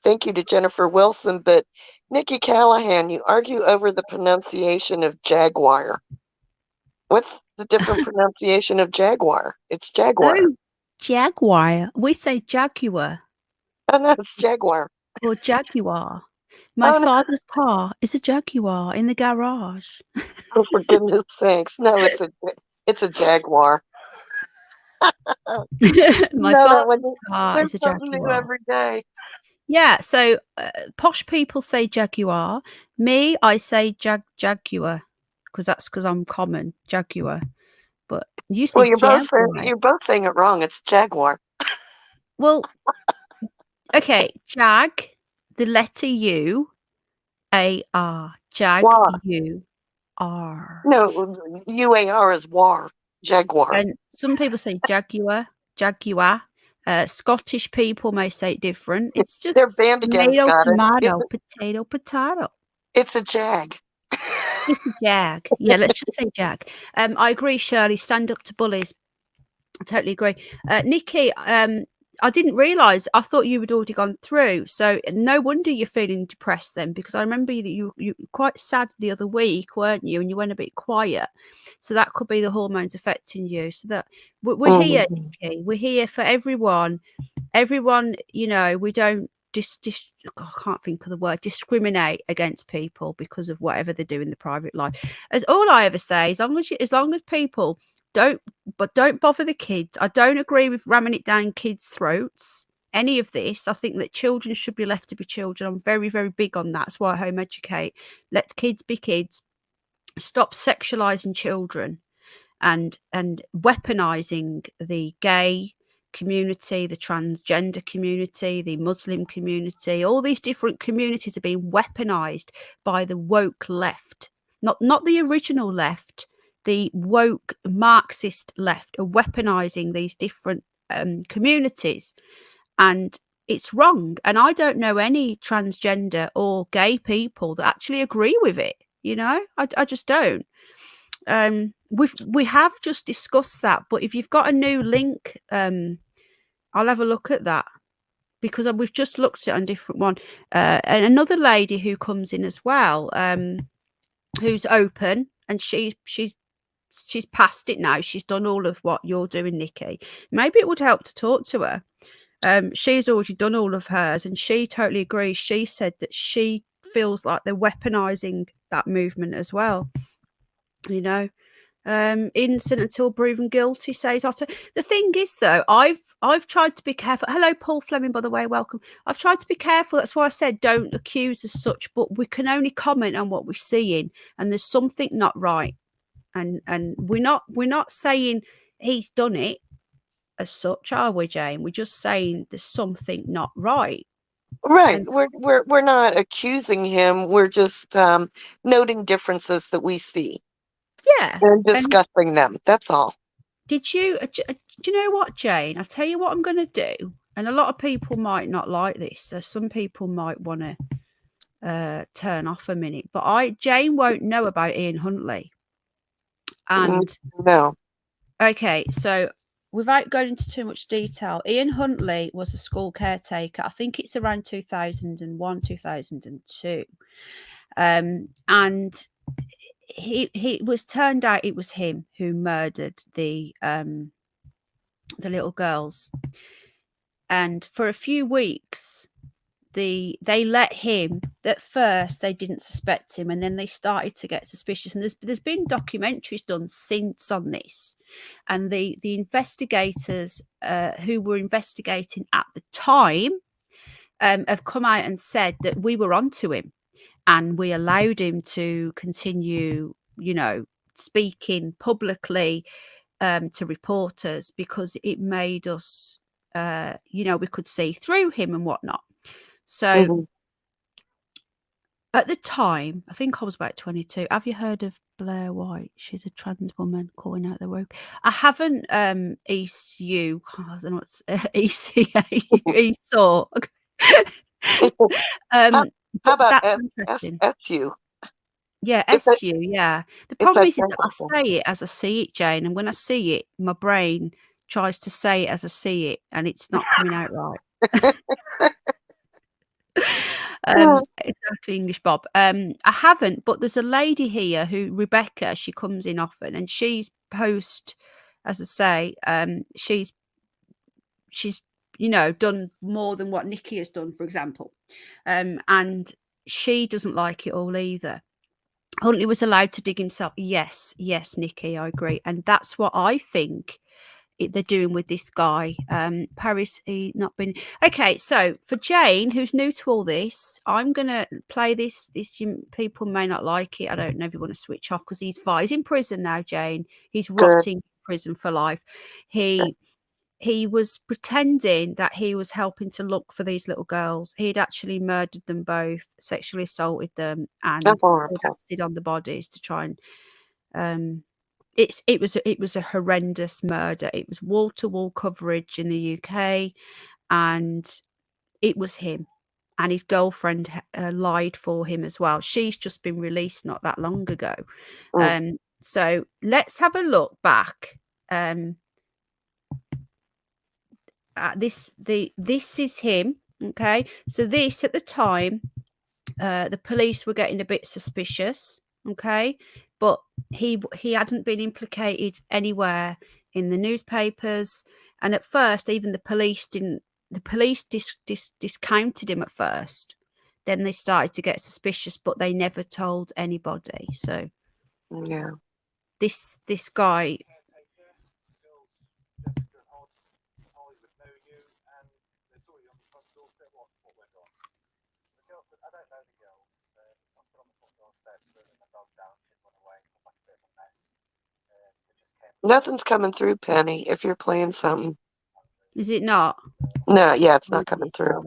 thank you to Jennifer Wilson, but Nikki Callahan, you argue over the pronunciation of jaguar. What's the different pronunciation of jaguar? It's jaguar. Oh, jaguar. We say jaguar Oh, no, it's jaguar. or jaguar. My Oh, no. father's car is a jaguar in the garage. Oh, for goodness sakes. No, it's a jaguar. My No, father's car there's is a something new jaguar. every day. Yeah, so posh people say jaguar. Me, I say jaguar because I'm common, jaguar. But you say Well, jaguar. you're both saying it wrong. It's jaguar. Well, okay, jag, the letter U, A-R, jag, War. U-R. No, UAR is war. Jaguar. And some people say jaguar. Scottish people may say it different. It's just Their band again's tomato, got it. tomato, potato, potato. It's a jag. It's a jag. Yeah, let's just say jag. I agree, Shirley. Stand up to bullies. I totally agree. Nikki, I didn't realise. I thought you had already gone through. So no wonder you're feeling depressed then, because I remember that you were quite sad the other week, weren't you? And you went a bit quiet. So that could be the hormones affecting you. So that we're here, Nikki. We're here for everyone. Everyone, we don't I can't think of the word, discriminate against people because of whatever they do in the private life. As all I ever say, as long as people don't bother the kids. I don't agree with ramming it down kids' throats. Any of this, I think that children should be left to be children. I'm very, very big on that. That's why I home educate. Let kids be kids. Stop sexualizing children and weaponizing the gay community, the transgender community, the Muslim community. All these different communities are being weaponized by the woke left, not the original left. The woke Marxist left are weaponizing these different communities, and it's wrong. And I don't know any transgender or gay people that actually agree with it. I just don't. We have just discussed that, but if you've got a new link, I'll have a look at that, because we've just looked at it on a different one. And another lady who comes in as well, who's open, and she's past it now. She's done all of what you're doing, Nikki. Maybe it would help to talk to her. She's already done all of hers, and she totally agrees. She said that she feels like they're weaponizing that movement as well. Innocent until proven guilty, says Otter. The thing is, though, I've tried to be careful. Hello, Paul Fleming, by the way, welcome. I've tried to be careful. That's why I said don't accuse as such, but we can only comment on what we're seeing, and there's something not right. And we're not saying he's done it as such, are we, Jane? We're just saying there's something not right. Right. And We're not accusing him. We're just noting differences that we see. yeah, And discussing them. That's all. did you do you know what, Jane? I'll tell you what I'm going to do, and a lot of people might not like this, so some people might want to turn off a minute, but Jane won't know about Ian Huntley. And No. okay, so without going into too much detail, Ian Huntley was a school caretaker. I think it's around 2001, 2002. And he was turned out it was him who murdered the little girls. And for a few weeks, they let him. At first, they didn't suspect him, and then they started to get suspicious. And there's been documentaries done since on this, and the investigators who were investigating at the time have come out and said that we were onto him, and we allowed him to continue, speaking publicly to reporters, because it made us, we could see through him and whatnot. So Mhm. at the time, I think I was about 22. Have you heard of Blair White? She's a trans woman calling out the woke. I haven't ECU, I don't know what's ECA, ESAW. How, But how about that's interesting. SU? Yeah, It's a, SU, yeah. The it's problem a is that I technical. say it as I see it, Jane, and when I see it, my brain tries to say it as I see it, and it's not coming out right. Exactly, English Bob. I haven't, but there's a lady here who, Rebecca, she comes in often, and she's post, as I say, she's done more than what Nikki has done, for example, and she doesn't like it all either. Huntley was allowed to dig himself. Yes, Nikki, I agree, and that's what I think they're doing with this guy. Paris, he not been okay. So for Jane, who's new to all this, I'm gonna play this. People may not like it. I don't know if you want to switch off, because he's in prison now, Jane. He's rotting in prison for life. He was pretending that he was helping to look for these little girls. He had actually murdered them both, sexually assaulted them, and poured acid on the bodies to try and it was a horrendous murder. It was wall-to-wall coverage in the UK, and it was him. And his girlfriend lied for him as well. She's just been released not that long ago. So let's have a look back. This is him. Okay, so this at the time, the police were getting a bit suspicious. Okay, but he hadn't been implicated anywhere in the newspapers, and at first even the police discounted him at first. Then they started to get suspicious, but they never told anybody. So Yeah, this guy, nothing's coming through, Penny. If you're playing something, is it not? no, yeah, it's not coming through.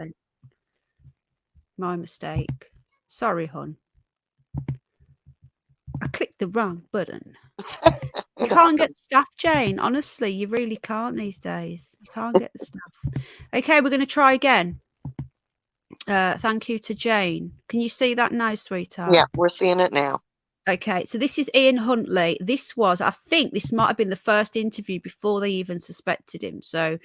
My mistake. Sorry, hon. I clicked the wrong button. You can't get the stuff, Jane. Honestly, you really can't these days. You can't get the stuff. Okay, we're going to try again. Thank you to Jane. Can you see that now, sweetheart? Yeah, we're seeing it now. Okay, so this is Ian Huntley. I think this might have been the first interview before they even suspected him. So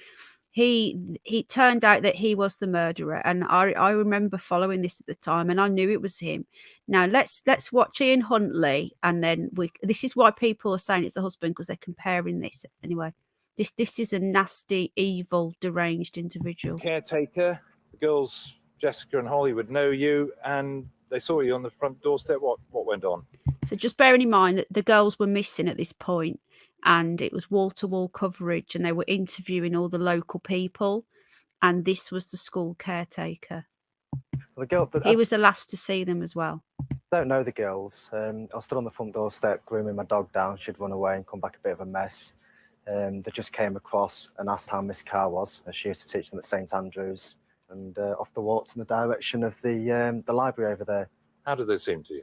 he turned out that he was the murderer, and I remember following this at the time, and I knew it was him. Now let's watch Ian Huntley, and then this is why people are saying it's the husband, because they're comparing this. Anyway, this is a nasty, evil, deranged individual. Caretaker, the girls Jessica and Holly would know you, and they saw you on the front doorstep. What went on? So just bearing in mind that the girls were missing at this point, and it was wall-to-wall coverage, and they were interviewing all the local people, and this was the school caretaker. The girl, he was the last to see them as well. I don't know the girls. I stood on the front doorstep grooming my dog down. She'd run away and come back a bit of a mess. They just came across and asked how Miss Carr was, as she used to teach them at St Andrews, and off the walked in the direction of the library over there. How did they seem to you?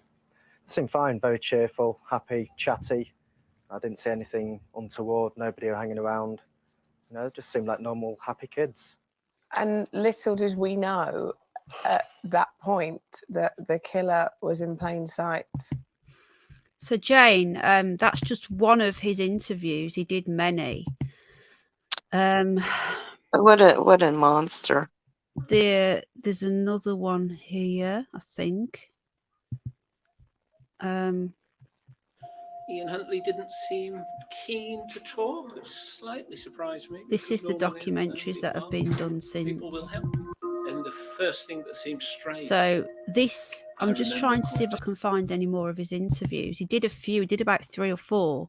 They seemed fine, very cheerful, happy, chatty. I didn't see anything untoward, nobody hanging around. You know, just seemed like normal, happy kids. And little did we know at that point that the killer was in plain sight. So Jane, that's just one of his interviews. He did many. What a monster. There's another one here, I think. Ian Huntley didn't seem keen to talk. It slightly surprised me. This is the documentaries that have been done since. People will help. And the first thing that seems strange. So this, I'm just trying to see if I can find any more of his interviews. He did a few. He did about 3 or 4.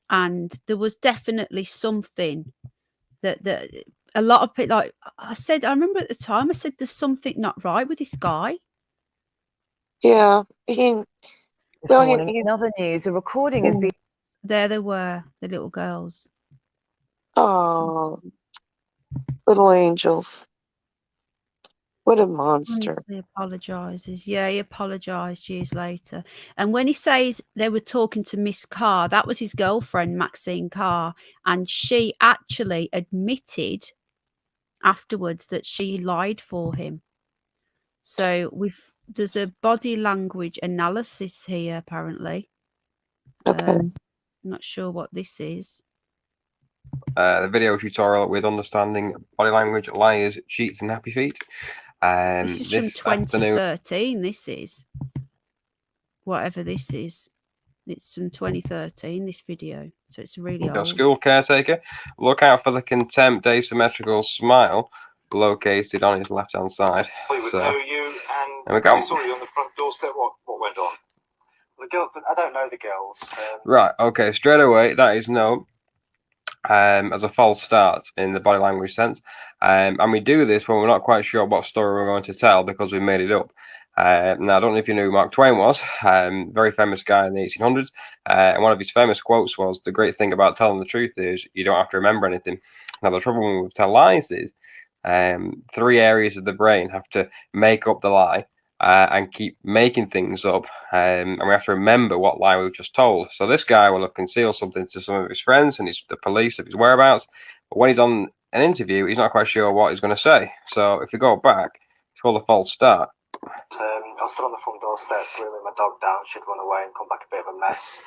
And there was definitely something that a lot of people, like I said, I remember at the time I said there's something not right with this guy. Yeah, this Well, morning. In other news, a recording has been. There they were, the little girls. Oh, little angels. What a monster. He apologises. Yeah, he apologised years later. And when he says they were talking to Miss Carr, that was his girlfriend, Maxine Carr. And she actually admitted afterwards that she lied for him. So there's a body language analysis here, apparently. Okay. I'm not sure what this is. The video tutorial with understanding body language, liars, cheats, and happy feet. This is from 2013. This is whatever this is. It's from 2013. This video, so it's really Got old. school caretaker. Look out for the contempt asymmetrical smile located on his left-hand side. We would So, know you, and there we go. they saw you on the front doorstep. What went on? The girl, I don't know the girls. Right. Okay. Straight away, that is no. As a false start in the body language sense. And we do this when we're not quite sure what story we're going to tell because we made it up. Now, I don't know if you knew who Mark Twain was, very famous guy in the 1800s. And one of his famous quotes was, "The great thing about telling the truth is you don't have to remember anything." Now, the trouble when we tell lies is 3 areas of the brain have to make up the lie. And keep making things up, and we have to remember what lie we've just told. So this guy will have concealed something to some of his friends and the police of his whereabouts, but when he's on an interview, he's not quite sure what he's going to say. So if we go back, it's called a false start. I stood on the front doorstep, grooming my dog down. She'd run away and come back a bit of a mess.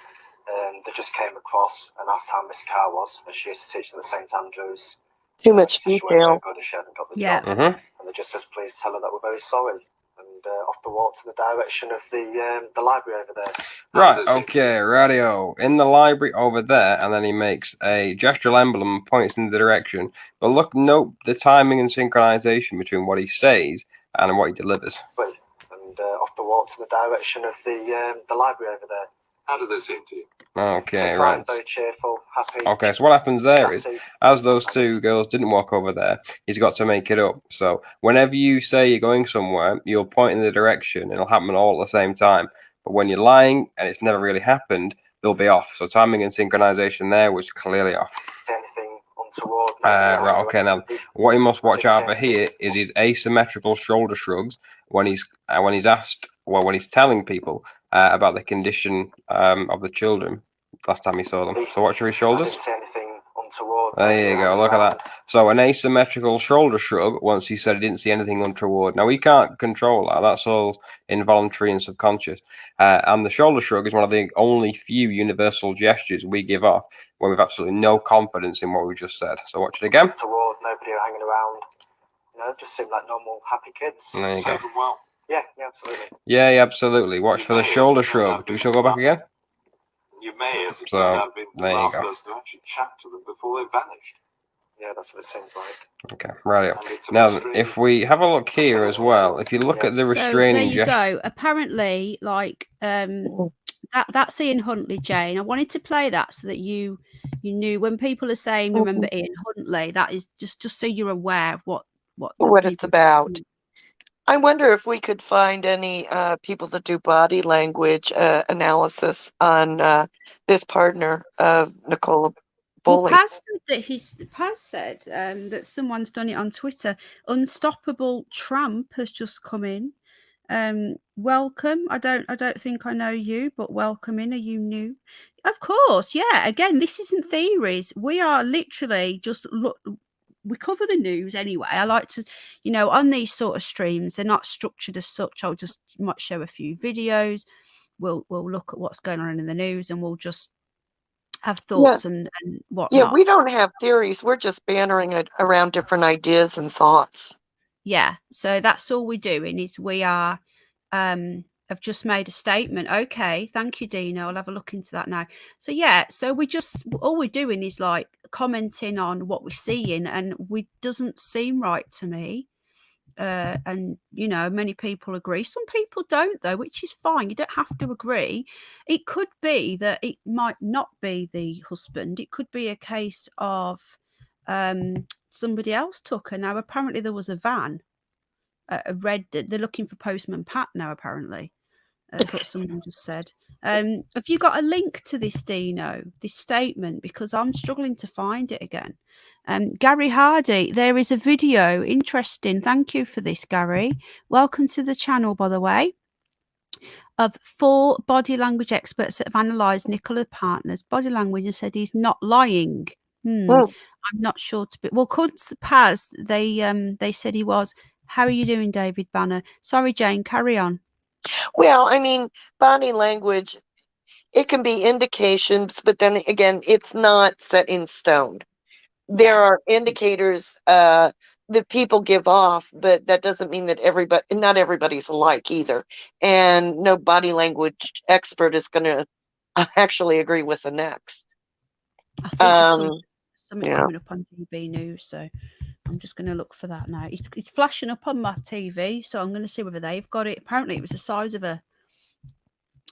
They just came across and asked how Miss Carr was, as she used to teach them at St Andrews. Too much She wasn't very detail. good, as she hadn't got the Yeah. job. And they just says, please tell her that we're very sorry. And off the walk to the direction of the library over there. Right, okay, radio. In the library over there, and then he makes a gestural emblem and points in the direction. But look, note the timing and synchronization between what he says and what he delivers. And off the walk to the direction of the library over there. How did they seem to you? Okay, So right. very cheerful, happy. Okay, so what happens there is, chatty. as those 2 girls didn't walk over there, he's got to make it up. So whenever you say you're going somewhere, you'll point in the direction. It'll happen all at the same time. But when you're lying and it's never really happened, they'll be off. So timing and synchronization there was clearly off. Anything untoward. Right, okay, now what you must watch out for here is his asymmetrical shoulder shrugs when he's asked, well, when he's telling people about the condition of the children last time he saw them. So watch his shoulders. I didn't see anything untoward. There you go, look at that. So an asymmetrical shoulder shrug once he said he didn't see anything untoward. Now, we can't control that. That's all involuntary and subconscious. And the shoulder shrug is one of the only few universal gestures we give off when we've absolutely no confidence in what we just said. So watch it again. Untoward, nobody hanging around. You know, just seemed like normal, happy kids. There you go. Safe and well. Yeah, absolutely. Yeah, absolutely. Watch for the shoulder shrug. Do we still go back again? You may, as it So, turned out, been the there you last go. person to actually chat to them before they vanished. Yeah, that's what it seems like. Okay, right. And it's a Now, mystery. if we have a look here as well, if you look at the So there restraining you go. Apparently, like that's Ian Huntley, Jane. I wanted to play that so that you knew when people are saying remember Ian Huntley, that is just so you're aware of what It's about. I wonder if we could find any people that do body language analysis on this partner of Nicola Bulley. Well, Paz said that someone's done it on Twitter. Unstoppable Tramp has just come in. Welcome. I don't think I know you, but welcome in. Are you new? Of course, yeah. Again, this isn't theories. We are literally just we cover the news anyway. I like to, on these sort of streams, they're not structured as such. I'll just might show a few videos. We'll look at what's going on in the news, and we'll just have thoughts and whatnot. Yeah, we don't have theories. We're just bantering around different ideas and thoughts. Yeah, so that's all we're doing is we are have just made a statement. Okay, thank you, Dina. I'll have a look into that now. So yeah, so all we're doing is like commenting on what we're seeing, and it doesn't seem right to me. And many people agree. Some people don't, though, which is fine. You don't have to agree. It could be that it might not be the husband. It could be a case of somebody else took her. Now, apparently there was a van, a red. They're looking for Postman Pat now, apparently. That's what someone just said. Have you got a link to this, Dino, this statement? Because I'm struggling to find it again. Gary Hardy, there is a video. Interesting. Thank you for this, Gary. Welcome to the channel, by the way. Of 4 body language experts that have analysed Nicola Partner's body language and said he's not lying. I'm not sure to be. Well, according to the PAS, they said he was. How are you doing, David Banner? Sorry, Jane, carry on. Well, I mean, body language, it can be indications, but then again, it's not set in stone. There are indicators that people give off, but that doesn't mean that not everybody's alike either. And no body language expert is going to actually agree with the next. I think there's something coming up on DB News, so I'm just going to look for that now. It's flashing up on my TV, so I'm going to see whether they've got it. Apparently, it was the size of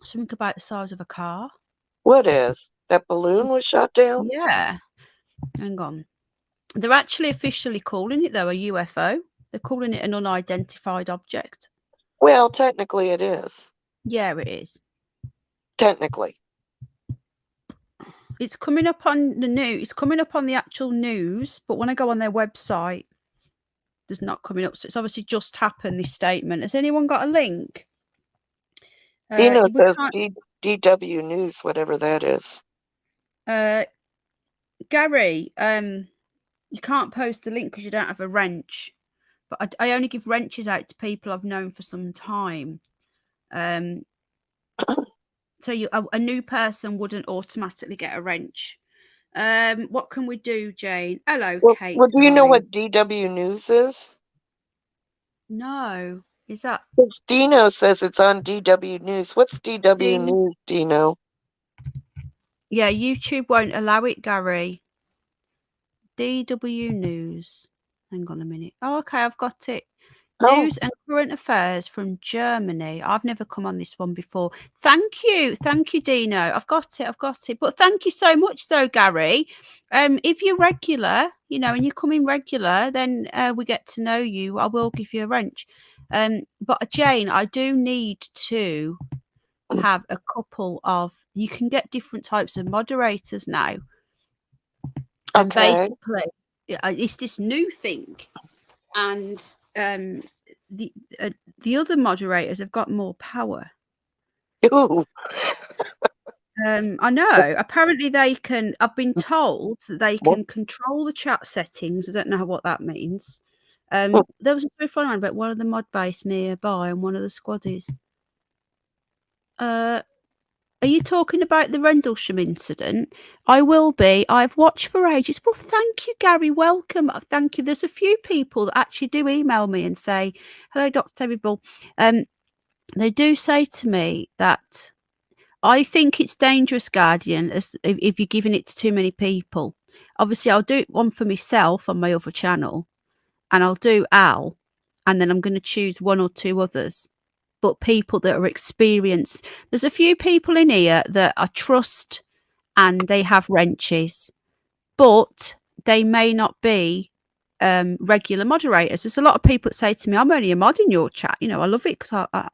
something about the size of a car. What is? That balloon was shot down? Yeah. Hang on. They're actually officially calling it, though, a UFO. They're calling it an unidentified object. Well, technically it is. Yeah, it is. Technically. It's coming up on the news. It's coming up on the actual news, but when I go on their website, there's not coming up. So it's obviously just happened, this statement. Has anyone got a link? Dino says DW News, whatever that is. Gary, you can't post the link because you don't have a wrench. But I only give wrenches out to people I've known for some time. So a new person wouldn't automatically get a wrench. What can we do, Jane? Hello, Kate. Well, do you know what DW News is? No. Is that? Because Dino says it's on DW News. What's DW News, Dino? Yeah, YouTube won't allow it, Gary. DW News. Hang on a minute. Oh, okay, I've got it. News and current affairs from Germany. I've never come on this one before. Thank you, Dino. I've got it. But thank you so much, though, Gary. If you're regular, and you come in regular, then we get to know you. I will give you a wrench. But Jane, I do need to have a couple of. You can get different types of moderators now. And basically, it's this new thing, and the other moderators have got more power. Ooh. I know. Apparently, they can. I've been told that they can control the chat settings. I don't know what that means. There was a very funny one about one of the mod base nearby and one of the squaddies. Are you talking about the Rendlesham incident? I will be. I've watched for ages. Well, thank you, Gary. Welcome. Thank you. There's a few people that actually do email me and say, hello, Dr. David Bull. They do say to me that I think it's dangerous, Guardian, if you're giving it to too many people. Obviously, I'll do one for myself on my other channel, and I'll do Al, and then I'm going to choose 1 or 2 others. But people that are experienced. There's a few people in here that I trust and they have wrenches, but they may not be regular moderators. There's a lot of people that say to me, I'm only a mod in your chat. I love it because I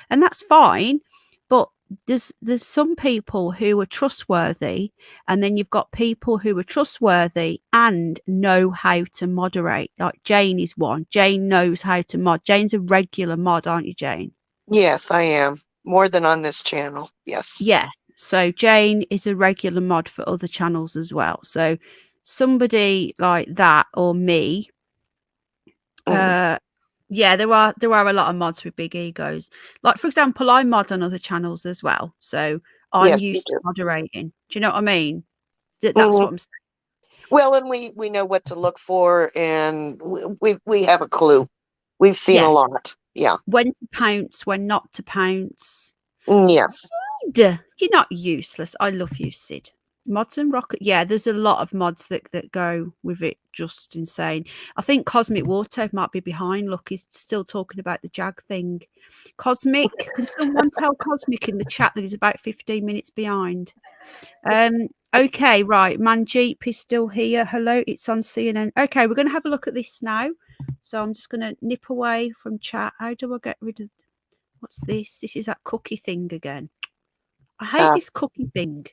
and that's fine. But there's some people who are trustworthy, and then you've got people who are trustworthy and know how to moderate. Like Jane is one. Jane knows how to mod. Jane's a regular mod, aren't you, Jane? Yes, I am. More than on this channel. Yes. Yeah. So Jane is a regular mod for other channels as well. So somebody like that or me. Yeah, there are a lot of mods with big egos. Like, for example, I mod on other channels as well. So I'm used to moderating. Do you know what I mean? That's what I'm saying. Well, and we know what to look for, and we have a clue. We've seen a lot. Yeah. When to pounce, when not to pounce. Yes. Sid, you're not useless. I love you, Sid. Mods and rocket. Yeah, there's a lot of mods that go with it. Just insane. I think Cosmic Water might be behind. Look, he's still talking about the Jag thing. Cosmic, can someone tell Cosmic in the chat that he's about 15 minutes behind? Okay, right. Manjeep is still here. Hello, it's on CNN. Okay, we're going to have a look at this now. So I'm just going to nip away from chat. How do I get rid of What's this? This is that cookie thing again. I hate this cookie thing.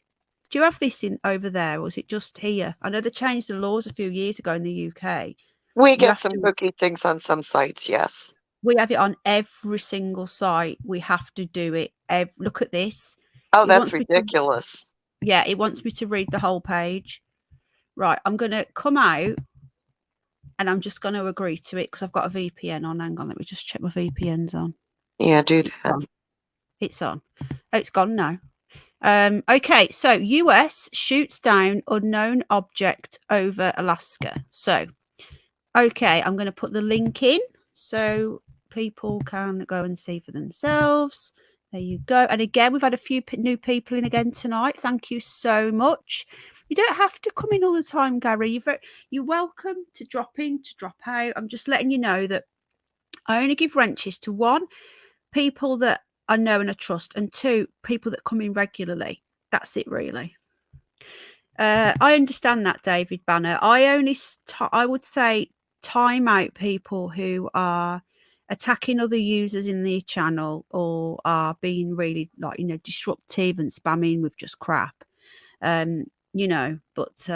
Do you have this in over there, or is it just here? I know they changed the laws a few years ago in the UK. We You get have some to- cookie things on some sites, yes. We have it on every single site. We have to do it. Look at this. Oh, It that's wants me to- ridiculous. Yeah, it wants me to read the whole page. Right, I'm going to come out and I'm just going to agree to it because I've got a VPN on. Hang on, let me just check my VPN's on. Yeah, do It's that. on. It's on. Oh, it's gone now. Okay, so US shoots down unknown object over Alaska. So, okay, I'm going to put the link in so people can go and see for themselves. There you go. And again, we've had a few new people in again tonight. Thank you so much. You don't have to come in all the time, Gary. You're welcome to drop in, to drop out. I'm just letting you know that I only give wrenches to one, people that I know and I trust, and two, people that come in regularly. That's it, really. I understand that, David Banner. I would say time out people who are attacking other users in the channel or are being really disruptive and spamming with just crap. But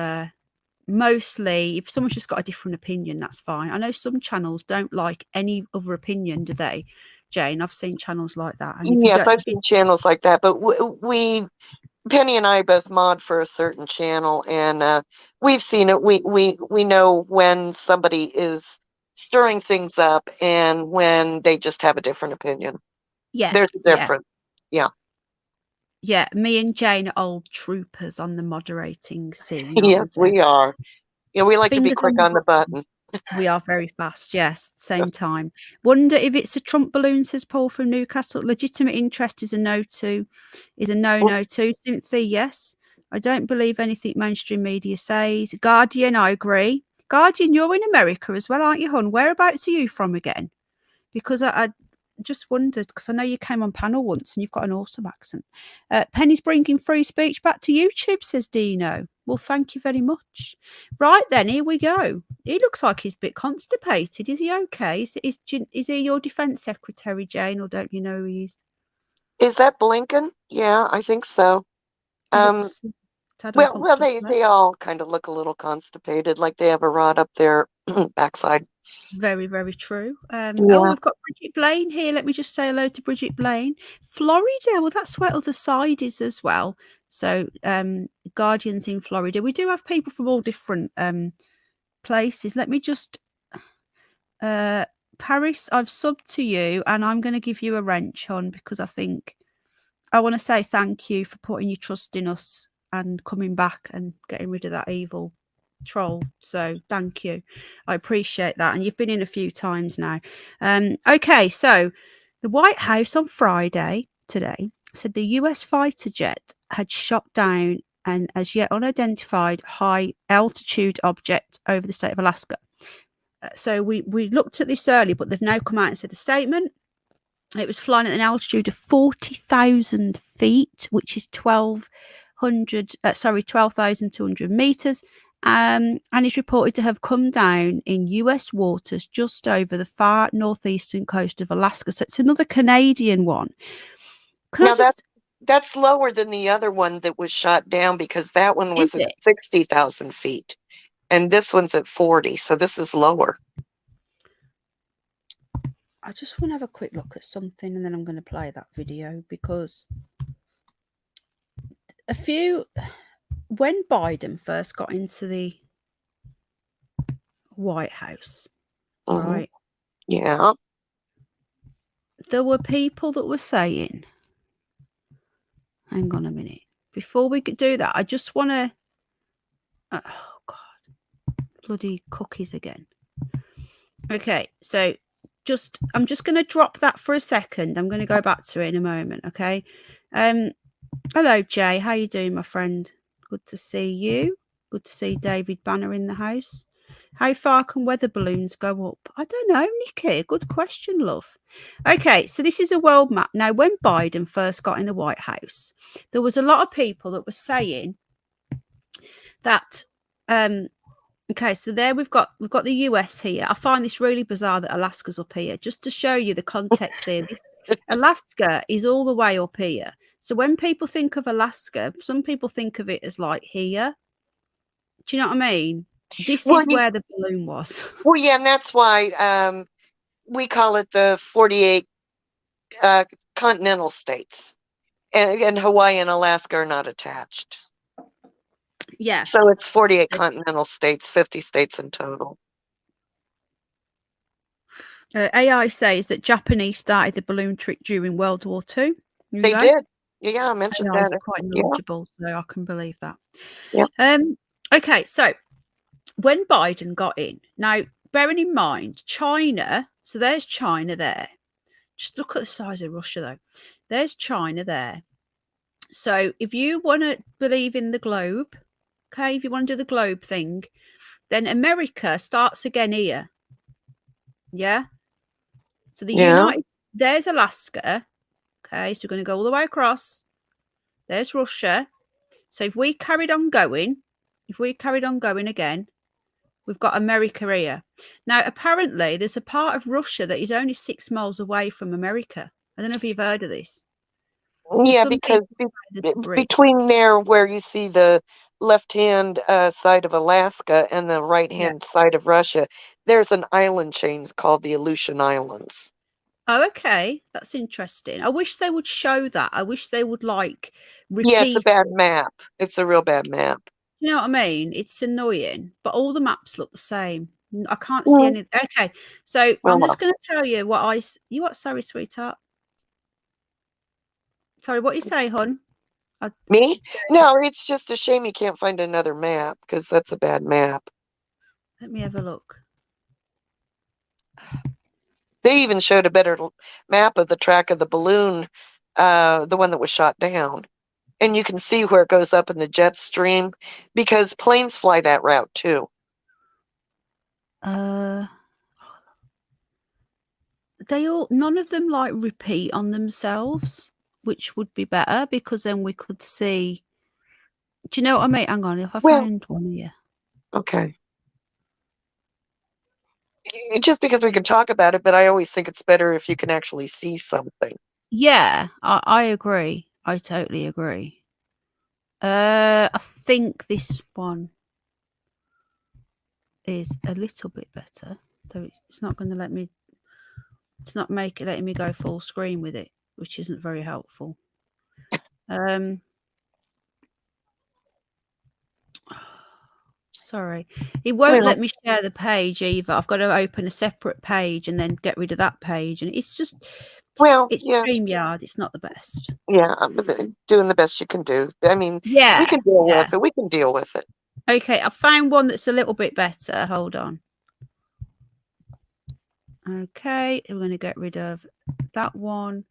mostly if someone's just got a different opinion, that's fine. I know some channels don't like any other opinion, do they, Jane? I've seen channels like that. And Yes, I've seen channels like that, but we Penny and I both mod for a certain channel, and we've seen it. We know when somebody is stirring things up and when they just have a different opinion. Yeah, there's a difference. Yeah, me and Jane are old troopers on the moderating scene. Yes, aren't we, Jane? we are. Yeah, we like to be Fingers quick on the button. We are very fast, yes, same time. Wonder if it's a Trump balloon, says Paul from Newcastle. Legitimate interest is a no to, is a no to. Cynthia, yes. I don't believe anything mainstream media says. Guardian, I agree. Guardian, you're in America as well, aren't you, hon? Whereabouts are you from again? Because I just wondered, because I know you came on panel once and you've got an awesome accent. Penny's bringing free speech back to YouTube, says Dino. Well, thank you very much. Right then, here we go. He looks like he's a bit constipated. Is he okay? Is he your defence secretary, Jane, or don't you know who he is? Is that Blinken? Yeah, I think so. Well, they all kind of look a little constipated, like they have a rod up their backside. Very, very true. Oh, we've got Bridget Blaine here. Let me just say hello to Bridget Blaine. Florida, well, that's where other side is as well. So, Guardians in Florida. We do have people from all different places. Let me just... Paris, I've subbed to you, and I'm going to give you a wrench on because I think I want to say thank you for putting your trust in us and coming back and getting rid of that evil troll. So thank you. I appreciate that. And you've been in a few times now. Okay, so the White House on Friday today said the US fighter jet had shot down an as yet unidentified high altitude object over the state of Alaska. So we looked at this earlier, but they've now come out and said a statement. It was flying at an altitude of 40,000 feet, which is 12,200 meters, and is reported to have come down in US waters just over the far northeastern coast of Alaska. So it's another Canadian one. That's lower than the other one that was shot down because that one was at 60,000 feet. And this one's at 40, so this is lower. I just want to have a quick look at something and then I'm going to play that video because when Biden first got into the White House, right? Yeah. There were people that were saying, hang on a minute, before we could do that, I just want to, oh God, bloody cookies again. Okay, so I'm just going to drop that for a second. I'm going to go back to it in a moment, okay? Hello, Jay. How you doing, my friend? Good to see you. Good to see David Banner in the house. How far can weather balloons go up? I don't know, Nikki. Good question, love. Okay, so this is a world map. Now, when Biden first got in the White House, there was a lot of people that were saying that... Okay, so there we've got the US here. I find this really bizarre that Alaska's up here. Just to show you the context here, Alaska is all the way up here. So when people think of Alaska, some people think of it as like here. Do you know what I mean? This Well, is where the balloon was. well, yeah, and that's why we call it the 48 continental states, and Hawaii and Alaska are not attached. Yeah. So it's 48 continental states, 50 states in total. AI says that Japanese started the balloon trick during World War II. They did. Yeah, I mentioned AI is that. quite Yeah. knowledgeable, so I can believe that. Yeah. Okay, so when Biden got in, now bearing in mind China, so there's China there. Just look at the size of Russia, though. There's China there. So if you want to believe in the globe, okay, if you want to do the globe thing, then America starts again here. Yeah. So there's Alaska. Okay, so we're going to go all the way across. There's Russia. So if we carried on going again, we've got America here. Now, apparently, there's a part of Russia that is only 6 miles away from America. I don't know if you've heard of this. Yeah, Some because people say there's a bridge. between there where you see the left-hand side of Alaska and the right-hand side of Russia, there's an island chain called the Aleutian Islands. Oh, okay. That's interesting. I wish they would show that. I wish they would repeat. Yeah, it's a bad map. It's a real bad map. You know what I mean? It's annoying, but all the maps look the same. I can't see any. Okay, so I'm just going to tell you what you what? Sorry, sweetheart. Sorry, what you say, hon? Me? No, it's just a shame you can't find another map because that's a bad map. Let me have a look. They even showed a better map of the track of the balloon, the one that was shot down. And you can see where it goes up in the jet stream because planes fly that route too. None of them repeat on themselves, which would be better because then we could see. Do you know what I mean? Hang on, if I found one here. Okay. Just because we can talk about it, but I always think it's better if you can actually see something. Yeah, I agree. I totally agree. I think this one is a little bit better, though it's not going to let me. It's not letting me go full screen with it, which isn't very helpful. Sorry, it won't let me share the page either. I've got to open a separate page and then get rid of that page, and it's just it's StreamYard. It's not the best. Yeah, I'm doing the best you can do. I mean, we can deal with it. We can deal with it. Okay, I found one that's a little bit better. Hold on. Okay, we're going to get rid of that one,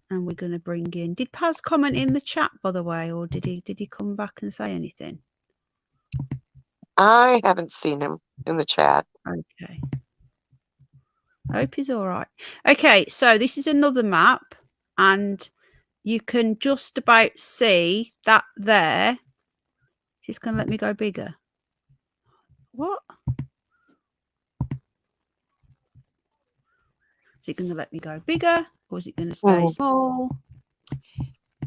and we're going to bring in. Did Paz comment in the chat, by the way, or did he come back and say anything? I haven't seen him in the chat. Okay. I hope he's all right. Okay, so this is another map, and you can just about see that there. It's going to let me go bigger. What? Is it going to let me go bigger, or is it going to stay small?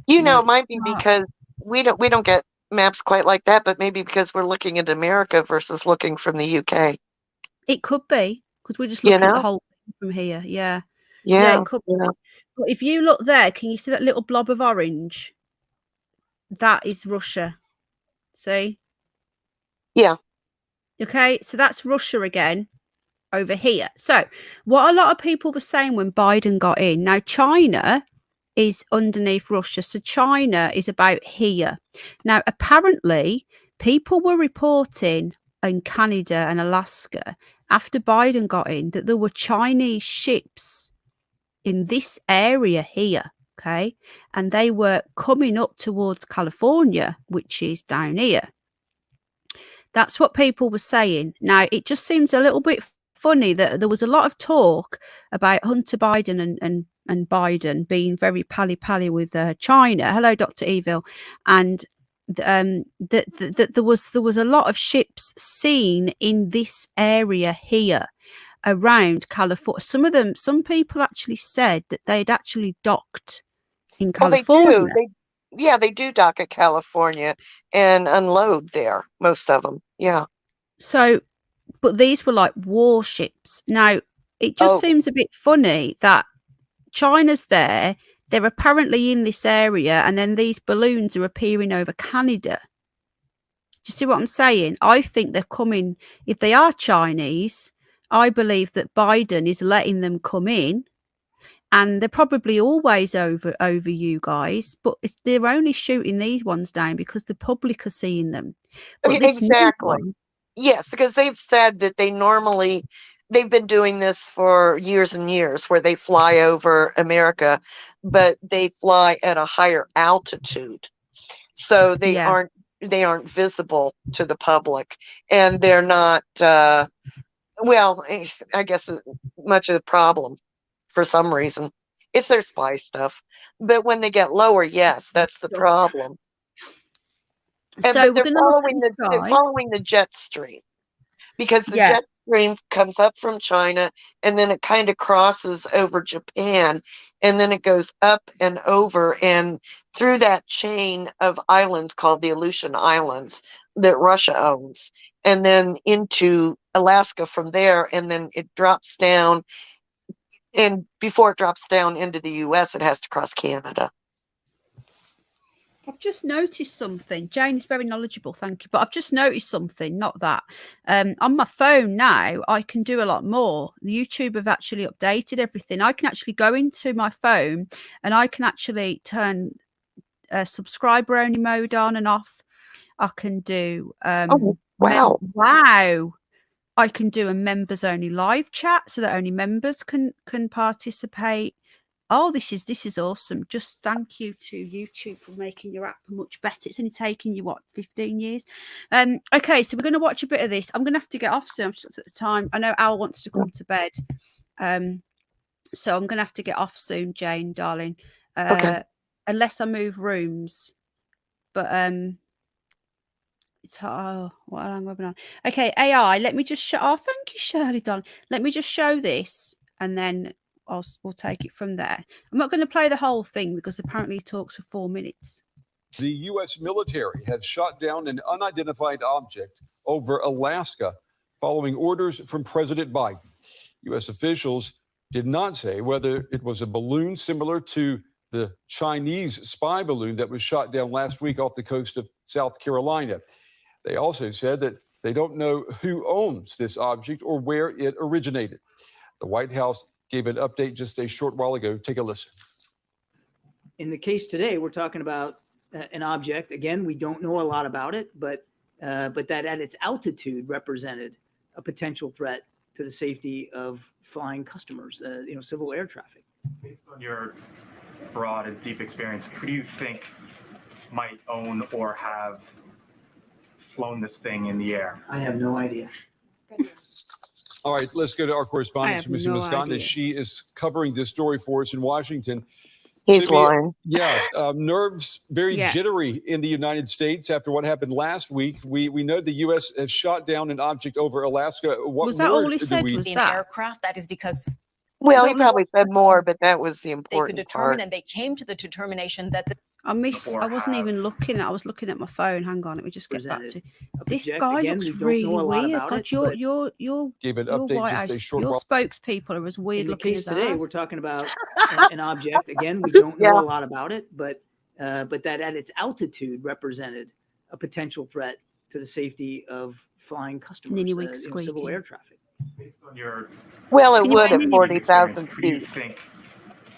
You know, it might be because we don't get maps quite like that, but maybe because we're looking at America versus looking from the UK. It could be because we're just looking at the whole thing from here. Yeah, it could be. But if you look there, can you see that little blob of orange? That is Russia. See? Yeah. Okay, so that's Russia again over here. So what a lot of people were saying when Biden got in, now China is underneath Russia. So China is about here. Now, apparently, people were reporting in Canada and Alaska after Biden got in that there were Chinese ships in this area here. Okay. And they were coming up towards California, which is down here. That's what people were saying. Now, it just seems a little bit funny that there was a lot of talk about Hunter Biden and Biden being very pally with China. Hello, Dr. Evil. And that there was a lot of ships seen in this area here. around California. Some people actually said that they'd actually docked in Oh, they California. do. They do dock at California and unload there. Most of them. Yeah. So, but these were like warships. Now, it just seems a bit funny that China's there. They're apparently in this area, and then these balloons are appearing over Canada. Do you see what I'm saying? I think they're coming. If they are Chinese, I believe that Biden is letting them come in, and they're probably always over you guys. But they're only shooting these ones down because the public are seeing them. But this new Exactly. one, Yes, because they've said that they've been doing this for years and years, where they fly over America, but they fly at a higher altitude, so they aren't visible to the public, and they're not I guess much of the problem for some reason. It's their spy stuff, but when they get lower, yes, that's the problem. So But we're they're gonna following the jet stream, because the jet stream comes up from China, and then it kind of crosses over Japan, and then it goes up and over and through that chain of islands called the Aleutian Islands that Russia owns, and then into Alaska from there, and then it drops down. And before it drops down into the US, it has to cross Canada. I've just noticed something. Jane is very knowledgeable, thank you. But I've just noticed something, not that. On my phone now, I can do a lot more. YouTube have actually updated everything. I can actually go into my phone and I can actually turn subscriber-only mode on and off. I can do... wow. Wow. I can do a members-only live chat so that only members can participate. Oh, this is awesome. Just thank you to YouTube for making your app much better. It's only taken you, 15 years? Okay, so we're going to watch a bit of this. I'm going to have to get off soon. I've just looked at the time. I know Al wants to come to bed. So I'm going to have to get off soon, Jane, darling. Okay. Unless I move rooms. But it's hard. What a long webinar. Okay, AI, let me just show. Oh, thank you, Shirley, darling. Let me just show this and then we'll take it from there. I'm not going to play the whole thing because apparently it talks for 4 minutes. The U.S. military has shot down an unidentified object over Alaska following orders from President Biden. U.S. officials did not say whether it was a balloon similar to the Chinese spy balloon that was shot down last week off the coast of South Carolina. They also said that they don't know who owns this object or where it originated. The White House gave an update just a short while ago. Take a listen. In the case today, we're talking about an object. Again, we don't know a lot about it, but that at its altitude represented a potential threat to the safety of flying customers, civil air traffic. Based on your broad and deep experience, who do you think might own or have flown this thing in the air? I have no idea. All right, let's go to our correspondent, Missy no Musconda. idea. She is covering this story for us in Washington. He's Simi, lying. Yeah, nerves very Yeah. jittery in the United States after what happened last week. We know the U.S. has shot down an object over Alaska. What Was that all word he do said? we- Was An that? aircraft. That is because Well, he probably said more, but that was the they could important determine, part. and they came to the determination that the I wasn't even looking. I was looking at my phone. Hang on, let me just get back to this project. guy. Again, Looks we don't really know a lot weird. about God, it, your but- your Gave an your update White just a House, short your while. spokespeople are as weird In the looking case as today, ours. we're talking about an object. Again, we don't know a lot about it, but that at its altitude represented a potential threat to the safety of flying customers, Niniwig civil squeaking. air traffic. based on your Well, it Can you would bring at in- 40,000 who do you feet. think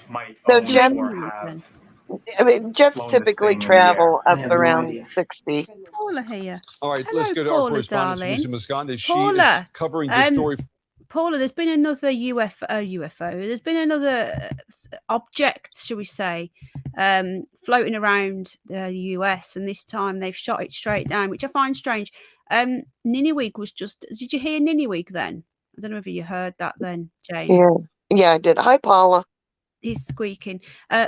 might So own Jen- or Niniwig have then. I mean, jets flown this typically thing in the air? travel I up have no around idea. 60. Paula here. All right, Hello, let's go to our Paula, correspondent, darling. Missy Musconda. She is Paula, covering this story. Paula, there's been another UFO. There's been another object, shall we say, floating around the US, and this time they've shot it straight down, which I find strange. Niniwig was just. Did you hear Niniwig then? I don't know if you heard that then, Jane. Yeah, I did. Hi, Paula. He's squeaking.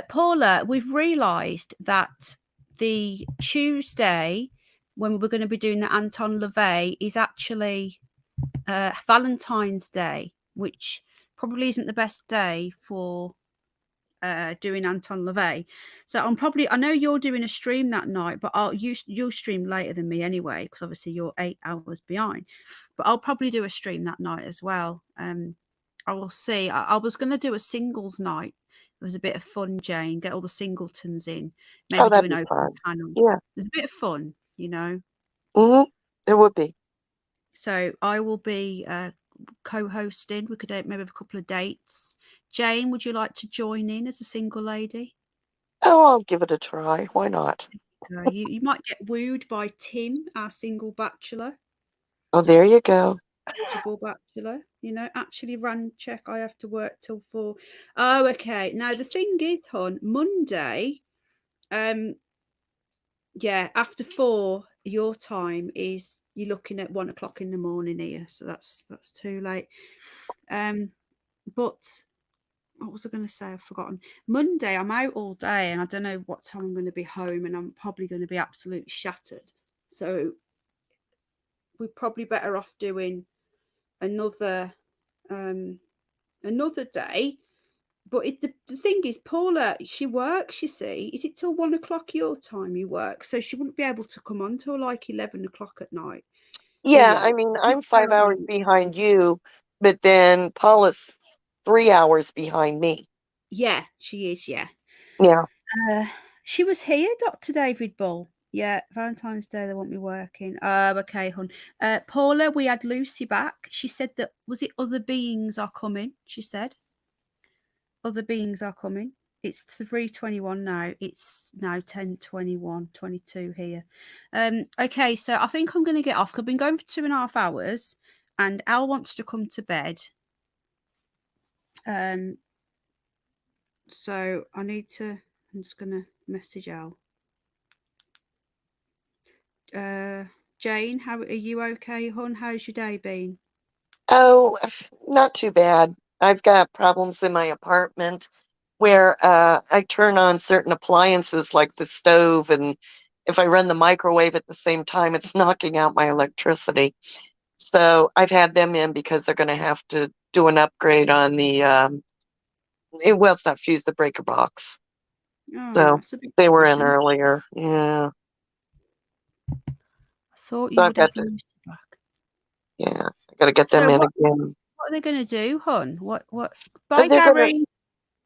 Paula, we've realised that the Tuesday when we're going to be doing the Anton LaVey is actually Valentine's Day. which probably isn't the best day for doing Anton LaVey. So I know you're doing a stream that night, but you'll stream later than me anyway, because obviously you're 8 hours behind. But I'll probably do a stream that night as well. I will see. I was going to do a singles night. It was a bit of fun, Jane. Get all the singletons in. Maybe do that'd an be open fun. panel. Yeah. It's a bit of fun, you know. It would be. So I will be co-hosting. We could maybe have a couple of dates. Jane, would you like to join in as a single lady? Oh, I'll give it a try. Why not? You might get wooed by Tim, our single bachelor. Oh, there you go. Eligible bachelor. You know, actually ran check. I have to work till 4. Oh, okay. Now the thing is, hon, Monday, yeah, after 4, your time is you're looking at 1 o'clock in the morning here, so that's too late. But what was I going to say? I've forgotten. Monday, I'm out all day, and I don't know what time I'm going to be home, and I'm probably going to be absolutely shattered. So we're probably better off doing another day. But the thing is, Paula, she works, you see. Is it till 1 o'clock your time you work? So she wouldn't be able to come on till like 11 o'clock at night. Yeah, I mean, I'm 5 hours behind you, but then Paula's 3 hours behind me. Yeah, she is, yeah. Yeah. She was here, Dr. David Bull. Yeah, Valentine's Day, they want me working. Okay, hon. Paula, we had Lucy back. She said that, was it other beings are coming? She said. Other beings are coming. It's 3:21 now. It's now 10:21, 22 here. Okay, so I think I'm going to get off. I've been going for 2.5 hours, and Al wants to come to bed. So I need to. I'm just going to message Al. Jane, how are you? Okay, hon? How's your day been? Oh, not too bad. I've got problems in my apartment where I turn on certain appliances like the stove, and if I run the microwave at the same time, it's knocking out my electricity. So I've had them in because they're going to have to do an upgrade on the, it's not fuse, the breaker box. Oh, So that's a big they were in decision. earlier. Yeah. I thought So you I've would got have to, Lucy back. yeah, I got to get them So in what again. are they going to do, hon? What? Bye, They're gonna Gary.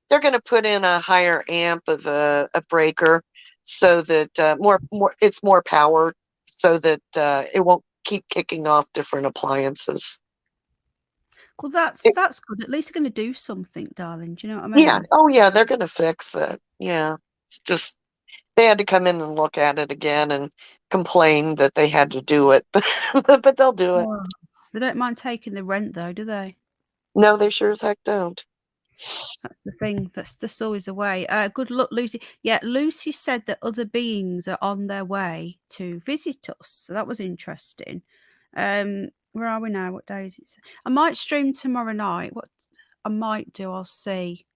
they're gonna put in a higher amp of a breaker so that more it's more power so that it won't keep kicking off different appliances. Well, that's good. At least they're going to do something, darling. Do you know what I mean? Yeah. Oh yeah, they're gonna fix it. Yeah. It's just they had to come in and look at it again and complain that they had to do it, but they'll do it. Oh, they don't mind taking the rent, though, do they? No, they sure as heck don't. That's the thing. That's just always a way. Good luck, Lucy. Yeah, Lucy said that other beings are on their way to visit us. So that was interesting. Where are we now? What day is it? I might stream tomorrow night. What I might do, I'll see.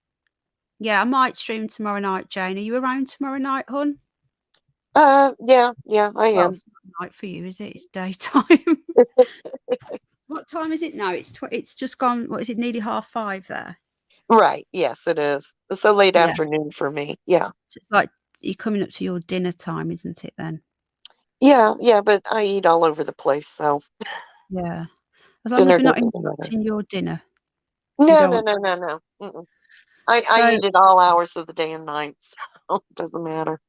Yeah, I might stream tomorrow night, Jane. Are you around tomorrow night, hon? Yeah, I Well, am. it's not night for you, is it? It's daytime. What time is it now? It's just gone. What is it? Nearly 5:30 there. Right. Yes, it is. It's a late Yeah. afternoon for me. Yeah. So it's like you're coming up to your dinner time, isn't it? Then. Yeah, but I eat all over the place, so Yeah. As long dinner as we're not doesn't matter. interrupting your dinner. No. don't- Mm-mm. I So- eat at all hours of the day and night, so it doesn't matter.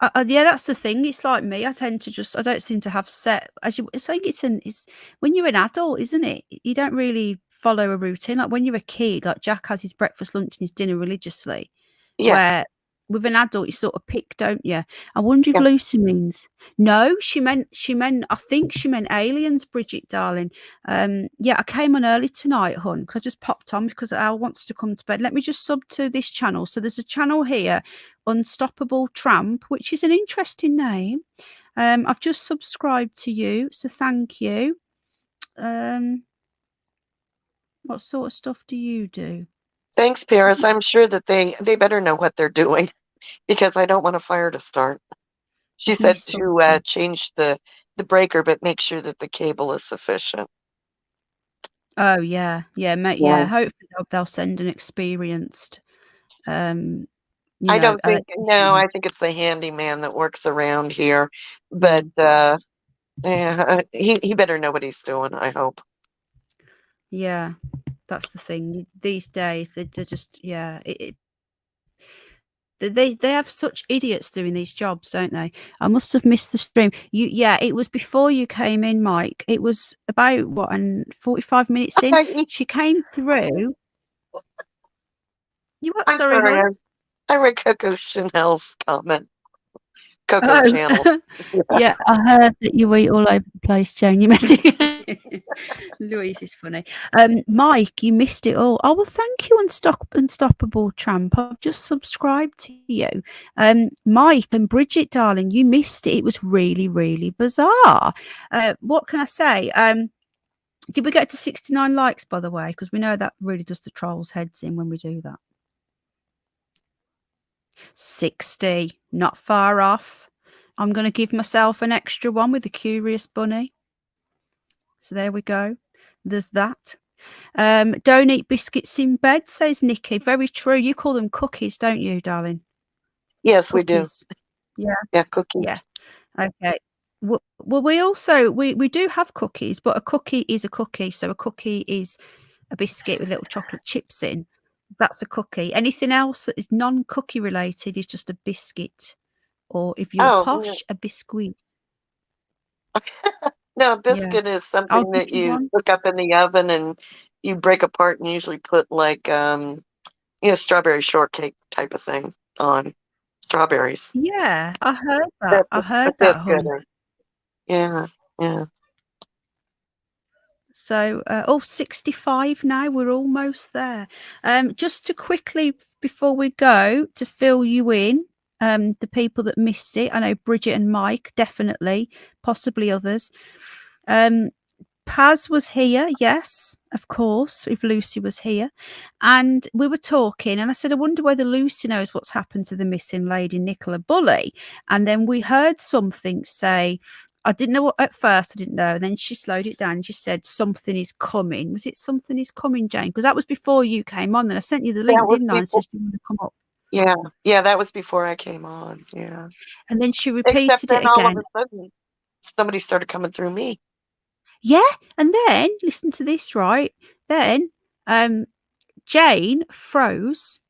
Yeah, that's the thing. It's like me. I tend to I don't seem to have set. It's like it's when you're an adult, isn't it? You don't really follow a routine. Like when you're a kid, like Jack has his breakfast, lunch, and his dinner religiously. Yes. Where with an adult, you sort of pick, don't you? I wonder if Yeah. Lucy means no. She meant. I think she meant aliens, Bridget, darling. Yeah, I came on early tonight, hon, because I just popped on because Al wants to come to bed. Let me just sub to this channel. So there's a channel here, Unstoppable Tramp, which is an interesting name. I've just subscribed to you, so thank you. What sort of stuff do you do? Thanks, Paris. I'm sure that they better know what they're doing because I don't want a fire to start. She Give me said to change the breaker, but make sure that the cable is sufficient. Oh yeah, yeah, mate. Yeah. Yeah, hopefully they'll send an experienced, you I know, don't think, no, electrician. I think it's the handyman that works around here. But yeah, he better know what he's doing, I hope. Yeah, that's the thing. These days, they're just they have such idiots doing these jobs, don't they? I must have missed the stream. Yeah, it was before you came in, Mike. It was about what, and 45 minutes in. She came through. You what? I'm Sorry, sorry, hon. I read Coco Chanel's comment. Coco Oh, Channel. yeah, I heard that you eat all over the place, Jane. You messing. Louise is funny. Mike, you missed it all. Oh well, thank you, Unstoppable Tramp. I've just subscribed to you. Mike and Bridget, darling, you missed it. It was really, really bizarre. What can I say? Did we get to 69 likes, by the way? Because we know that really does the trolls' heads in when we do that. 60, not far off. I'm going to give myself an extra one with the Curious Bunny. So there we go. There's that. Don't eat biscuits in bed, says Nikki. Very true. You call them cookies, don't you, darling? Yes, Cookies. we do. Yeah. Yeah, cookies. Yeah. Okay. Well, we also we do have cookies, but a cookie is a cookie. So a cookie is a biscuit with little chocolate chips in. That's a cookie. Anything else that is non-cookie related is just a biscuit, or if you're Oh, posh, a biscuit. no, a Yeah. biscuit is I'll something give that you you one. cook up in the oven and you break apart and usually put like strawberry shortcake type of thing on strawberries. Yeah, I heard that. I heard That's that, good. hon. Yeah, yeah. So, 65 now. We're almost there. Just to quickly, before we go, to fill you in, the people that missed it. I know Bridget and Mike, definitely, possibly others. Paz was here, yes, of course, if Lucy was here. And we were talking, and I said, I wonder whether Lucy knows what's happened to the missing lady, Nicola Bulley. And then we heard something say, I didn't know what at first, I didn't know. And then she slowed it down. She said, something is coming. Was it something is coming, Jane? Because that was before you came on. Then I sent you the link, That was didn't I? And before. said, you want to come up. Yeah, yeah, that was before I came on. Yeah. And then she Except repeated it then all of again. a sudden, somebody started coming through me. Yeah. And then, listen to this, right? Then, Jane froze.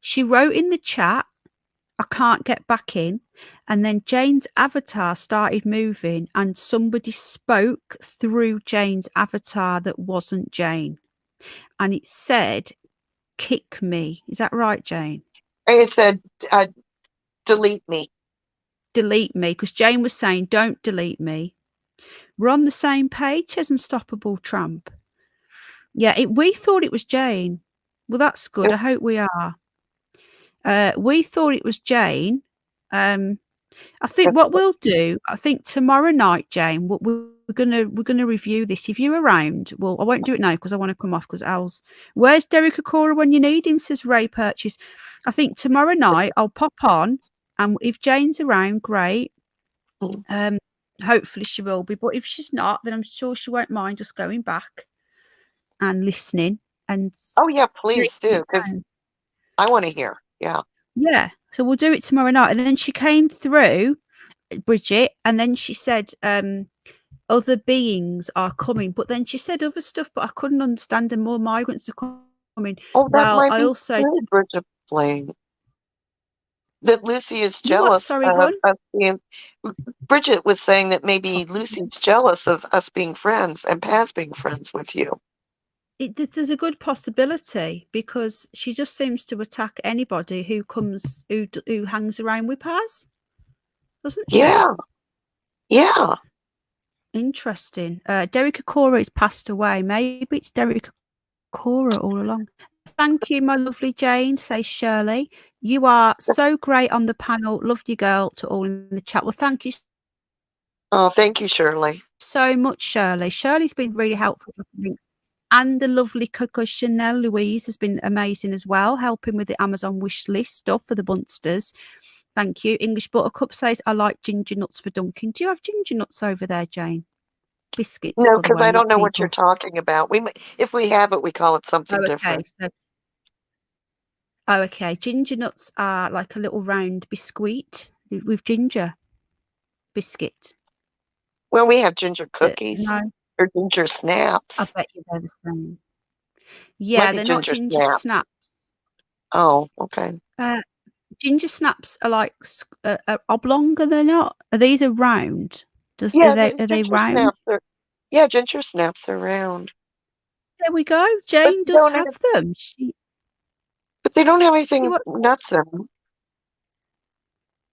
She wrote in the chat, I can't get back in. And then Jane's avatar started moving and somebody spoke through Jane's avatar that wasn't Jane. And it said, kick me. Is that right, Jane? It said, delete me. Delete me. Because Jane was saying, don't delete me. We're on the same page as Unstoppable Tramp. Yeah, we thought it was Jane. Well, that's good. I hope we are. We thought it was Jane. I think what we'll do, I think tomorrow night, Jane, we're gonna review this. If you're around, well, I won't do it now because I want to come off because Al's. Where's Derek Okora when you need him? Says Ray Purchase. I think tomorrow night I'll pop on, and if Jane's around, great. Hopefully she will be, but if she's not, then I'm sure she won't mind just going back and listening. And oh yeah, please do, because I want to hear. Yeah. Yeah. So we'll do it tomorrow night. And then she came through, Bridget, and then she said, other beings are coming. But then she said other stuff, but I couldn't understand, and more migrants are coming. Oh, that Well, might I be also true, Bridget playing. That Lucy is You what? jealous Sorry, of hon? us being. Bridget was saying that maybe Lucy's jealous of us being friends and Paz being friends with you. There's a good possibility because she just seems to attack anybody who comes who hangs around with Paz, doesn't she? Yeah, yeah. Interesting. Derek Okora is passed away. Maybe it's Derek Okora all along. Thank you, my lovely Jane, says Shirley. You are so great on the panel. Loved you, girl, to all in the chat. Well, thank you. Oh, thank you, Shirley. So much, Shirley. Shirley's been really helpful with links. And the lovely Coco Chanel Louise has been amazing as well, helping with the Amazon wish list stuff for the Bunsters. Thank you. English Buttercup says, I like ginger nuts for dunking. Do you have ginger nuts over there, Jane? biscuits. No, By the because way, I don't not know what you're people. talking about. If we have it, we call it something Oh, okay. different. So, okay. Ginger nuts are like a little round biscuit with ginger biscuit. Well, we have ginger cookies No, or ginger I snaps. bet you they're the same. Might Yeah, be they're not ginger ginger snaps. snaps. Oh, okay. Ginger snaps are like oblong, are they not? Are these are round? Are Yeah, they ginger round? snaps are. Yeah, ginger snaps are round, There we go. but Jane they does don't have. have them. But they don't have You anything what's that? nuts in them.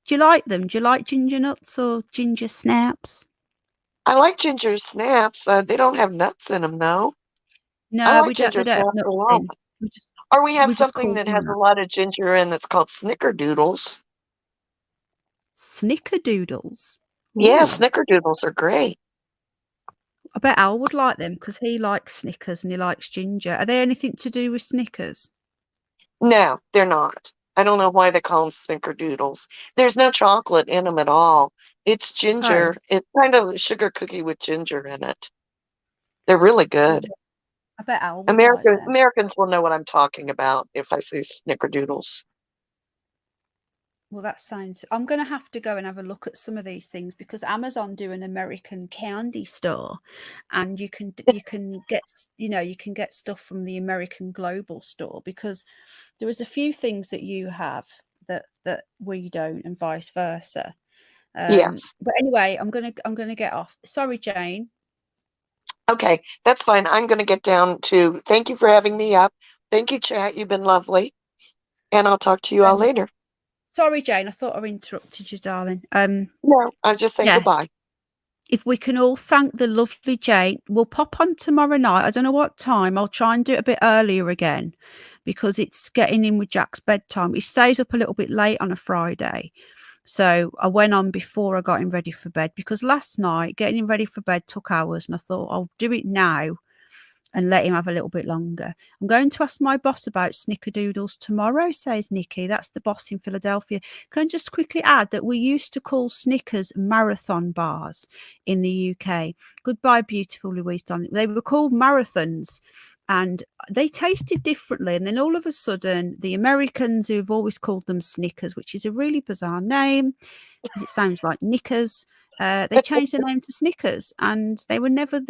Do you like them? Do you like ginger nuts or ginger snaps? I like ginger snaps. They don't have nuts in them, though. I No, like we don't. They ginger don't have snaps a nuts lot. in. Or we have We just something call that them has a that. lot of ginger in that's called snickerdoodles. Snickerdoodles. Yeah, Ooh. snickerdoodles are great. I bet Al would like them because he likes Snickers and he likes ginger. Are they anything to do with Snickers? No, they're not. I don't know why they call them snickerdoodles. There's no chocolate in them at all. It's Oh, ginger. It's kind of a sugar cookie with ginger in it. They're really good. I bet Al would like them. Americans will know what I'm talking about if I say snickerdoodles. Well, that sounds. I'm going to have to go and have a look at some of these things because Amazon do an American candy store, and you can get you can get stuff from the American Global store because there is a few things that you have that we don't, and vice versa. Yes. But anyway, I'm gonna get off. Sorry, Jane. Okay, that's fine. I'm going to get down to thank you for having me up. Thank you, chat. You've been lovely. And I'll talk to you all later. Sorry, Jane. I thought I interrupted you, darling. No, I was just saying Yeah. goodbye. If we can all thank the lovely Jane, we'll pop on tomorrow night. I don't know what time. I'll try and do it a bit earlier again because it's getting in with Jack's bedtime. He stays up a little bit late on a Friday. So I went on before I got him ready for bed because last night getting him ready for bed took hours and I thought I'll do it now and let him have a little bit longer. I'm going to ask my boss about snickerdoodles tomorrow, says Nikki. That's the boss in Philadelphia. Can I just quickly add that we used to call Snickers marathon bars in the UK. Goodbye, beautiful Louise Donald. They were called marathons and they tasted differently. And then all of a sudden, the Americans who've always called them Snickers, which is a really bizarre name because it sounds like knickers, they changed the name to Snickers, and they were never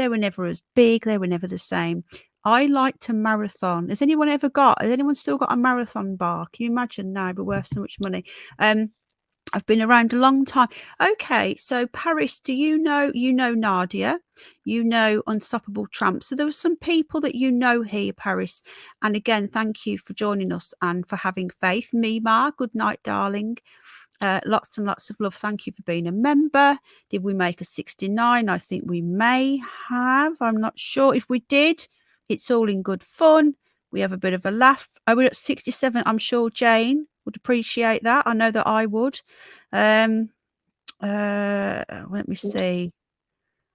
as big. They were never the same. I liked a marathon. Has anyone still got a marathon bar? Can you imagine now? It'd be worth so much money. I've been around a long time. Okay, so Paris, do you know Nadia? You know Unstoppable Tramp. So there were some people that you know here, Paris. And again, thank you for joining us and for having faith. Mima, good night, darling. Lots and lots of love. Thank you for being a member. Did we make a 69? I think we may have. I'm not sure. If we did, it's all in good fun. We have a bit of a laugh. We're at 67. I'm sure Jane would appreciate that. I know that I would. Let me see.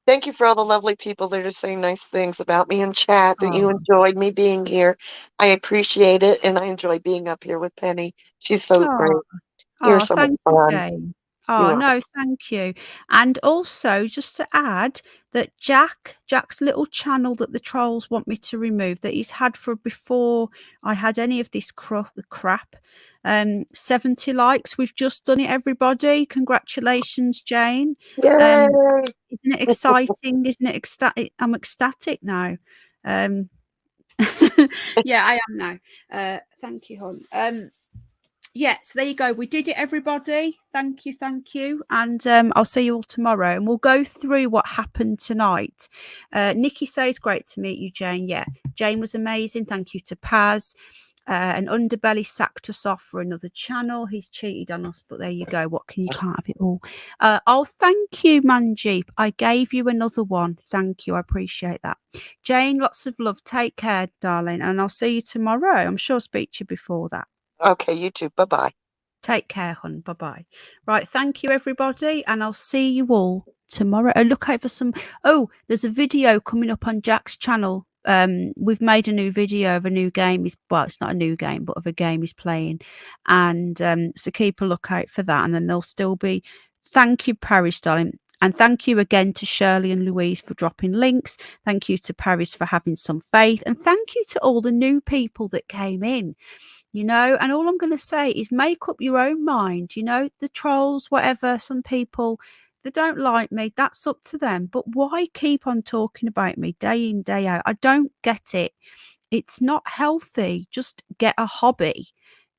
Thank you for all the lovely people that are saying nice things about me in chat, that you enjoyed me being here. I appreciate it, and I enjoy being up here with Penny. She's so great. You're so much Thank you, fun. Jane. You're welcome. No, thank you. And also, just to add that Jack's little channel that the trolls want me to remove, that he's had for before I had any of this crap, 70 likes. We've just done it, everybody. Congratulations, Jane. Yay! Isn't it exciting? Isn't it ecstatic? I'm ecstatic now. Yeah, I am now. Thank you, hon. Yeah, so there you go. We did it, everybody. Thank you. And I'll see you all tomorrow. And we'll go through what happened tonight. Nikki says, great to meet you, Jane. Yeah, Jane was amazing. Thank you to Paz. And Underbelly sacked us off for another channel. He's cheated on us, but there you go. What can you can't have it all. Thank you, Manjeep. I gave you another one. Thank you. I appreciate that. Jane, lots of love. Take care, darling. And I'll see you tomorrow. I'm sure I'll speak to you before that. Okay, you too. Bye-bye. Take care, hon. Bye-bye. Right, thank you, everybody, and I'll see you all tomorrow. Look out for some... Oh, there's a video coming up on Jack's channel. We've made a new video of a new game. Well, it's not a new game, but of a game he's playing. And so keep a lookout for that, and then there'll still be... Thank you, Paris, darling. And thank you again to Shirley and Louise for dropping links. Thank you to Paris for having some faith. And thank you to all the new people that came in, you know. And all I'm going to say is make up your own mind, you know, the trolls, whatever, some people that don't like me, that's up to them. But why keep on talking about me day in, day out? I don't get it. It's not healthy. Just get a hobby.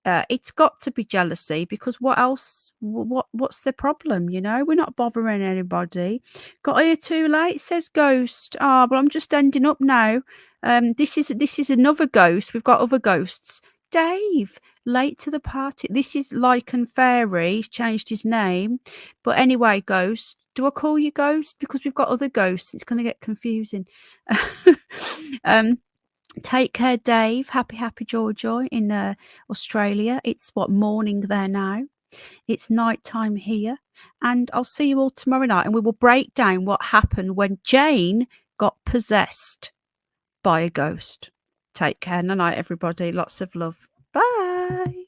It's got to be jealousy, because what else? What's the problem? You know, we're not bothering anybody. Got here too late, says Ghost. Ah, but I'm just ending up now. This is another ghost. We've got other ghosts. Dave, late to the party. This is Lycan Fairy. He's changed his name. But anyway, Ghost. Do I call you Ghost? Because we've got other ghosts. It's going to get confusing. Take care, Dave. Happy joy in Australia. It's morning there now. It's night time here. And I'll see you all tomorrow night, and we will break down what happened when Jane got possessed by a ghost. Take care. Night, everybody. Lots of love. Bye.